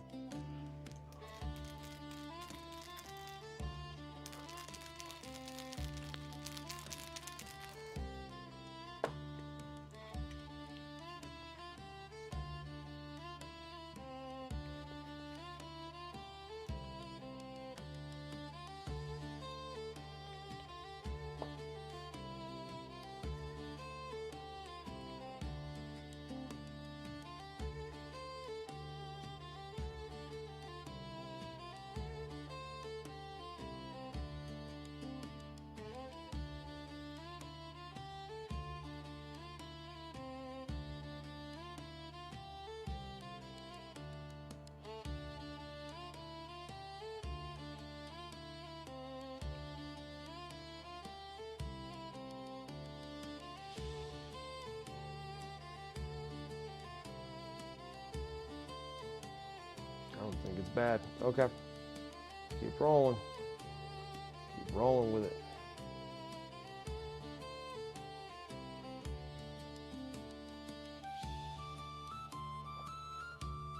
I think it's bad. Okay. Keep rolling. Keep rolling with it.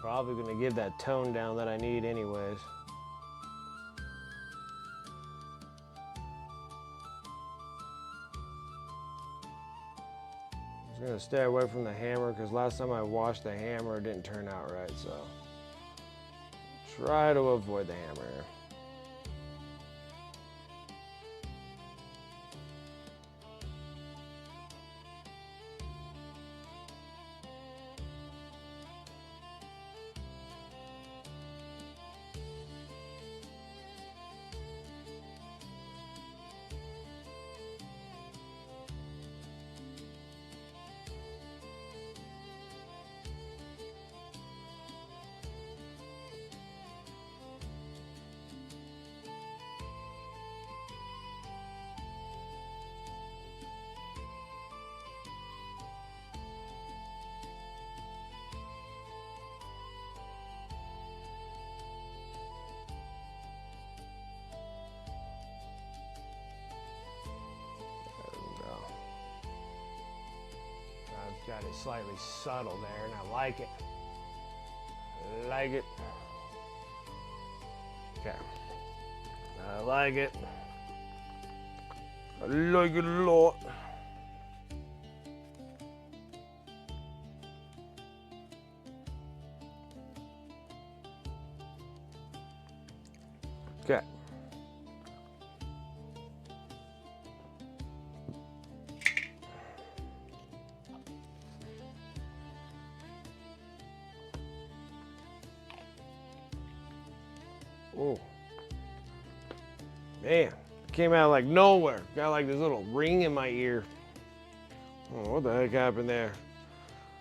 Probably gonna give that tone down that I need anyways. I'm gonna stay away from the hammer because last time I washed the hammer it didn't turn out right, so try to avoid the hammer here. Got it slightly subtle there, and I like it. I like it. Okay. I like it. I like it a lot. Okay. Oh, man, came out like nowhere. Got like this little ring in my ear. Oh, what the heck happened there?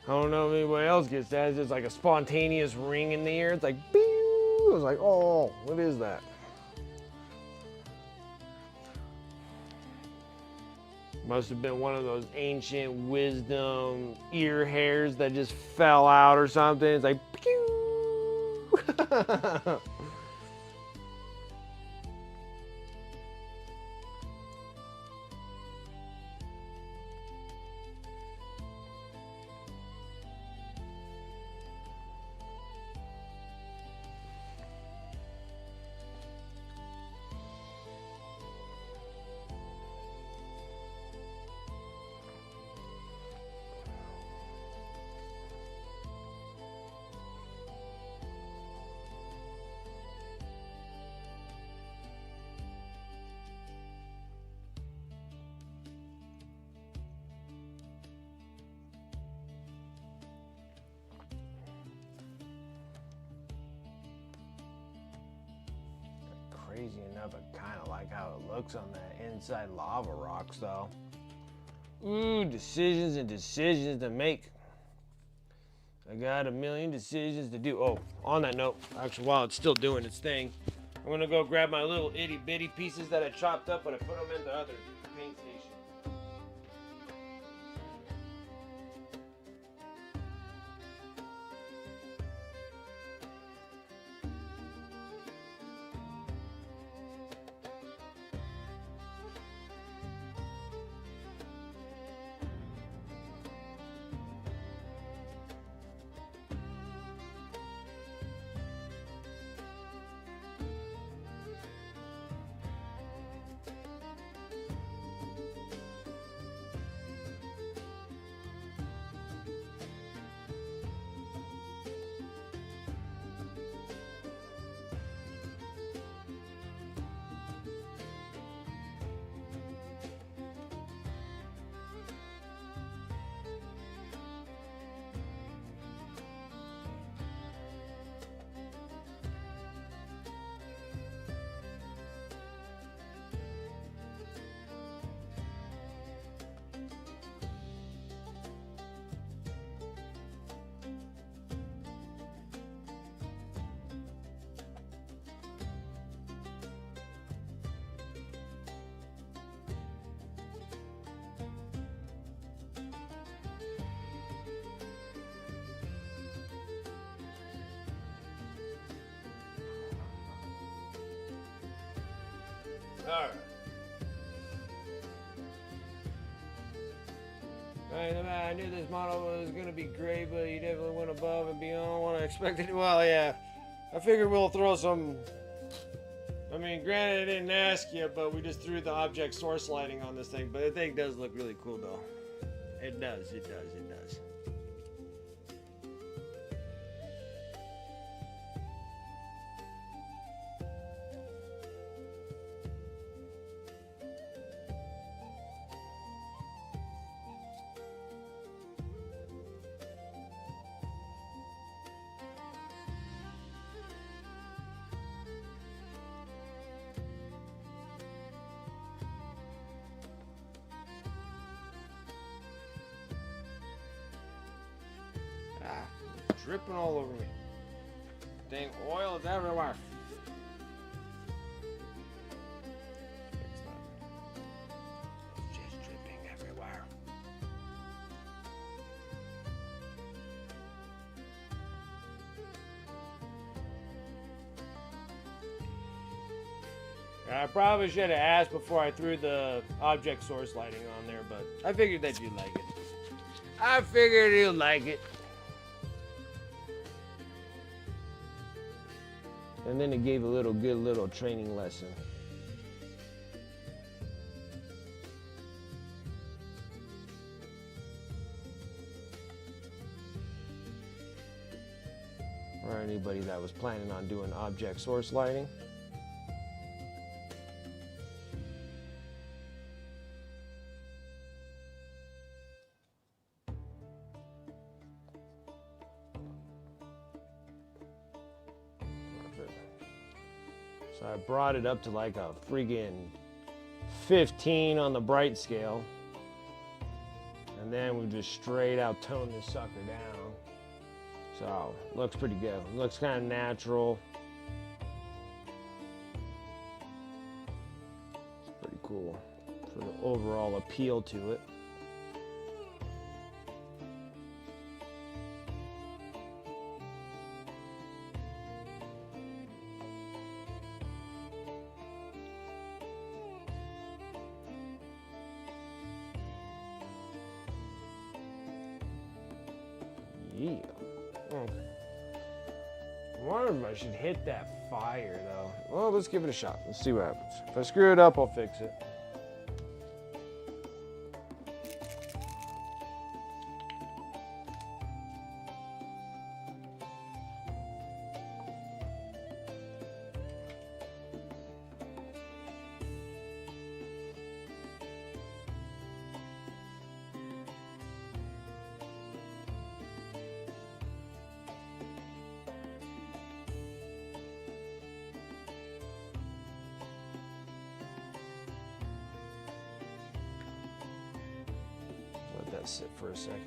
I don't know if anybody else gets that. It's just like a spontaneous ring in the ear. It's like, pew! I was like, oh, what is that? Must have been one of those ancient wisdom ear hairs that just fell out or something. It's like, pew! Crazy enough, I kind of like how it looks on the inside lava rocks though. Ooh, decisions and decisions to make. I got a million decisions to do. Oh, on that note, actually while it's still doing its thing, I'm gonna go grab my little itty bitty pieces that I chopped up and I put them in the other paint station. Alright. I knew this model was going to be great, but you definitely went above and beyond what I expected. Well, yeah. I figured we'll throw some... I mean, granted, I didn't ask you, but we just threw the object source lighting on this thing. But the thing does look really cool, though. It does, it does, it does. Dripping all over me. Dang, oil is everywhere. Fix that. It's just dripping everywhere. I probably should have asked before I threw the object source lighting on there, but I figured that you'd like it. I figured you'd like it. And then it gave a good little training lesson. For anybody that was planning on doing object source lighting. So I brought it up to like a friggin' 15 on the bright scale. And then we just straight out toned this sucker down. So, looks pretty good. Looks kind of natural. It's pretty cool for the overall appeal to it. Yeah. Okay. I wonder if I should hit that fire though. Well, let's give it a shot. Let's see what happens. If I screw it up, I'll fix it. Let that sit for a second.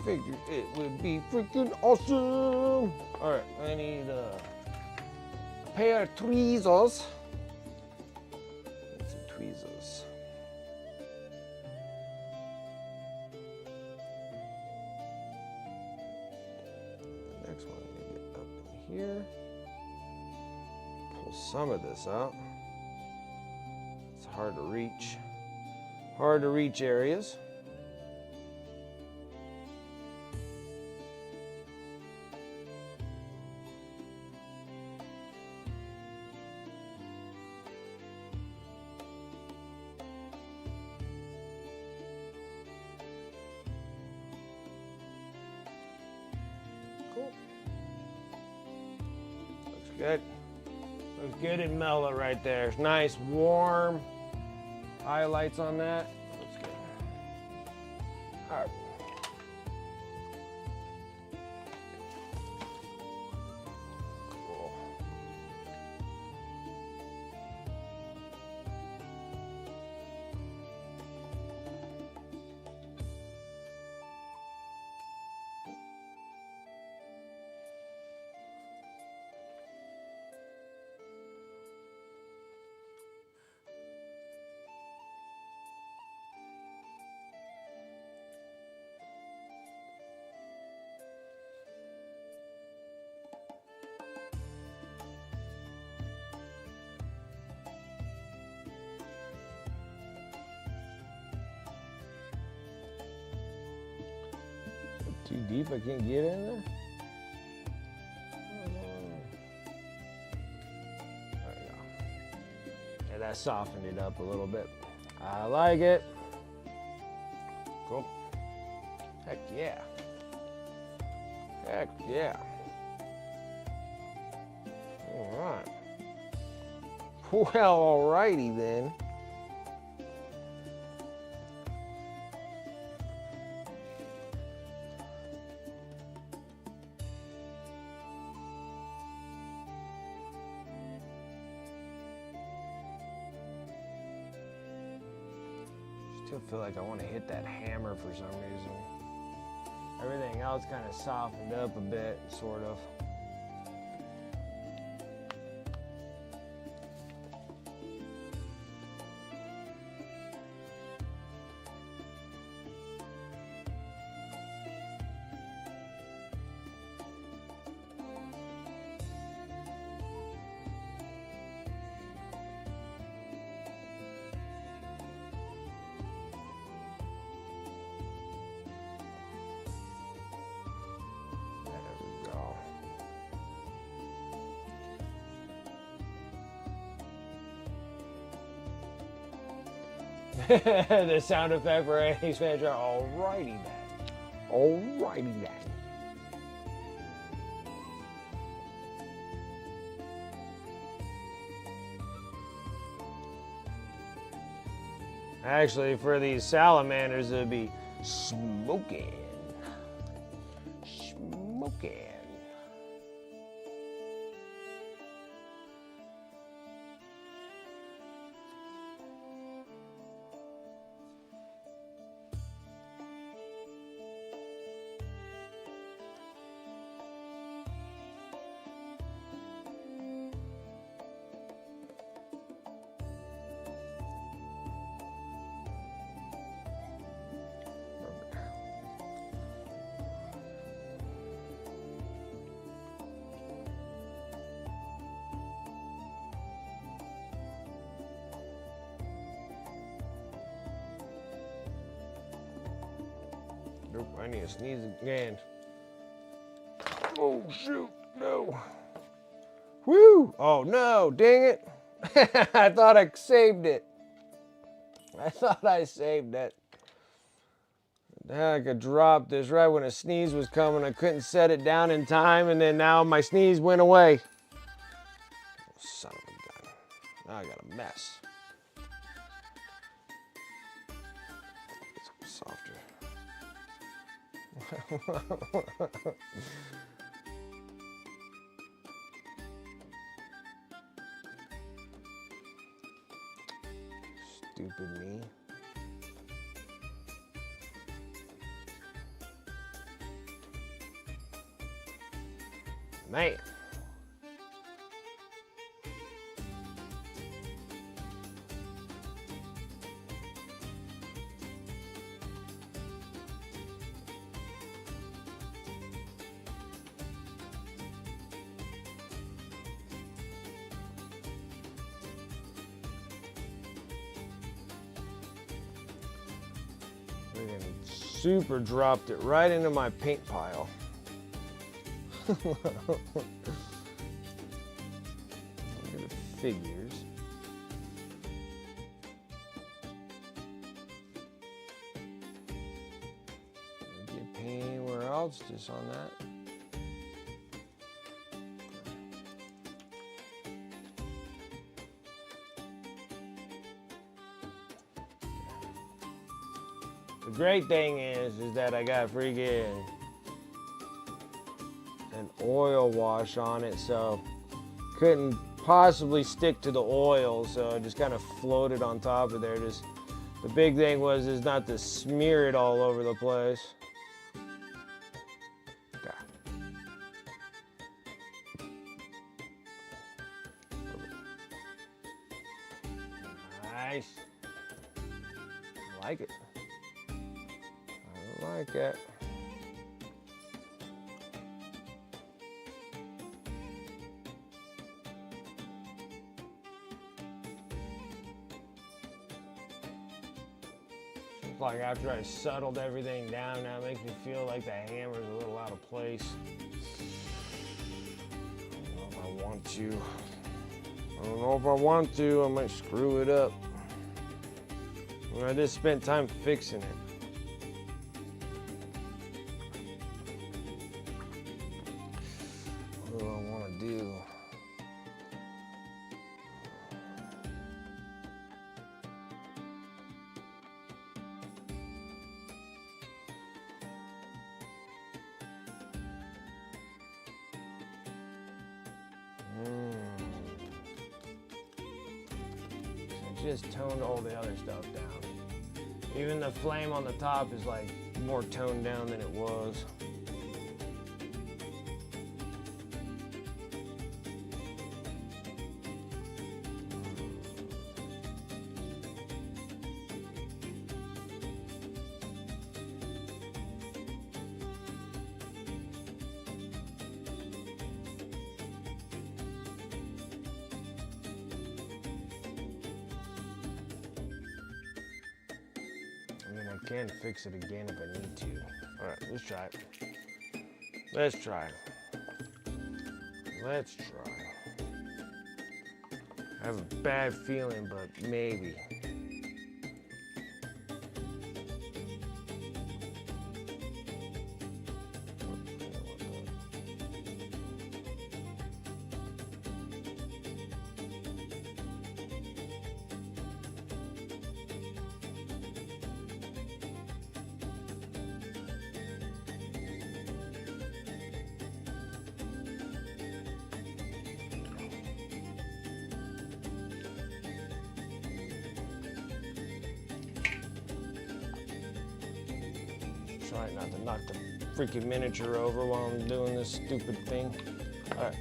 Figured it would be freaking awesome. All right, I need a pair of tweezers. Need some tweezers. The next one, I need to get up in here. Pull some of this out. It's hard to reach. Hard to reach areas. Cool. Looks good. Looks good and mellow right there. It's nice, warm highlights on that. Looks good. All right. Cool. Too deep, I can't get in there? There we go. Yeah, that softened it up a little bit. I like it. Cool. Heck yeah. Heck yeah. All right. Well, alrighty then. Still feel like I want to hit that hammer for some reason. Everything else kind of softened up a bit, sort of. The sound effect for any Spanish. Alrighty then. Alrighty then. Actually, for these salamanders, it'd be smoking. Smoking. Nope, I need to sneeze again. Oh, shoot, no. Woo! Oh, no, dang it. I thought I saved it. I thought I saved it. I could drop this right when a sneeze was coming. I couldn't set it down in time, and then now my sneeze went away. Oh, son of a gun. Now I got a mess. It's softer. Stupid me. Man. Super dropped it right into my paint pile. Look at the figures. Get paint anywhere else, just on that. The great thing is that I got freaking an oil wash on it, so couldn't possibly stick to the oil, so it just kind of floated on top of there. Just the big thing was is not to smear it all over the place. Nice. I like it. I like it. like after I settled everything down. Now it makes me feel like the hammer's a little out of place. I don't know if I want to. I don't know if I want to. I might screw it up. I just spent time fixing it. What do I want to do? Just toned all the other stuff down. Even the flame on the top is like more toned down than it was. I can fix it again if I need to. All right, let's try it. Let's try. Let's try. I have a bad feeling, but maybe. Try not to knock the freaking miniature over while I'm doing this stupid thing. All right.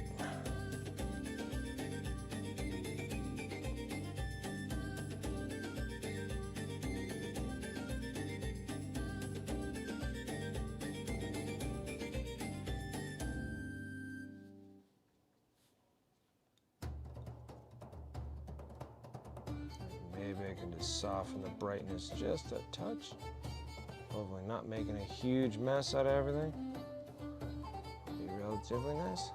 Maybe I can just soften the brightness just a touch. Hopefully not making a huge mess out of everything. Be relatively nice.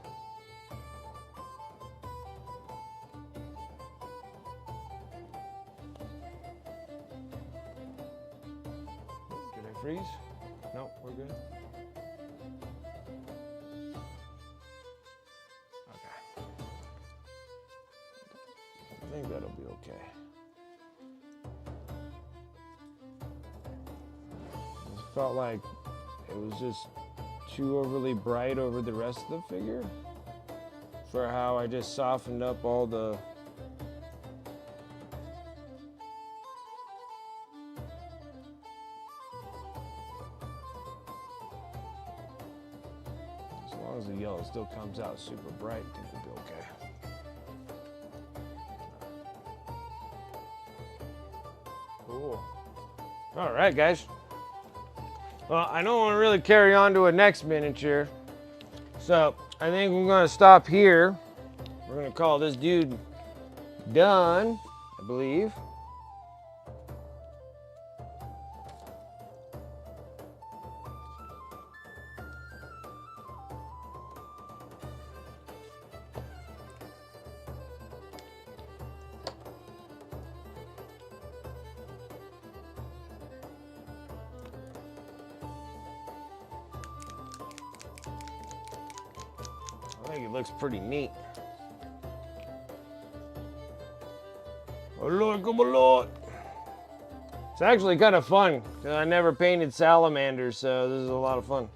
Did I freeze? No, we're good. Okay. I think that'll be okay. Felt like it was just too overly bright over the rest of the figure for how I just softened up all the as long as the yellow still comes out super bright, I think we'll be okay. Cool. All right, guys. Well, I don't want to really carry on to a next miniature, so I think we're going to stop here. We're going to call this dude done, I believe. I think it looks pretty neat. Oh Lord, come on, Lord. It's actually kind of fun, because I never painted salamanders, so this is a lot of fun.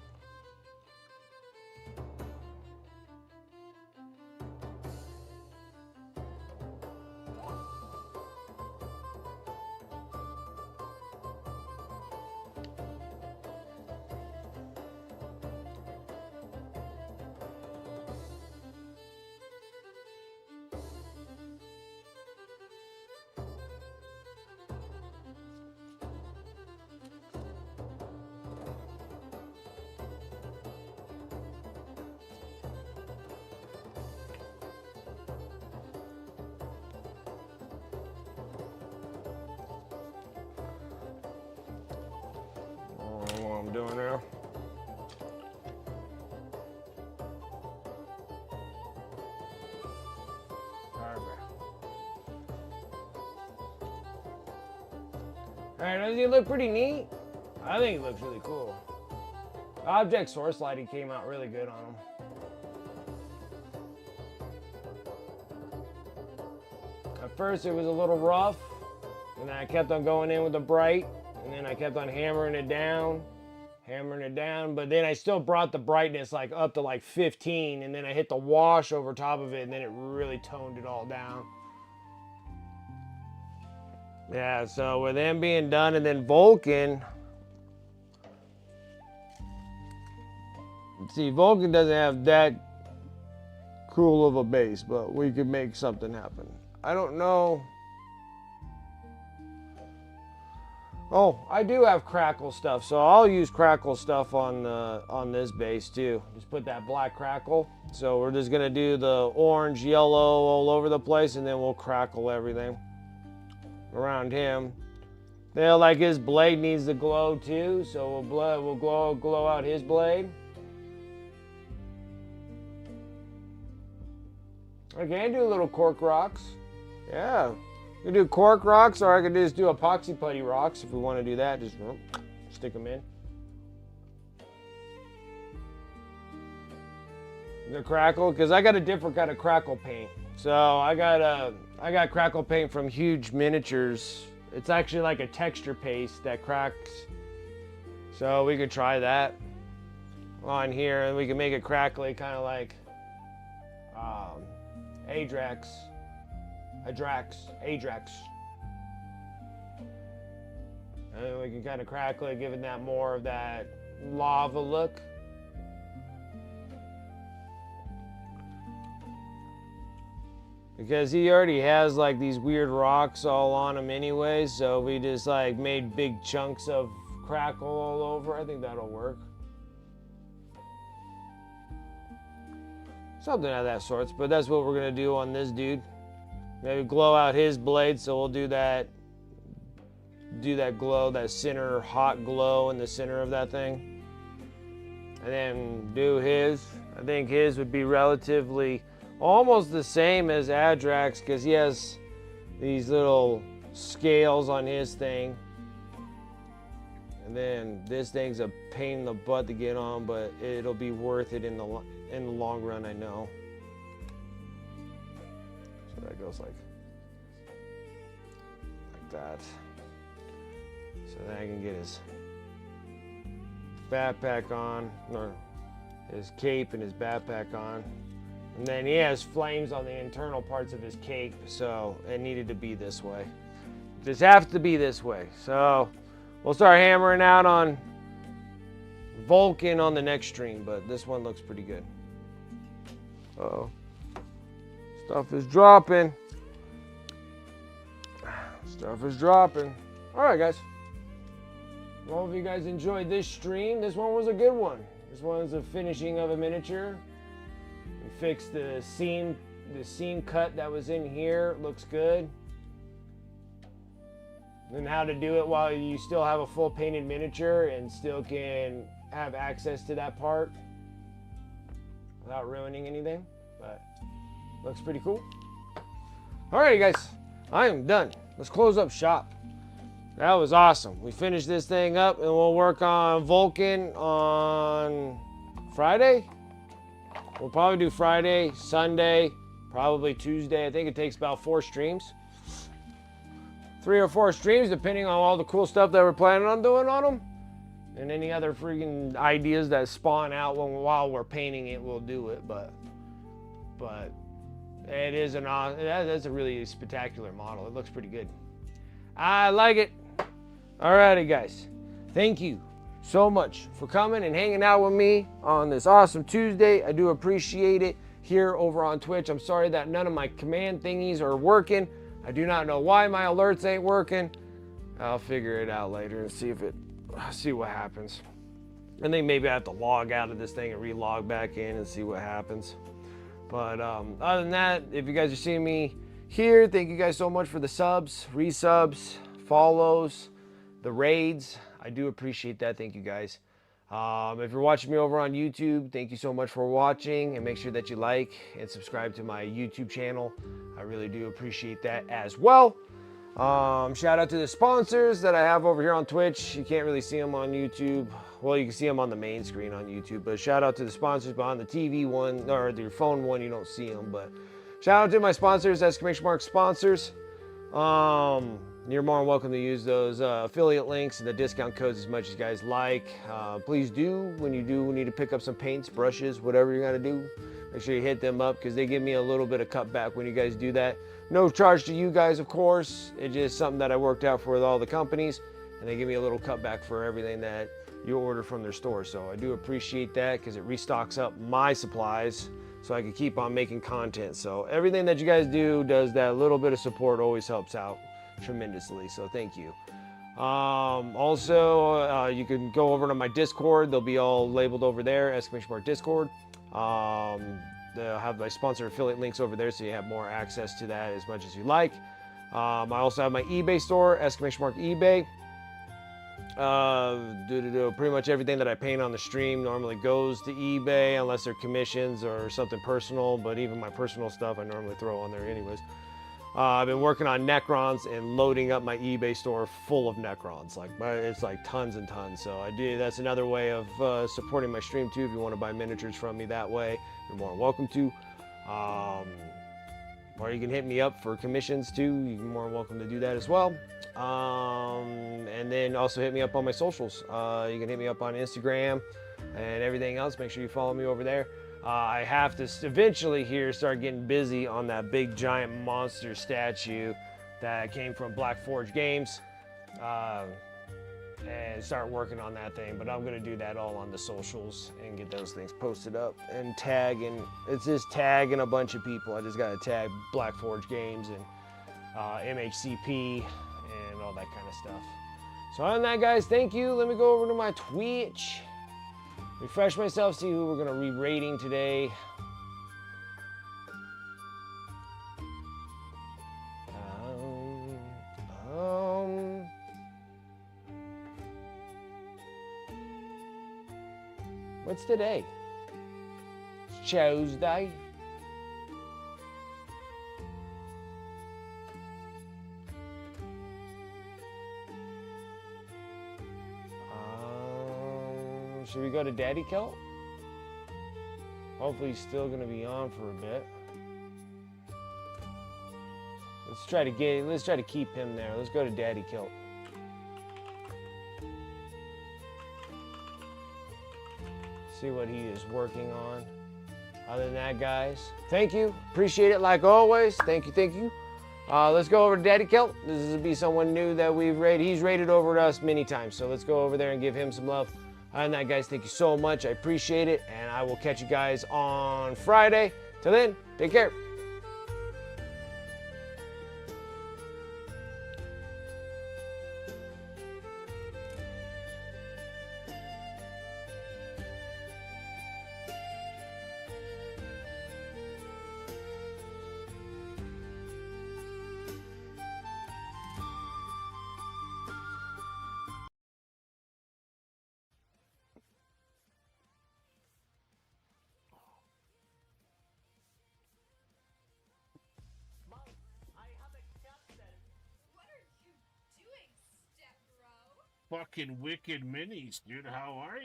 Alright, does he look pretty neat? I think he looks really cool. Object source lighting came out really good on him. At first it was a little rough, and then I kept on going in with the bright, and then I kept on hammering it down, but then I still brought the brightness like up to like 15, and then I hit the wash over top of it, and then it really toned it all down. Yeah, so with them being done, and then Vulcan, see, Vulcan doesn't have that cool of a base, but we could make something happen. I don't know. Oh, I do have crackle stuff, so I'll use crackle stuff on this base too. Just put that black crackle. So we're just gonna do the orange, yellow all over the place, and then we'll crackle everything around him. Then, like, his blade needs to glow too, so we'll glow out his blade. I can do little cork rocks. Yeah. You can do cork rocks, or I could just do epoxy putty rocks if we want to do that. Just stick them in. The crackle, because I got a different kind of crackle paint. So I got crackle paint from Huge Miniatures. It's actually like a texture paste that cracks. So we could try that on here, and we can make it crackly, kind of like Adrax. And then we can kind of crackle it, giving that more of that lava look. Because he already has like these weird rocks all on him anyway, so we just like made big chunks of crackle all over. I think that'll work. Something of that sorts, but that's what we're gonna do on this dude. Maybe glow out his blade, so we'll do that glow, that center hot glow in the center of that thing. And then do his. I think his would be relatively almost the same as Adrax, because he has these little scales on his thing. And then this thing's a pain in the butt to get on, but it'll be worth it in the long run, I know. So that goes like that. So then I can get his backpack on, or his cape and his backpack on. And then he has flames on the internal parts of his cape, so it needed to be this way. This has to be this way. So we'll start hammering out on Vulcan on the next stream, but this one looks pretty good. Uh-oh. Stuff is dropping. Stuff is dropping. All right, guys. Well, if you guys enjoyed this stream, this one was a good one. This one's a finishing of a miniature. We fixed the seam cut that was in here. Looks good. And how to do it while you still have a full painted miniature and still can have access to that part without ruining anything. But looks pretty cool. Alrighty, guys, I am done. Let's close up shop. That was awesome. We finished this thing up, and we'll work on Vulcan on Friday. We'll probably do Friday, Sunday, probably Tuesday. I think it takes about 4 streams. 3 or 4 streams, depending on all the cool stuff that we're planning on doing on them. And any other freaking ideas that spawn out while we're painting it, we'll do it. But it is that's a really spectacular model. It looks pretty good. I like it. Alrighty, guys. Thank you so much for coming and hanging out with me on this awesome Tuesday. I do appreciate it here over on Twitch. I'm sorry that none of my command thingies are working. I do not know why my alerts ain't working. I'll figure it out later and see what happens. I think maybe I have to log out of this thing and re-log back in and see what happens. But other than that, if you guys are seeing me here, thank you guys so much for the subs, resubs, follows, the raids. I do appreciate that. Thank you guys. If you're watching me over on YouTube, thank you so much for watching, and make sure that you like and subscribe to my YouTube channel. I really do appreciate that as well. Shout out to the sponsors that I have over here on Twitch. You can't really see them on YouTube. Well, you can see them on the main screen on YouTube, but shout out to the sponsors. But on the TV one or your phone one, you don't see them. But shout out to my sponsors, exclamation mark sponsors. You're more than welcome to use those affiliate links and the discount codes as much as you guys like. Please do, when you do need to pick up some paints, brushes, whatever you're gonna do, make sure you hit them up because they give me a little bit of cutback when you guys do that. No charge to you guys, of course. It's just something that I worked out for with all the companies, and they give me a little cutback for everything that you order from their store. So I do appreciate that because it restocks up my supplies so I can keep on making content. So everything that you guys do does that little bit of support always helps out tremendously. So thank you. Also, you can go over to my Discord. They'll be all labeled over there, exclamation mark Discord. They'll have my sponsor affiliate links over there so you have more access to that as much as you like. I also have my eBay store, exclamation mark eBay. Pretty much everything that I paint on the stream normally goes to eBay unless they're commissions or something personal, but even my personal stuff I normally throw on there anyways. I've been working on Necrons and loading up my eBay store full of Necrons. It's like tons and tons. So that's another way of supporting my stream too. If you want to buy miniatures from me that way, you're more than welcome to. Or you can hit me up for commissions too. You're more than welcome to do that as well. And then also hit me up on my socials. You can hit me up on Instagram and everything else. Make sure you follow me over there. I have to eventually here start getting busy on that big giant monster statue that came from Black Forge Games and start working on that thing. But I'm going to do that all on the socials and get those things posted up and tagging. It's just tagging a bunch of people. I just got to tag Black Forge Games and MHCP and all that kind of stuff. So other than that, guys, thank you. Let me go over to my Twitch. Refresh myself, see who we're going to be rating today. What's today? It's Tuesday. Should we go to Daddy Kelp? Hopefully he's still gonna be on for a bit. Let's try to keep him there. Let's go to Daddy Kelp. See what he is working on. Other than that, guys, thank you. Appreciate it like always. Thank you, thank you. Let's go over to Daddy Kelp. This is to be someone new that we've rated. He's rated over us many times, so let's go over there and give him some love. Other than that, guys, thank you so much. I appreciate it, and I will catch you guys on Friday. Till then, take care. Fucking wicked minis, dude. How are you?